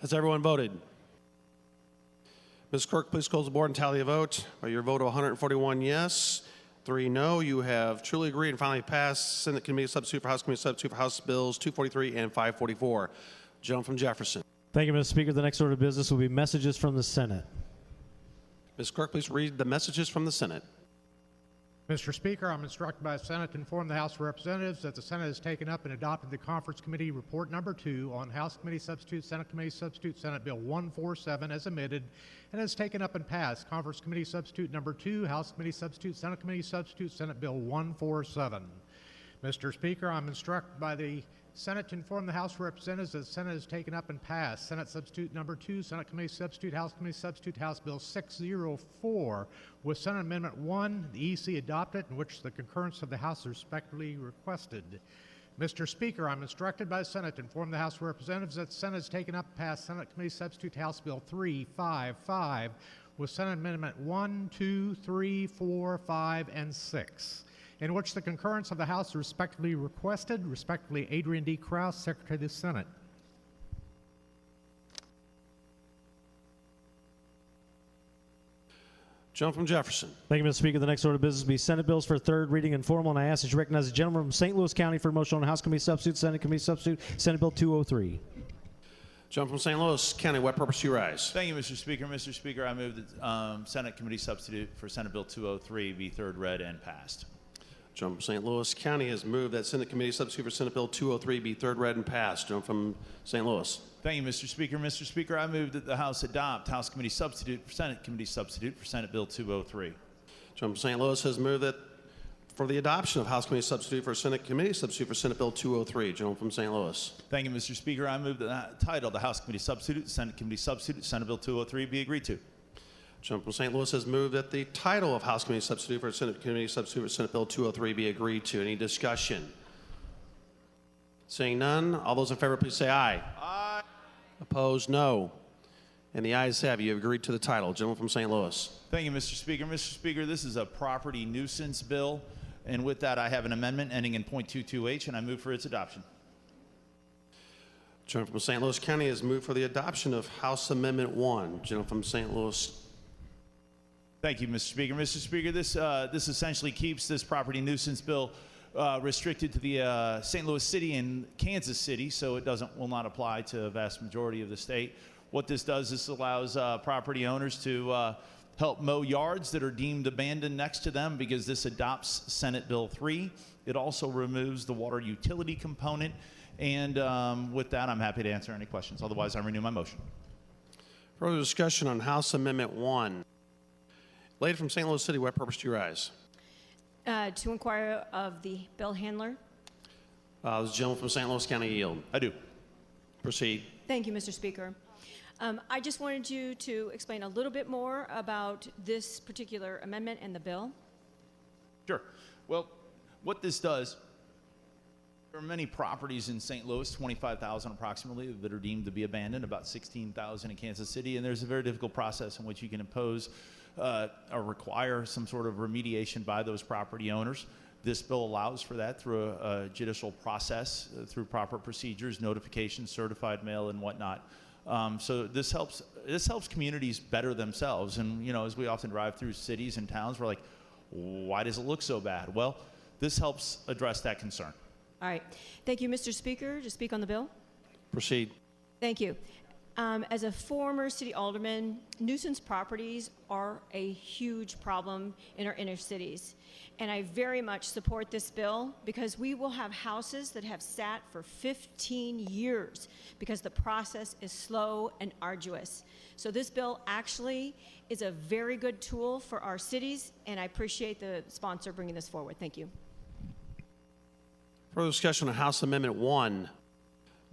Has everyone voted? Ms. Clerk, please close the board and tally the vote. By your vote of 141 yes, 3 no, you have truly agreed and finally passed Senate Committee Substitute for House Committee Substitute for House Bills 243 and 544. Gentleman from Jefferson. Thank you, Mr. Speaker. The next order of business will be messages from the Senate. Ms. Clerk, please read the messages from the Senate. Mr. Speaker, I'm instructed by the Senate to inform the House of Representatives that the Senate has taken up and adopted the Conference Committee Report Number 2 on House Committee Substitute, Senate Committee Substitute, Senate Bill 147 as amended, and has taken up and passed Conference Committee Substitute Number 2, House Committee Substitute, Senate Committee Substitute, Senate Bill 147. Mr. Speaker, I'm instructed by the Senate to inform the House of Representatives that the Senate has taken up and passed Senate Substitute Number 2, Senate Committee Substitute, House Committee Substitute, House Bill 604, with Senate Amendment 1, the EC adopted, in which the concurrence of the House is respectively requested. Mr. Speaker, I'm instructed by the Senate to inform the House of Representatives that the Senate has taken up and passed Senate Committee Substitute House Bill 355, with Senate Amendment 1, 2, 3, 4, 5, and 6. In which the concurrence of the House is respectively requested. Respectively, Adrian D. Krause, Secretary of the Senate. Gentleman from Jefferson. Thank you, Mr. Speaker. The next order of business will be Senate bills for third reading and formal, and I ask that you recognize the gentleman from St. Louis County for a motion on House Committee Substitute, Senate Committee Substitute, Senate Bill 203. Gentleman from St. Louis County, what purpose do you rise? Thank you, Mr. Speaker. Mr. Speaker, I move that Senate Committee Substitute for Senate Bill 203 be third read and passed. Gentleman from St. Louis County has moved that Senate Committee Substitute for Senate Bill 203 be third read and passed. Gentleman from St. Louis. Thank you, Mr. Speaker. Mr. Speaker, I move that the House adopt House Committee Substitute for Senate Committee Substitute for Senate Bill 203. Gentleman from St. Louis has moved that for the adoption of House Committee Substitute for Senate Committee Substitute for Senate Bill 203. Gentleman from St. Louis. Thank you, Mr. Speaker. I move that the title, the House Committee Substitute, Senate Committee Substitute, Senate Bill 203 be agreed to. Gentleman from St. Louis has moved that the title of House Committee Substitute for Senate Committee Substitute for Senate Bill 203 be agreed to. Any discussion? Seeing none, all those in favor please say aye. Aye. Opposed, no. And the ayes have it. You have agreed to the title. Gentleman from St. Louis. Thank you, Mr. Speaker. Mr. Speaker, this is a property nuisance bill, and with that I have an amendment ending in .22H, and I move for its adoption. Gentleman from St. Louis County has moved for the adoption of House Amendment 1. Gentleman from St. Louis. Thank you, Mr. Speaker. Mr. Speaker, this essentially keeps this property nuisance bill restricted to the St. Louis City and Kansas City, so it will not apply to a vast majority of the state. What this does, this allows property owners to help mow yards that are deemed abandoned next to them because this adopts Senate Bill 3. It also removes the water utility component, and with that, I'm happy to answer any questions. Otherwise, I renew my motion. Further discussion on House Amendment 1. Lady from St. Louis City, what purpose do you rise? To inquire of the bill handler. This gentleman from St. Louis County yield. I do. Proceed. Thank you, Mr. Speaker. I just wanted you to explain a little bit more about this particular amendment and the bill. Sure. Well, what this does, there are many properties in St. Louis, 25,000 approximately, that are deemed to be abandoned, about 16,000 in Kansas City, and there's a very difficult process in which you can impose or require some sort of remediation by those property owners. This bill allows for that through a judicial process, through proper procedures, notifications, certified mail, and whatnot. So this helps communities better themselves. And you know, as we often drive through cities and towns, we're like, why does it look so bad? Well, this helps address that concern. All right. Thank you, Mr. Speaker. To speak on the bill. Proceed. Thank you. As a former city alderman, nuisance properties are a huge problem in our inner cities. And I very much support this bill because we will have houses that have sat for 15 years because the process is slow and arduous. So this bill actually is a very good tool for our cities, and I appreciate the sponsor bringing this forward. Thank you. Further discussion on House Amendment 1.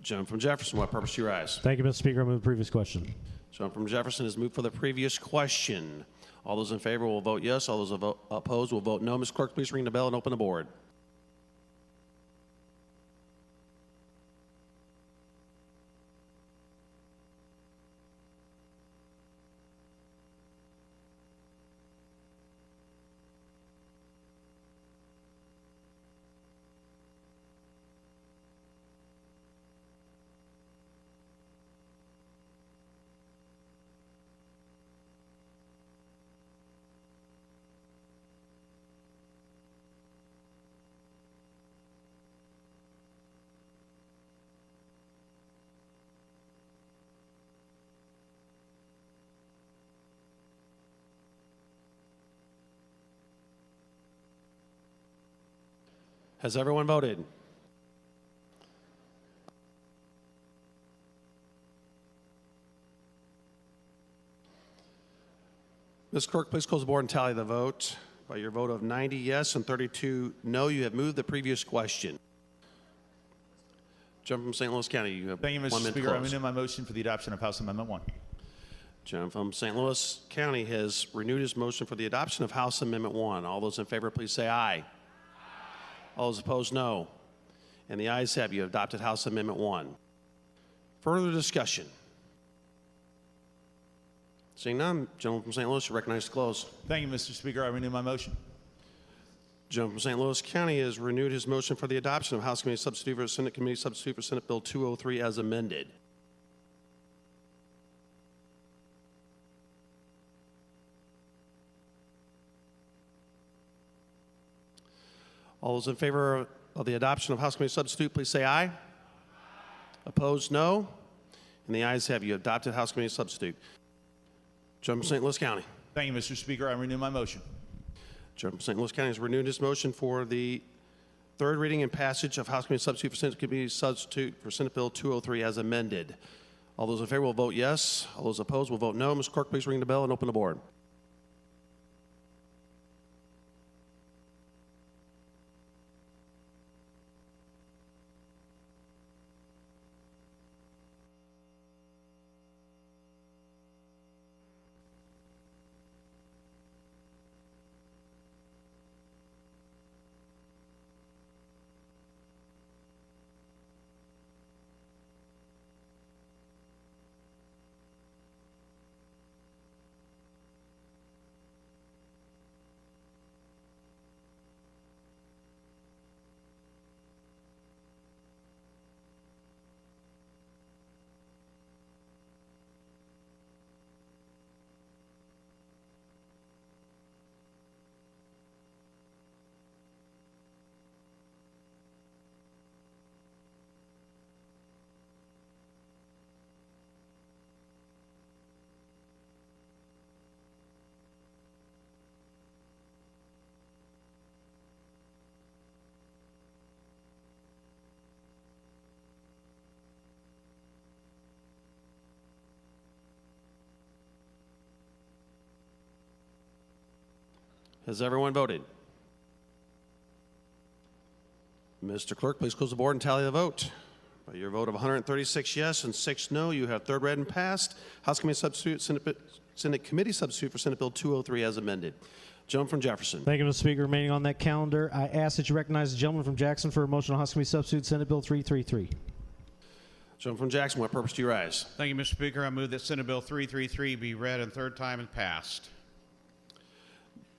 Gentleman from Jefferson, what purpose do you rise? Thank you, Mr. Speaker. I move the previous question. Gentleman from Jefferson is moved for the previous question. All those in favor will vote yes. All those opposed will vote no. Ms. Clerk, please ring the bell and open the board. Has everyone voted? Ms. Clerk, please close the board and tally the vote. By your vote of 90 yes and 32 no, you have moved the previous question. Gentleman from St. Louis County, you have 1 minute to close. Thank you, Mr. Speaker. I renew my motion for the adoption of House Amendment 1. Gentleman from St. Louis County has renewed his motion for the adoption of House Amendment 1. All those in favor, please say aye. All those opposed, no. And the ayes have. You have adopted House Amendment 1. Further discussion? Seeing none, gentleman from St. Louis, you're recognized to close. Thank you, Mr. Speaker. I renew my motion. Gentleman from St. Louis County has renewed his motion for the adoption of House Committee Substitute for Senate Committee Substitute for Senate Bill 203 as amended. All those in favor of the adoption of House Committee Substitute, please say aye. Opposed, no. And the ayes have. You adopted House Committee Substitute. Gentleman from St. Louis County. Thank you, Mr. Speaker. I renew my motion. Gentleman from St. Louis County has renewed his motion for the third reading and passage of House Committee Substitute for Senate Committee Substitute for Senate Bill 203 as amended. All those in favor will vote yes. All those opposed will vote no. Ms. Clerk, please ring the bell and open the board. Has everyone voted? Mr. Clerk, please close the board and tally the vote. By your vote of 136 yes and 6 no, you have third read and passed. House Committee Substitute, Senate Committee Substitute for Senate Bill 203 as amended. Gentleman from Jefferson. Thank you, Mr. Speaker. Remaining on that calendar, I ask that you recognize the gentleman from Jackson for a motion on House Committee Substitute Senate Bill 333. Gentleman from Jackson, what purpose do you rise? Thank you, Mr. Speaker. I move that Senate Bill 333 be read and third time and passed.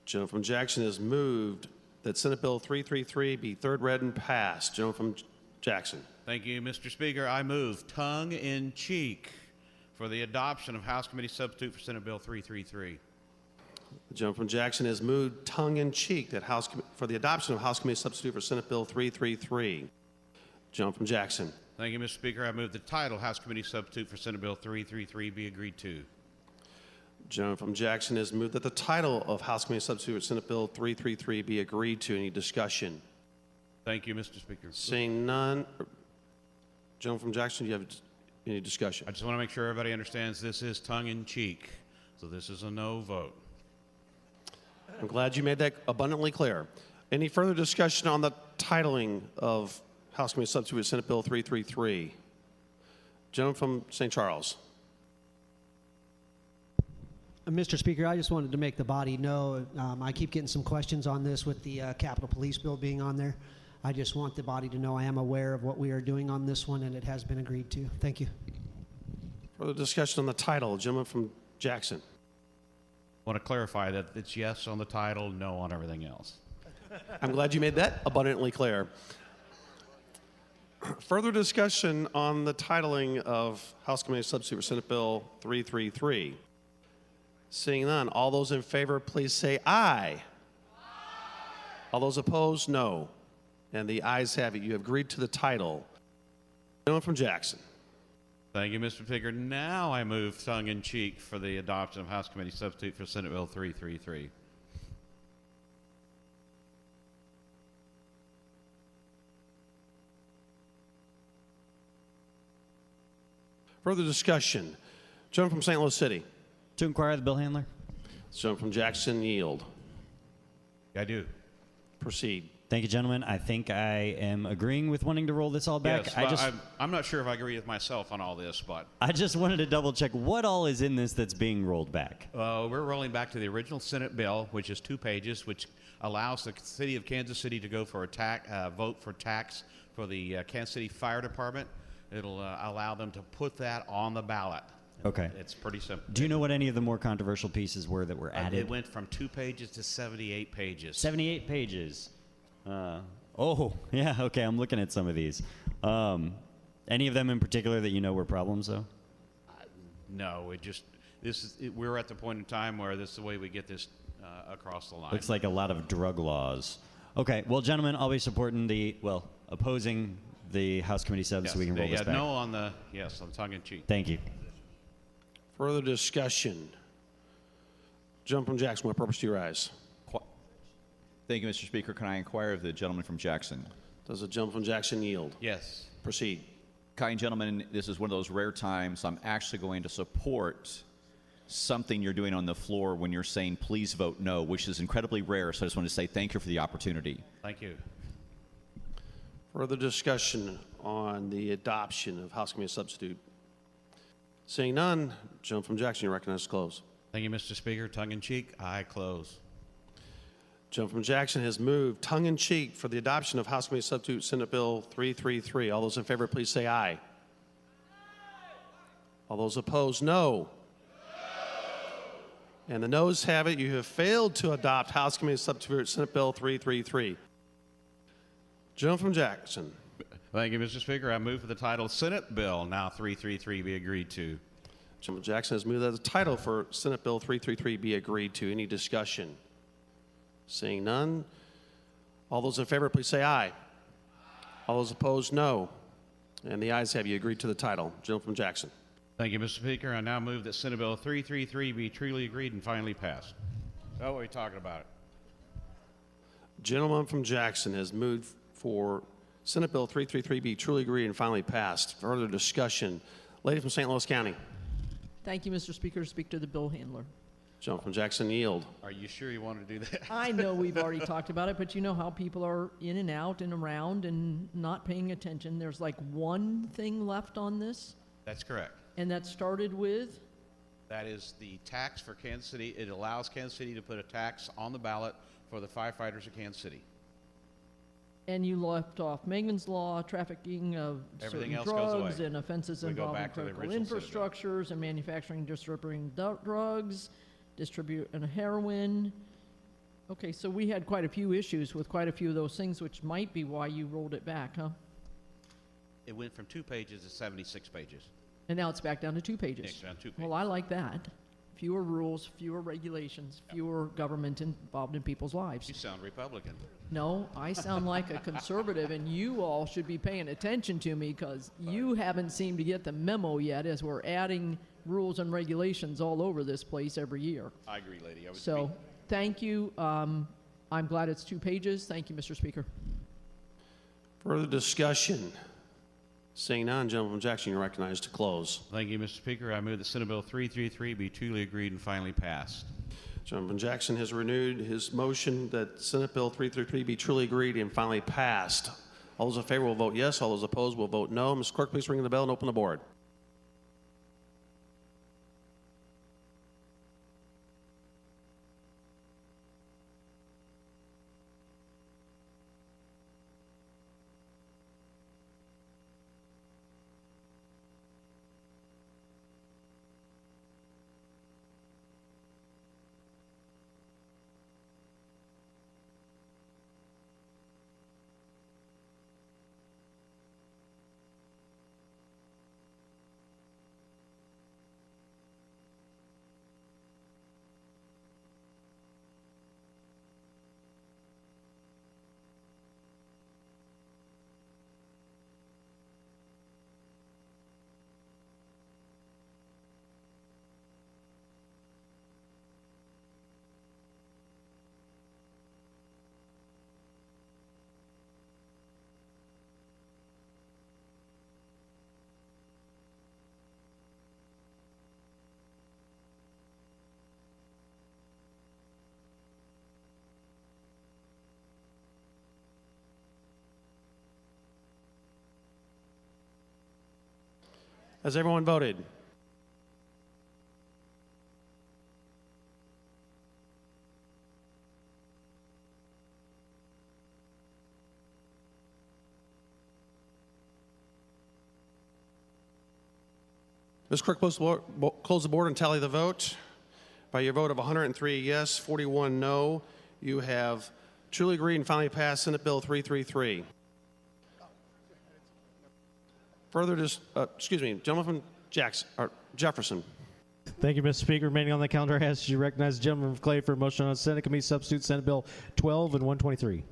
Gentleman from Jackson has moved that Senate Bill 333 be third read and passed. Gentleman from Jackson. Thank you, Mr. Speaker. I move tongue-in-cheek for the adoption of House Committee Substitute for Senate Bill 333. The gentleman from Jackson has moved tongue-in-cheek that for the adoption of House Committee Substitute for Senate Bill 333. Gentleman from Jackson. Thank you, Mr. Speaker. I move the title House Committee Substitute for Senate Bill 333 be agreed to. Gentleman from Jackson has moved that the title of House Committee Substitute for Senate Bill 333 be agreed to. Any discussion? Thank you, Mr. Speaker. Seeing none. Gentleman from Jackson, do you have any discussion? I just want to make sure everybody understands this is tongue-in-cheek, so this is a no vote. I'm glad you made that abundantly clear. Any further discussion on the titling of House Committee Substitute for Senate Bill 333? Gentleman from St. Charles. Mr. Speaker, I just wanted to make the body know, I keep getting some questions on this with the Capitol Police bill being on there. I just want the body to know I am aware of what we are doing on this one, and it has been agreed to. Thank you. Further discussion on the title. Gentleman from Jackson. I want to clarify that it's yes on the title, no on everything else. I'm glad you made that abundantly clear. Further discussion on the titling of House Committee Substitute for Senate Bill 333. Seeing none, all those in favor, please say aye. Aye. All those opposed, no. And the ayes have it. You have agreed to the title. Gentleman from Jackson. Thank you, Mr. Speaker. Now I move tongue-in-cheek for the adoption of House Committee Substitute for Senate Bill 333. Further discussion. Gentleman from St. Louis City. To inquire the bill handler. Gentleman from Jackson, yield. I do. Proceed. Thank you, gentlemen. I think I am agreeing with wanting to roll this all back. Yes, I'm not sure if I agree with myself on all this, but I just wanted to double check what all is in this that's being rolled back. we're rolling back to the original Senate bill, which is 2 pages, which allows the city of Kansas City to go for a vote for tax for the Kansas City Fire Department. It'll allow them to put that on the ballot. Okay. It's pretty simple. Do you know what any of the more controversial pieces were that were added? It went from 2 pages to 78 pages. 78 pages. Oh, yeah, okay, I'm looking at some of these. Any of them in particular that you know were problems, though? No, we're at the point in time where this is the way we get this across the line. Looks like a lot of drug laws. Okay, well, gentlemen, I'll be opposing the House Committee sub so we can roll this back. No on the tongue-in-cheek. Thank you. Further discussion. Gentleman from Jackson, what purpose do you rise? Thank you, Mr. Speaker. Can I inquire of the gentleman from Jackson? Does the gentleman from Jackson yield? Yes. Proceed. Kind gentlemen, this is one of those rare times I'm actually going to support something you're doing on the floor when you're saying please vote no, which is incredibly rare, so I just want to say thank you for the opportunity. Thank you. Further discussion on the adoption of House Committee Substitute. Seeing none, gentleman from Jackson, you recognize to close. Thank you, Mr. Speaker. Tongue-in-cheek, I close. Gentleman from Jackson has moved tongue-in-cheek for the adoption of House Committee Substitute Senate Bill 333. All those in favor, please say aye. Aye. All those opposed, no. And the noes have it. You have failed to adopt House Committee Substitute Senate Bill 333. Gentleman from Jackson. Thank you, Mr. Speaker. I move for the title Senate Bill now 333 be agreed to. Gentleman Jackson has moved that the title for Senate Bill 333 be agreed to. Any discussion? Seeing none. All those in favor, please say aye. All those opposed, no. And the ayes have you agreed to the title. Gentleman from Jackson. Thank you, Mr. Speaker. I now move that Senate Bill 333 be truly agreed and finally passed. Oh, what are we talking about? Gentleman from Jackson has moved for Senate Bill 333 be truly agreed and finally passed. Further discussion. Lady from St. Louis County. Thank you, Mr. Speaker. Speak to the bill handler. Gentleman from Jackson, yield. Are you sure you want to do that? I know we've already talked about it, but you know how people are in and out and around and not paying attention. There's like one thing left on this. That's correct. And that started with? That is the tax for Kansas City. It allows Kansas City to put a tax on the ballot for the firefighters of Kansas City. And you left off Megan's Law, trafficking of Everything certain else goes drugs, away. and offenses We go involving back to the critical original Senate bill. infrastructures, and manufacturing, distributing drugs, distribute and heroin, Okay, so we had quite a few issues with quite a few of those things, which might be why you rolled it back, huh? It went from 2 pages to 76 pages. And now it's back down to 2 pages. Yeah, it's down 2 pages. Well, I like that. Fewer rules, fewer regulations, fewer government involved in people's lives. You sound Republican. No, I sound like a conservative, and you all should be paying attention to me because you haven't seemed to get the memo yet as we're adding rules and regulations all over this place every year. I agree, lady. So, thank you. I'm glad it's 2 pages. Thank you, Mr. Speaker. Further discussion? Seeing none, Gentleman Jackson, you're recognized to close. Thank you, Mr. Speaker. I move that Senate Bill 333 be duly agreed and finally passed. Gentleman Jackson has renewed his motion that Senate Bill 333 be truly agreed and finally passed. All those in favor will vote yes. All those opposed will vote no. Ms. Clerk, please ring the bell and open the board. Has everyone voted? Ms. Clerk, close the board and tally the vote. By your vote of 103 yes, 41 no, you have truly agreed and finally passed Senate Bill 333. Further, Gentleman from Jefferson. Thank you, Mr. Speaker. Remaining on the calendar, I ask you to recognize the gentleman from Clay for a motion on Senate Committee Substitute Senate Bill 12 and 123.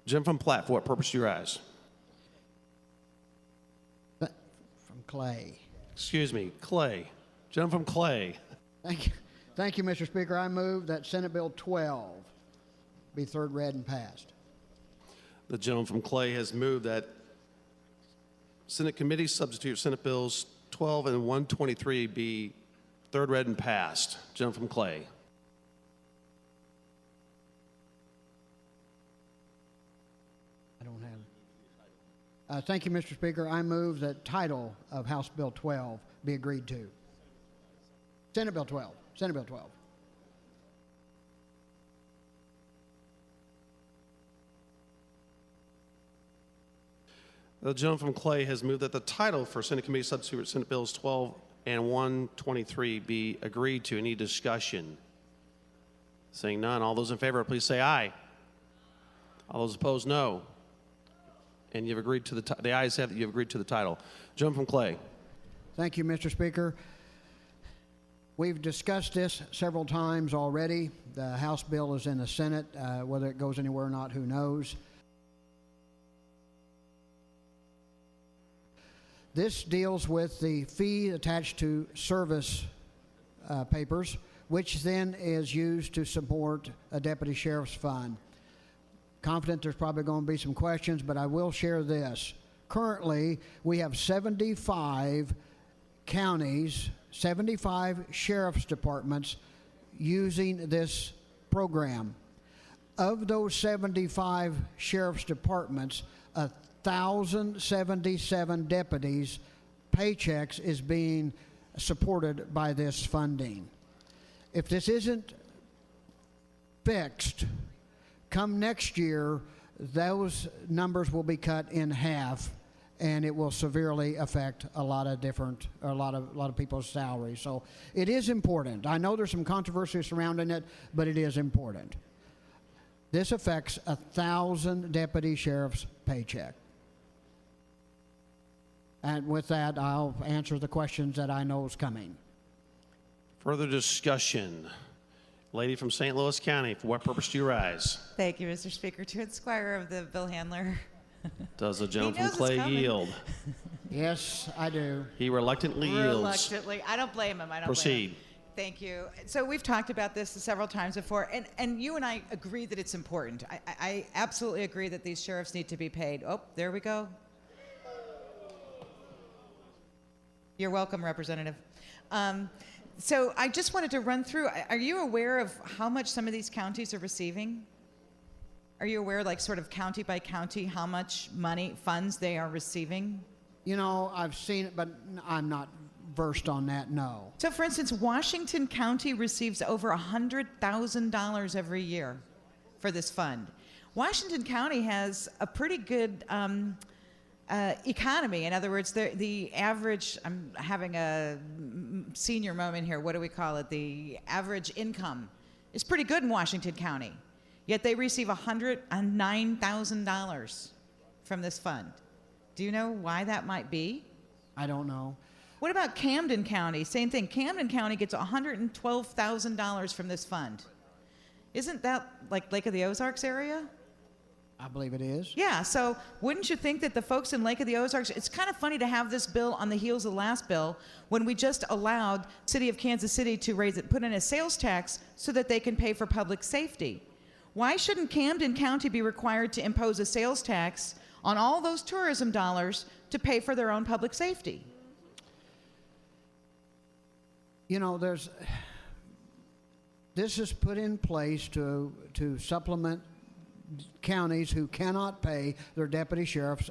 Jim from Platt, for what purpose do you rise? From Clay. Excuse me, Clay. Jim from Clay. Thank you, Mr. Speaker. I move that Senate Bill 12 be third read and passed. The gentleman from Clay has moved that Senate Committee Substitute Senate Bills 12 and 123 be third read and passed. Gentleman from Clay. I don't have it. Thank you, Mr. Speaker. I move that title of House Bill 12 be agreed to. Senate Bill 12. Senate Bill 12. The gentleman from Clay has moved that the title for Senate Committee Substitute Senate Bills 12 and 123 be agreed to. Any discussion? Seeing none, all those in favor, please say aye. All those opposed, no. And you've agreed to the ayes have that you've agreed to the title. Gentleman from Clay. Thank you, Mr. Speaker. We've discussed this several times already. The House bill is in the Senate. Whether it goes anywhere or not, who knows? This deals with the fee attached to service papers, which then is used to support a deputy sheriff's fund. Confident there's probably going to be some questions, but I will share this. Currently, we have 75 counties, 75 sheriff's departments using this program. Of those 75 sheriff's departments, 1,077 deputies' paychecks is being supported by this funding. If this isn't fixed, come next year, those numbers will be cut in half, and it will severely affect a lot of people's salaries. So it is important. I know there's some controversy surrounding it, but it is important. This affects 1,000 deputy sheriffs' paycheck. And with that, I'll answer the questions that I know is coming. Further discussion. Lady from St. Louis County, for what purpose do you rise? Thank you, Mr. Speaker. To inquire of the bill handler. Does the gentleman He from knows Clay it's coming. yield? Yes, I do. He reluctantly yields. Reluctantly. I don't blame him. I don't Proceed. blame him. Thank you. So we've talked about this several times before, and you and I agree that it's important. I absolutely agree that these sheriffs need to be paid. Oh, there we go. You're welcome, Representative. So I just wanted to run through, are you aware of how much some of these counties are receiving? Are you aware, like sort of county by county, how much money, funds they are receiving? You know, I've seen it, but I'm not versed on that, no. So for instance, Washington County receives over $100,000 every year for this fund. Washington County has a pretty good economy. In other words, the average, I'm having a senior moment here, what do we call it? The average income is pretty good in Washington County, yet they receive $109,000 from this fund. Do you know why that might be? I don't know. What about Camden County? Same thing. Camden County gets $112,000 from this fund. Isn't that like Lake of the Ozarks area? I believe it is. Yeah, so wouldn't you think that the folks in Lake of the Ozarks, it's kind of funny to have this bill on the heels of the last bill when we just allowed City of Kansas City to put in a sales tax so that they can pay for public safety. Why shouldn't Camden County be required to impose a sales tax on all those tourism dollars to pay for their own public safety? You know, this is put in place to supplement counties who cannot pay their deputy sheriffs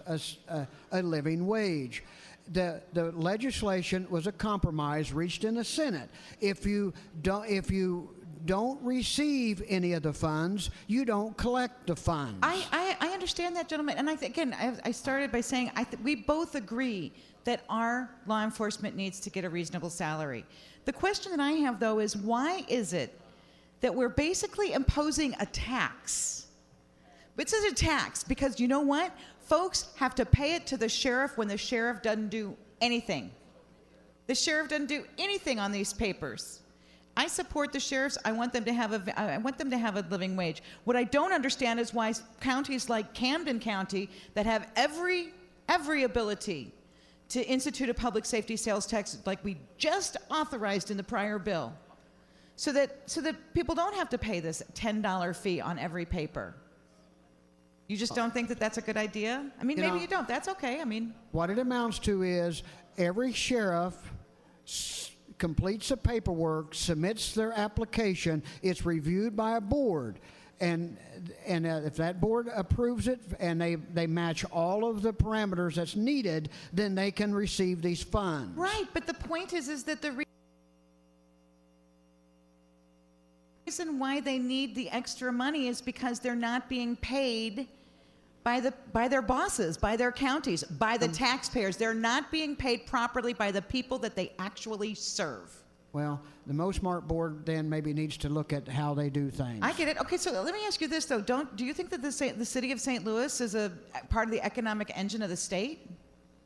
a living wage. The legislation was a compromise reached in the Senate. If you don't receive any of the funds, you don't collect the funds. I understand that, gentlemen, and I started by saying we both agree that our law enforcement needs to get a reasonable salary. The question that I have, though, is why is it that we're basically imposing a tax? It's a tax because you know what? Folks have to pay it to the sheriff when the sheriff doesn't do anything. The sheriff doesn't do anything on these papers. I support the sheriffs. I want them to have a living wage. What I don't understand is why counties like Camden County that have every ability to institute a public safety sales tax like we just authorized in the prior bill, so that people don't have to pay this $10 fee on every paper. You just don't think that that's a good idea? I mean, maybe you don't. That's okay. I mean, what it amounts to is every sheriff completes the paperwork, submits their application, it's reviewed by a board, and if that board approves it and they match all of the parameters that's needed, then they can receive these funds. Right, but the point is that the reason why they need the extra money is because they're not being paid by their bosses, by their counties, by the taxpayers. They're not being paid properly by the people that they actually serve. Well, the Most Smart Board then maybe needs to look at how they do things. I get it. Okay, so let me ask you this, though. Do you think that the city of St. Louis is a part of the economic engine of the state?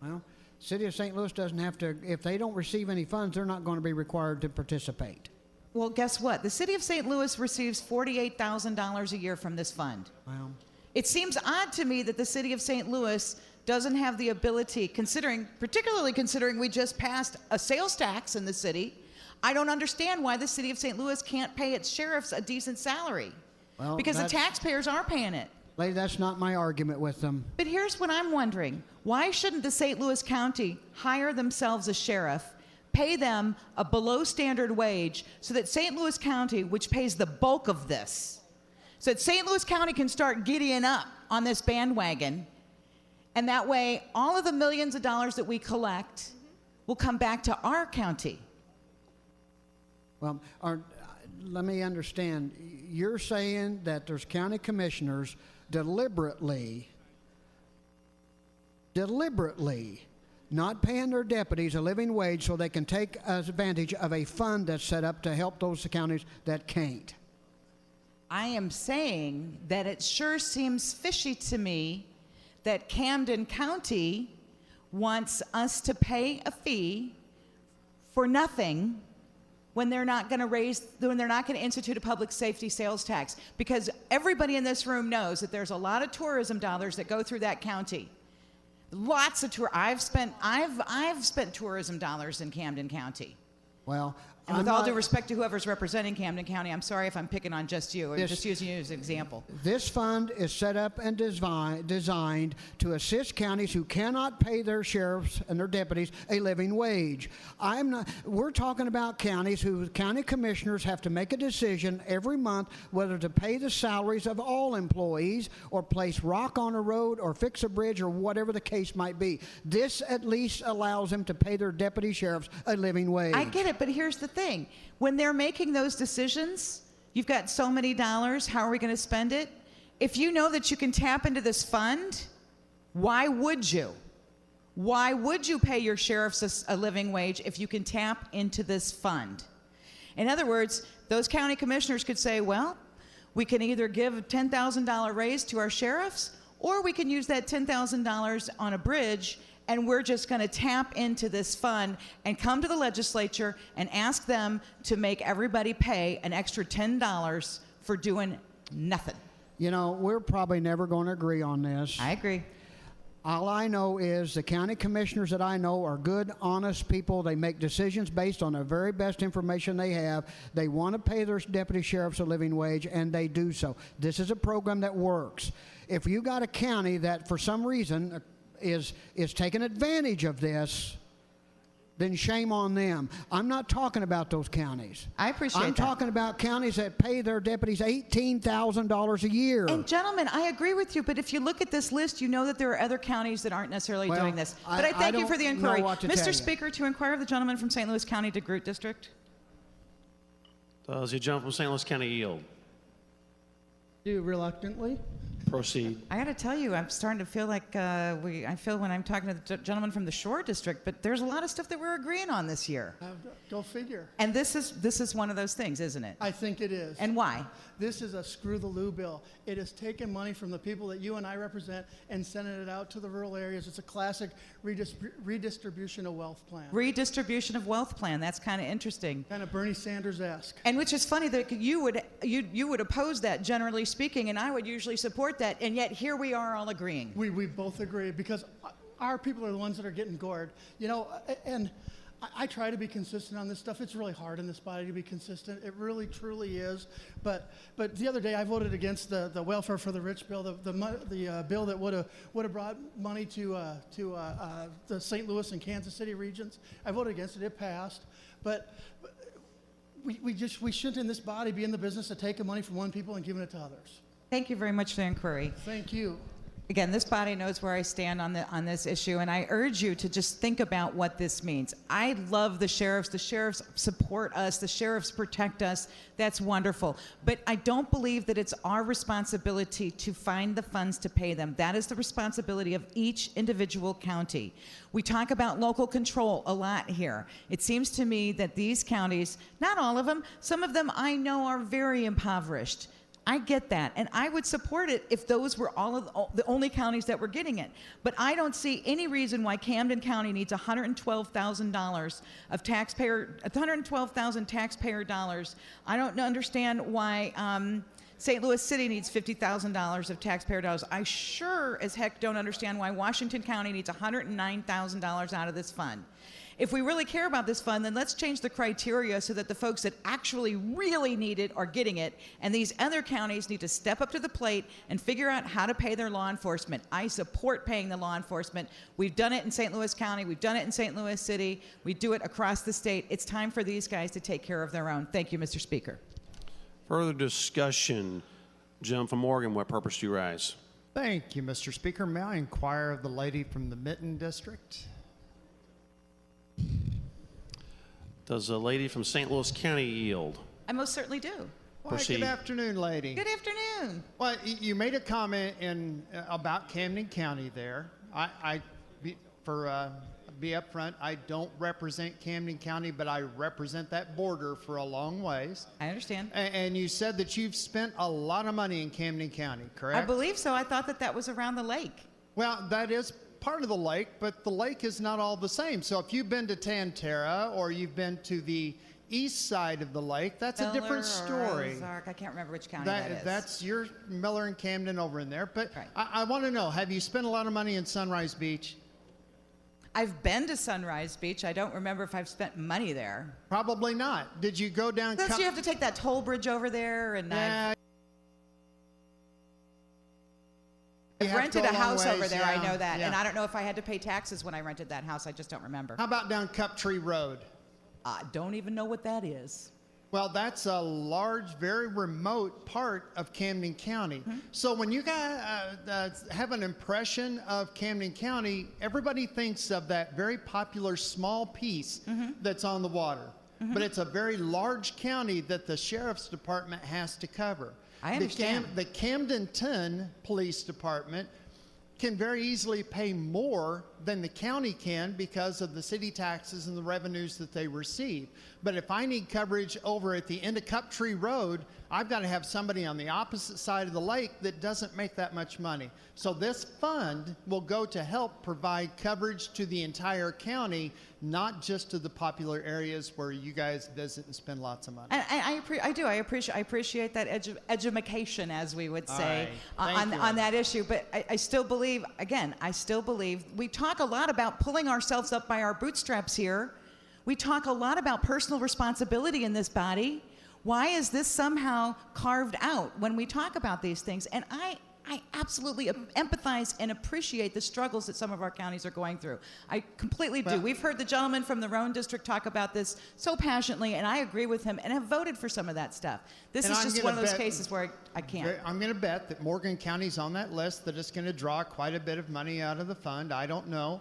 Well, city of St. Louis doesn't have to, if they don't receive any funds, they're not going to be required to participate. Well, guess what? The city of St. Louis receives $48,000 a year from this fund. Well, it seems odd to me that the city of St. Louis doesn't have the ability, particularly considering we just passed a sales tax in the city. I don't understand why the city of St. Louis can't pay its sheriffs a decent salary. Well, because the taxpayers are paying it. Lady, that's not my argument with them. But here's what I'm wondering. Why shouldn't the St. Louis County hire themselves a sheriff, pay them a below standard wage, so that St. Louis County, which pays the bulk of this, so that St. Louis County can start giddying up on this bandwagon, and that way all of the millions of dollars that we collect will come back to our county? Well, let me understand. You're saying that there's county commissioners deliberately deliberately not paying their deputies a living wage so they can take advantage of a fund that's set up to help those counties that can't. I am saying that it sure seems fishy to me that Camden County wants us to pay a fee for nothing when they're not going to institute a public safety sales tax, because everybody in this room knows that there's a lot of tourism dollars that go through that county. Lots of I've spent tourism dollars in Camden County. Well, and with all due respect to whoever's representing Camden County, I'm sorry if I'm picking on just you. I'm just using you as an example. This fund is set up and designed to assist counties who cannot pay their sheriffs and their deputies a living wage. We're talking about counties whose county commissioners have to make a decision every month whether to pay the salaries of all employees or place rock on a road or fix a bridge or whatever the case might be. This at least allows them to pay their deputy sheriffs a living wage. I get it, but here's the thing. When they're making those decisions, you've got so many dollars, how are we going to spend it? If you know that you can tap into this fund, why would you? Why would you pay your sheriffs a living wage if you can tap into this fund? In other words, those county commissioners could say, well, we can either give a $10,000 raise to our sheriffs, or we can use that $10,000 on a bridge, and we're just going to tap into this fund and come to the legislature and ask them to make everybody pay an extra $10 for doing nothing. You know, we're probably never going to agree on this. I agree. All I know is the county commissioners that I know are good, honest people. They make decisions based on the very best information they have. They want to pay their deputy sheriffs a living wage, and they do so. This is a program that works. If you got a county that for some reason is taking advantage of this, then shame on them. I'm not talking about those counties. I appreciate that. I'm talking about counties that pay their deputies $18,000 a year. And gentlemen, I agree with you, but if you look at this list, you know that there are other counties that aren't necessarily doing this. But I thank you for the inquiry. Mr. Speaker, to inquire of the gentleman from St. Louis County DeGroot District. Does the gentleman from St. Louis County yield? Do reluctantly. Proceed. I got to tell you, I'm starting to feel like I feel when I'm talking to the gentleman from the Shore District, but there's a lot of stuff that we're agreeing on this year. Go figure. And this is one of those things, isn't it? I think it is. And why? This is a screw the loo bill. It has taken money from the people that you and I represent and sending it out to the rural areas. It's a classic redistribution of wealth plan. Redistribution of wealth plan. That's kind of interesting. Kind of Bernie Sanders-esque. And which is funny that you would oppose that, generally speaking, and I would usually support that, and yet here we are all agreeing. We both agree because our people are the ones that are getting gored. You know, and I try to be consistent on this stuff. It's really hard in this body to be consistent. It really, truly is. But the other day I voted against the welfare for the rich bill, the bill that would have brought money to the St. Louis and Kansas City regions. I voted against it. It passed. But we shouldn't in this body be in the business of taking money from one people and giving it to others. Thank you very much for the inquiry. Thank you. Again, this body knows where I stand on this issue, and I urge you to just think about what this means. I love the sheriffs. The sheriffs support us. The sheriffs protect us. That's wonderful. But I don't believe that it's our responsibility to find the funds to pay them. That is the responsibility of each individual county. We talk about local control a lot here. It seems to me that these counties, not all of them, some of them I know are very impoverished. I get that, and I would support it if those were all the only counties that were getting it. But I don't see any reason why Camden County needs $112,000 of $112,000 taxpayer dollars. I don't understand why St. Louis City needs $50,000 of taxpayer dollars. I sure as heck don't understand why Washington County needs $109,000 out of this fund. If we really care about this fund, then let's change the criteria so that the folks that actually really need it are getting it, and these other counties need to step up to the plate and figure out how to pay their law enforcement. I support paying the law enforcement. We've done it in St. Louis County. We've done it in St. Louis City. We do it across the state. It's time for these guys to take care of their own. Thank you, Mr. Speaker. Further discussion. Jim from Morgan, what purpose do you rise? Thank you, Mr. Speaker. May I inquire of the lady from the Mitten District? Does the lady from St. Louis County yield? I most certainly do. Why, good afternoon, lady. Good afternoon. Well, you made a comment about Camden County there. I be upfront, I don't represent Camden County, but I represent that border for a long ways. I understand. And you said that you've spent a lot of money in Camden County, correct? I believe so. I thought that was around the lake. Well, that is part of the lake, but the lake is not all the same. So if you've been to Tantera or you've been to the east side of the lake, that's a different story. Ozark. I can't remember which county that is. That's your Miller and Camden over in there. But right. I want to know, have you spent a lot of money in Sunrise Beach? I've been to Sunrise Beach. I don't remember if I've spent money there. Probably not. Did you go down? Plus, you have to take that toll bridge over there, and I've rented a house over there. I know that, and I don't know if I had to pay taxes when I rented that house. I just don't remember. How about down Cuptree Road? I don't even know what that is. Well, that's a large, very remote part of Camden County. Mm-hmm. So when you guys have an impression of Camden County, everybody thinks of that very popular small piece that's on the water. Mm-hmm. But it's a very large county that the Sheriff's Department has to cover. I understand. The Camdenton Police Department can very easily pay more than the county can because of the city taxes and the revenues that they receive. But if I need coverage over at the end of Cuptree Road, I've got to have somebody on the opposite side of the lake that doesn't make that much money. So this fund will go to help provide coverage to the entire county, not just to the popular areas where you guys visit and spend lots of money. And I appreciate that education, as we would say, on that issue. But I still believe, again, we talk a lot about pulling ourselves up by our bootstraps here. We talk a lot about personal responsibility in this body. Why is this somehow carved out when we talk about these things? And I absolutely empathize and appreciate the struggles that some of our counties are going through. I completely do. We've heard the gentleman from the Roane District talk about this so passionately, and I agree with him and have voted for some of that stuff. This is just one of those cases where I can't. I'm going to bet that Morgan County's on that list, that it's going to draw quite a bit of money out of the fund. I don't know.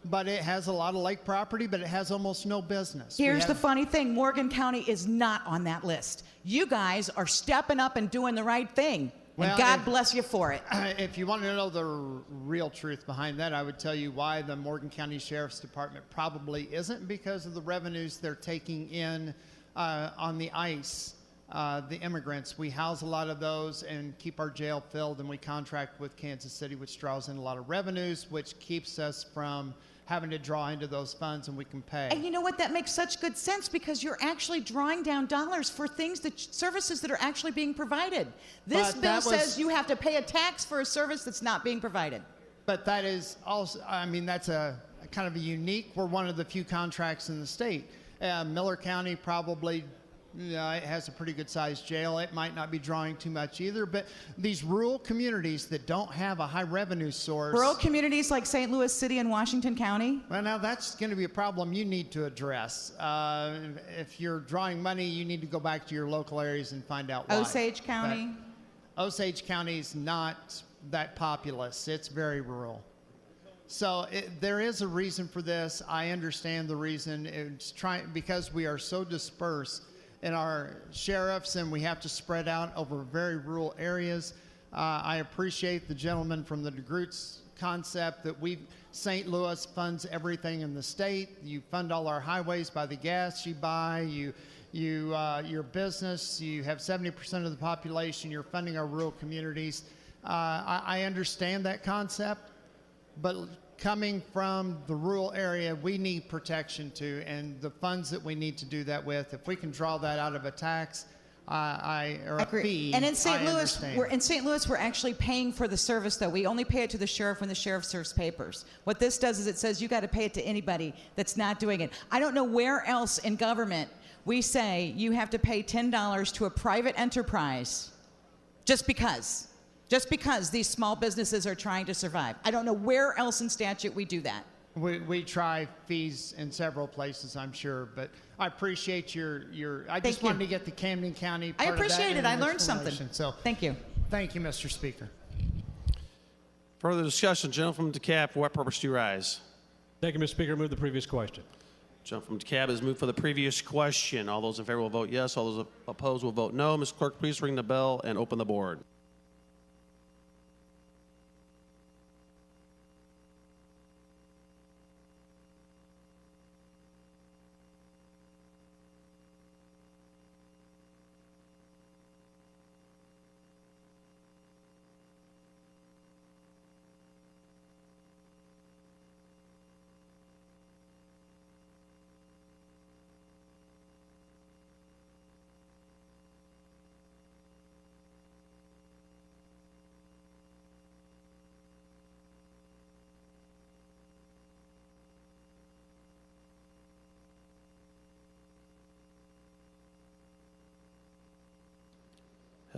But it has a lot of lake property, but it has almost no business. Here's the funny thing. Morgan County is not on that list. You guys are stepping up and doing the right thing. And God bless you for it. If you want to know the real truth behind that, I would tell you why the Morgan County Sheriff's Department probably isn't, because of the revenues they're taking in on the ICE, the immigrants. We house a lot of those and keep our jail filled, and we contract with Kansas City, which draws in a lot of revenues, which keeps us from having to draw into those funds, and we can pay. And you know what? That makes such good sense, because you're actually drawing down dollars for services that are actually being provided. This bill says you have to pay a tax for a service that's not being provided. But that is also, I mean, that's a kind of a unique, we're one of the few contracts in the state. Miller County probably it has a pretty good sized jail. It might not be drawing too much either, but these rural communities that don't have a high revenue source. Rural communities like St. Louis City and Washington County? Well, now that's going to be a problem you need to address. If you're drawing money, you need to go back to your local areas and find out why. Osage County? But Osage County is not that populous. It's very rural. So there is a reason for this. I understand the reason. It's because we are so dispersed in our sheriffs, and we have to spread out over very rural areas. I appreciate the gentleman from the DeGroots concept that St. Louis funds everything in the state. You fund all our highways by the gas you buy. Your business, you have 70% of the population. You're funding our rural communities. I understand that concept, but coming from the rural area, we need protection too, and the funds that we need to do that with, if we can draw that out of a tax or a fee, and in St. Louis, we're actually paying for the service, though. We only pay it to the sheriff when the sheriff serves papers. What this does is it says you got to pay it to anybody that's not doing it. I don't know where else in government we say you have to pay $10 to a private enterprise just because these small businesses are trying to survive. I don't know where else in statute we do that. We try fees in several places, I'm sure, but I appreciate I just wanted to get the Camden County part I appreciate of that it. I learned something. So thank you. Thank you, Mr. Speaker. Further discussion. Gentleman from DeKalb, for what purpose do you rise? Thank you, Mr. Speaker. Move the previous question. Gentleman from DeKalb has moved for the previous question. All those in favor will vote yes. All those opposed will vote no. Ms. Clerk, please ring the bell and open the board.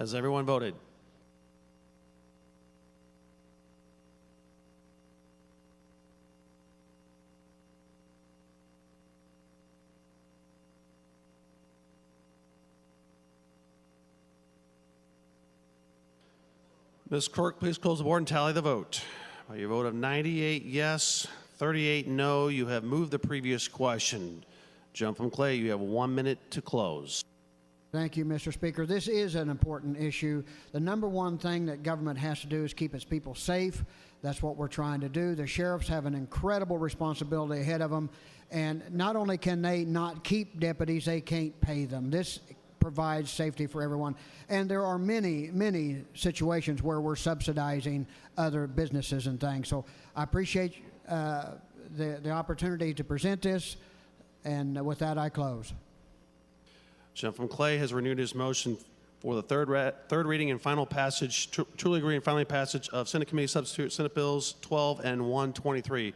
Has everyone voted? Ms. Clerk, please close the board and tally the vote. By your vote of 98 yes, 38 no, you have moved the previous question. Gentleman from Clay, you have 1 minute to close. Thank you, Mr. Speaker. This is an important issue. The number one thing that government has to do is keep its people safe. That's what we're trying to do. The sheriffs have an incredible responsibility ahead of them. And not only can they not keep deputies, they can't pay them. This provides safety for everyone. And there are many, many situations where we're subsidizing other businesses and things. So I appreciate the opportunity to present this. And with that, I close. Gentleman from Clay has renewed his motion for the third reading and final passage, truly agree and final passage of Senate Committee Substitute Senate Bills 12 and 123.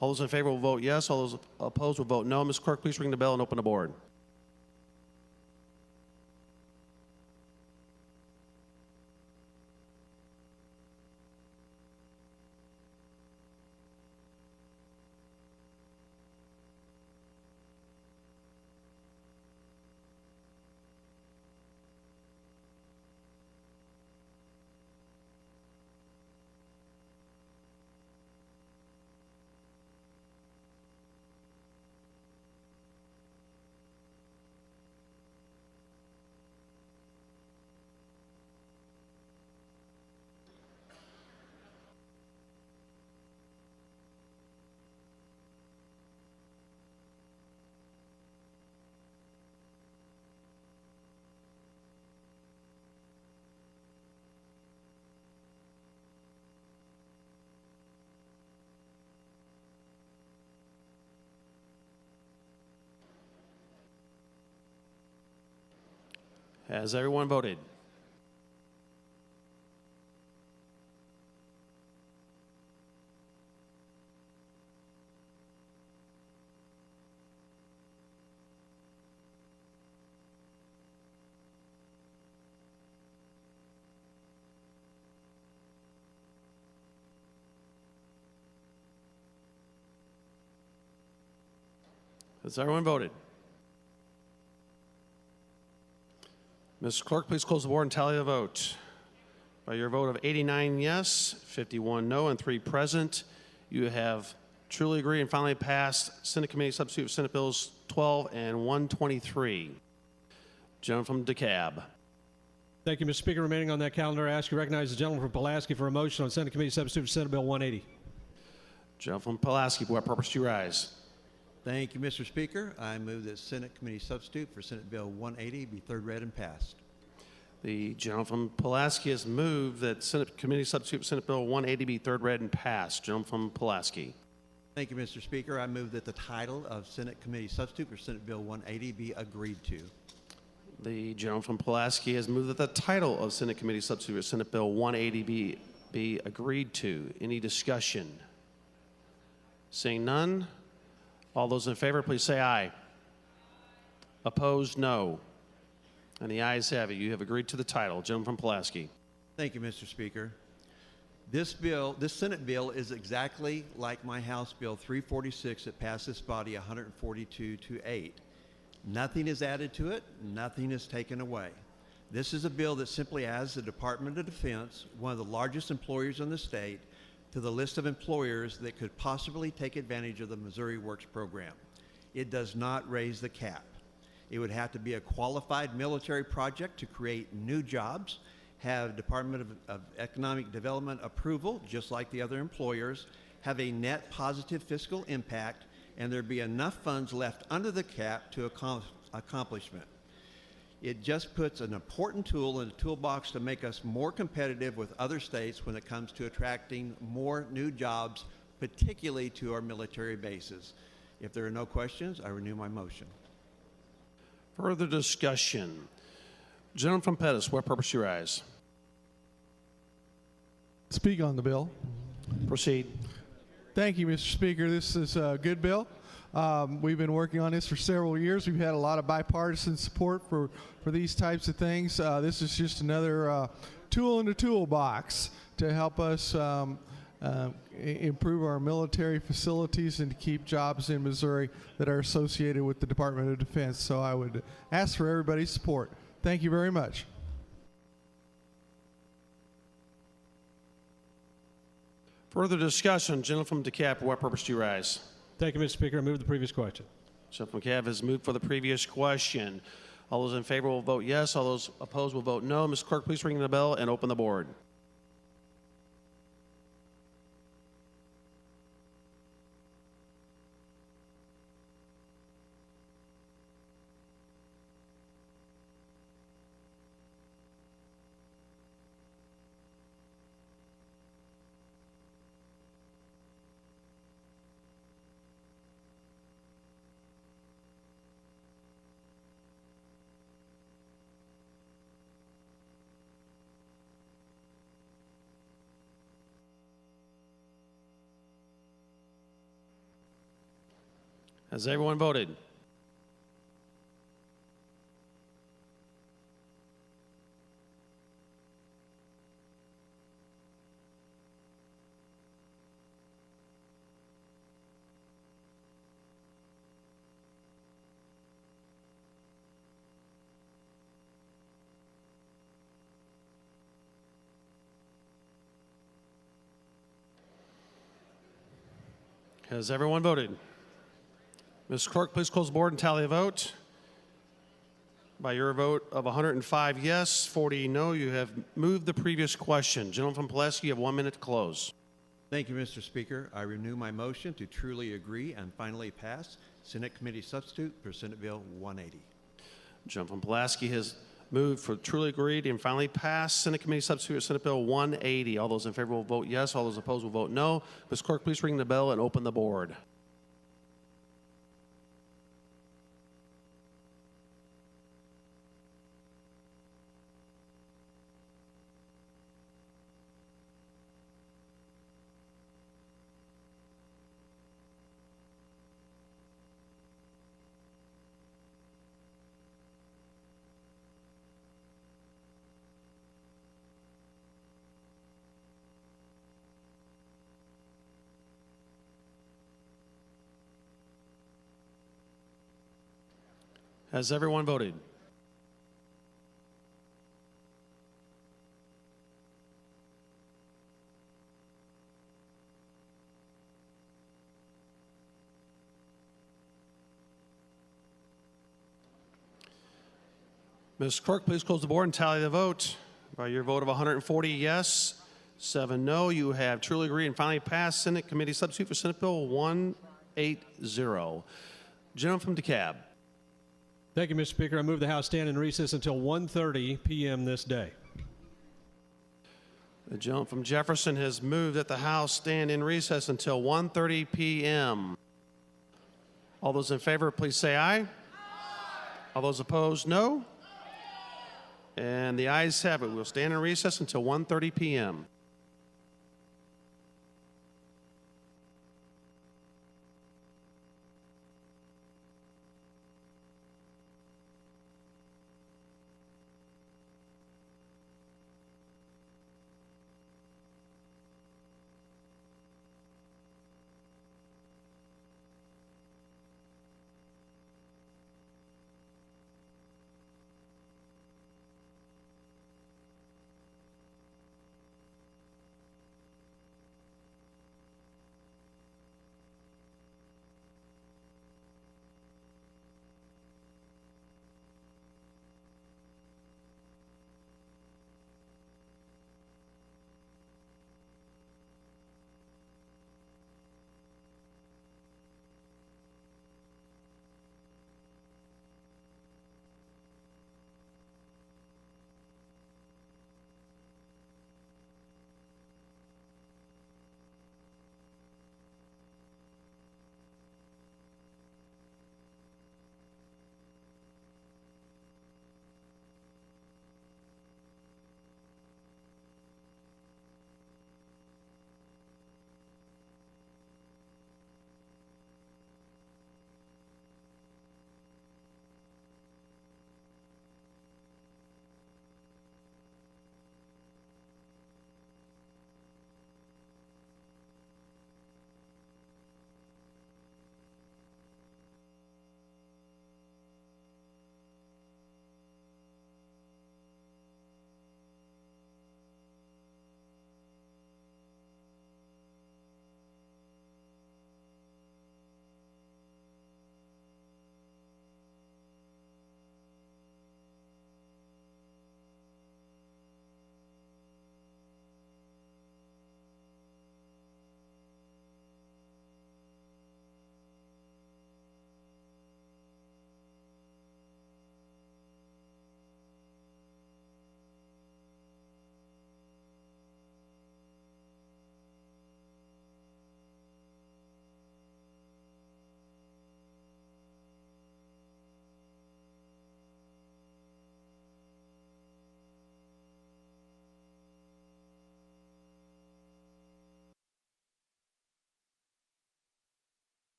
All those in favor will vote yes. All those opposed will vote no. Ms. Clerk, please ring the bell and open the board. Has everyone voted? Has everyone voted? Mr. Clerk, please close the board and tally the vote. By your vote of 89 yes, 51 no, and 3 present, you have truly agreed and finally passed Senate Committee Substitute Senate Bills 12 and 123. Gentleman from DeKalb. Thank you, Mr. Speaker. Remaining on that calendar, I ask you to recognize the gentleman from Pulaski for a motion on Senate Committee Substitute Senate Bill 180. Gentleman from Pulaski, for what purpose do you rise? Thank you, Mr. Speaker. I move that Senate Committee Substitute for Senate Bill 180 be third read and passed. The gentleman from Pulaski has moved that Senate Committee Substitute Senate Bill 180 be third read and passed. Gentleman from Pulaski. Thank you, Mr. Speaker. I move that the title of Senate Committee Substitute for Senate Bill 180 be agreed to. The gentleman from Pulaski has moved that the title of Senate Committee Substitute for Senate Bill 180 be agreed to. Any discussion? Seeing none, all those in favor, please say aye. Opposed, no. And the ayes have it. You have agreed to the title. Gentleman from Pulaski. Thank you, Mr. Speaker. This Senate bill is exactly like my House Bill 346 that passed this body 142-8. Nothing is added to it. Nothing is taken away. This is a bill that simply adds the Department of Defense, one of the largest employers in the state, to the list of employers that could possibly take advantage of the Missouri Works program. It does not raise the cap. It would have to be a qualified military project to create new jobs, have Department of Economic Development approval, just like the other employers, have a net positive fiscal impact, and there be enough funds left under the cap to accomplishment. It just puts an important tool in the toolbox to make us more competitive with other states when it comes to attracting more new jobs, particularly to our military bases. If there are no questions, I renew my motion. Further discussion. Gentleman from Pettis, what purpose do you rise? Speak on the bill. Proceed. Thank you, Mr. Speaker. This is a good bill. We've been working on this for several years. We've had a lot of bipartisan support for these types of things. This is just another tool in the toolbox to help us improve our military facilities and to keep jobs in Missouri that are associated with the Department of Defense. So I would ask for everybody's support. Thank you very much. Further discussion. Gentleman from DeKalb, for what purpose do you rise? Thank you, Mr. Speaker. I move the previous question. Gentleman from DeKalb has moved for the previous question. All those in favor will vote yes. All those opposed will vote no. Ms. Clerk, please ring the bell and open the board. Has everyone voted? Has everyone voted? Ms. Clerk, please close the board and tally the vote. By your vote of 105 yes, 40 no, you have moved the previous question. Gentleman from Pulaski, you have 1 minute to close. Thank you, Mr. Speaker. I renew my motion to truly agree and finally pass Senate Committee Substitute for Senate Bill 180. Gentleman from Pulaski has moved for truly agreed and finally passed Senate Committee Substitute for Senate Bill 180. All those in favor will vote yes. All those opposed will vote no. Ms. Clerk, please ring the bell and open the board. Has everyone voted? Ms. Clerk, please close the board and tally the vote. By your vote of 140 yes, 7 no, you have truly agreed and finally passed Senate Committee Substitute for Senate Bill 180. Gentleman from DeKalb. Thank you, Mr. Speaker. I move the House stand in recess until 1:30 p.m. this day. The gentleman from Jefferson has moved that the House stand in recess until 1:30 p.m. All those in favor, please say aye. Aye. All those opposed, no. And the ayes have it. We'll stand in recess until 1:30 p.m.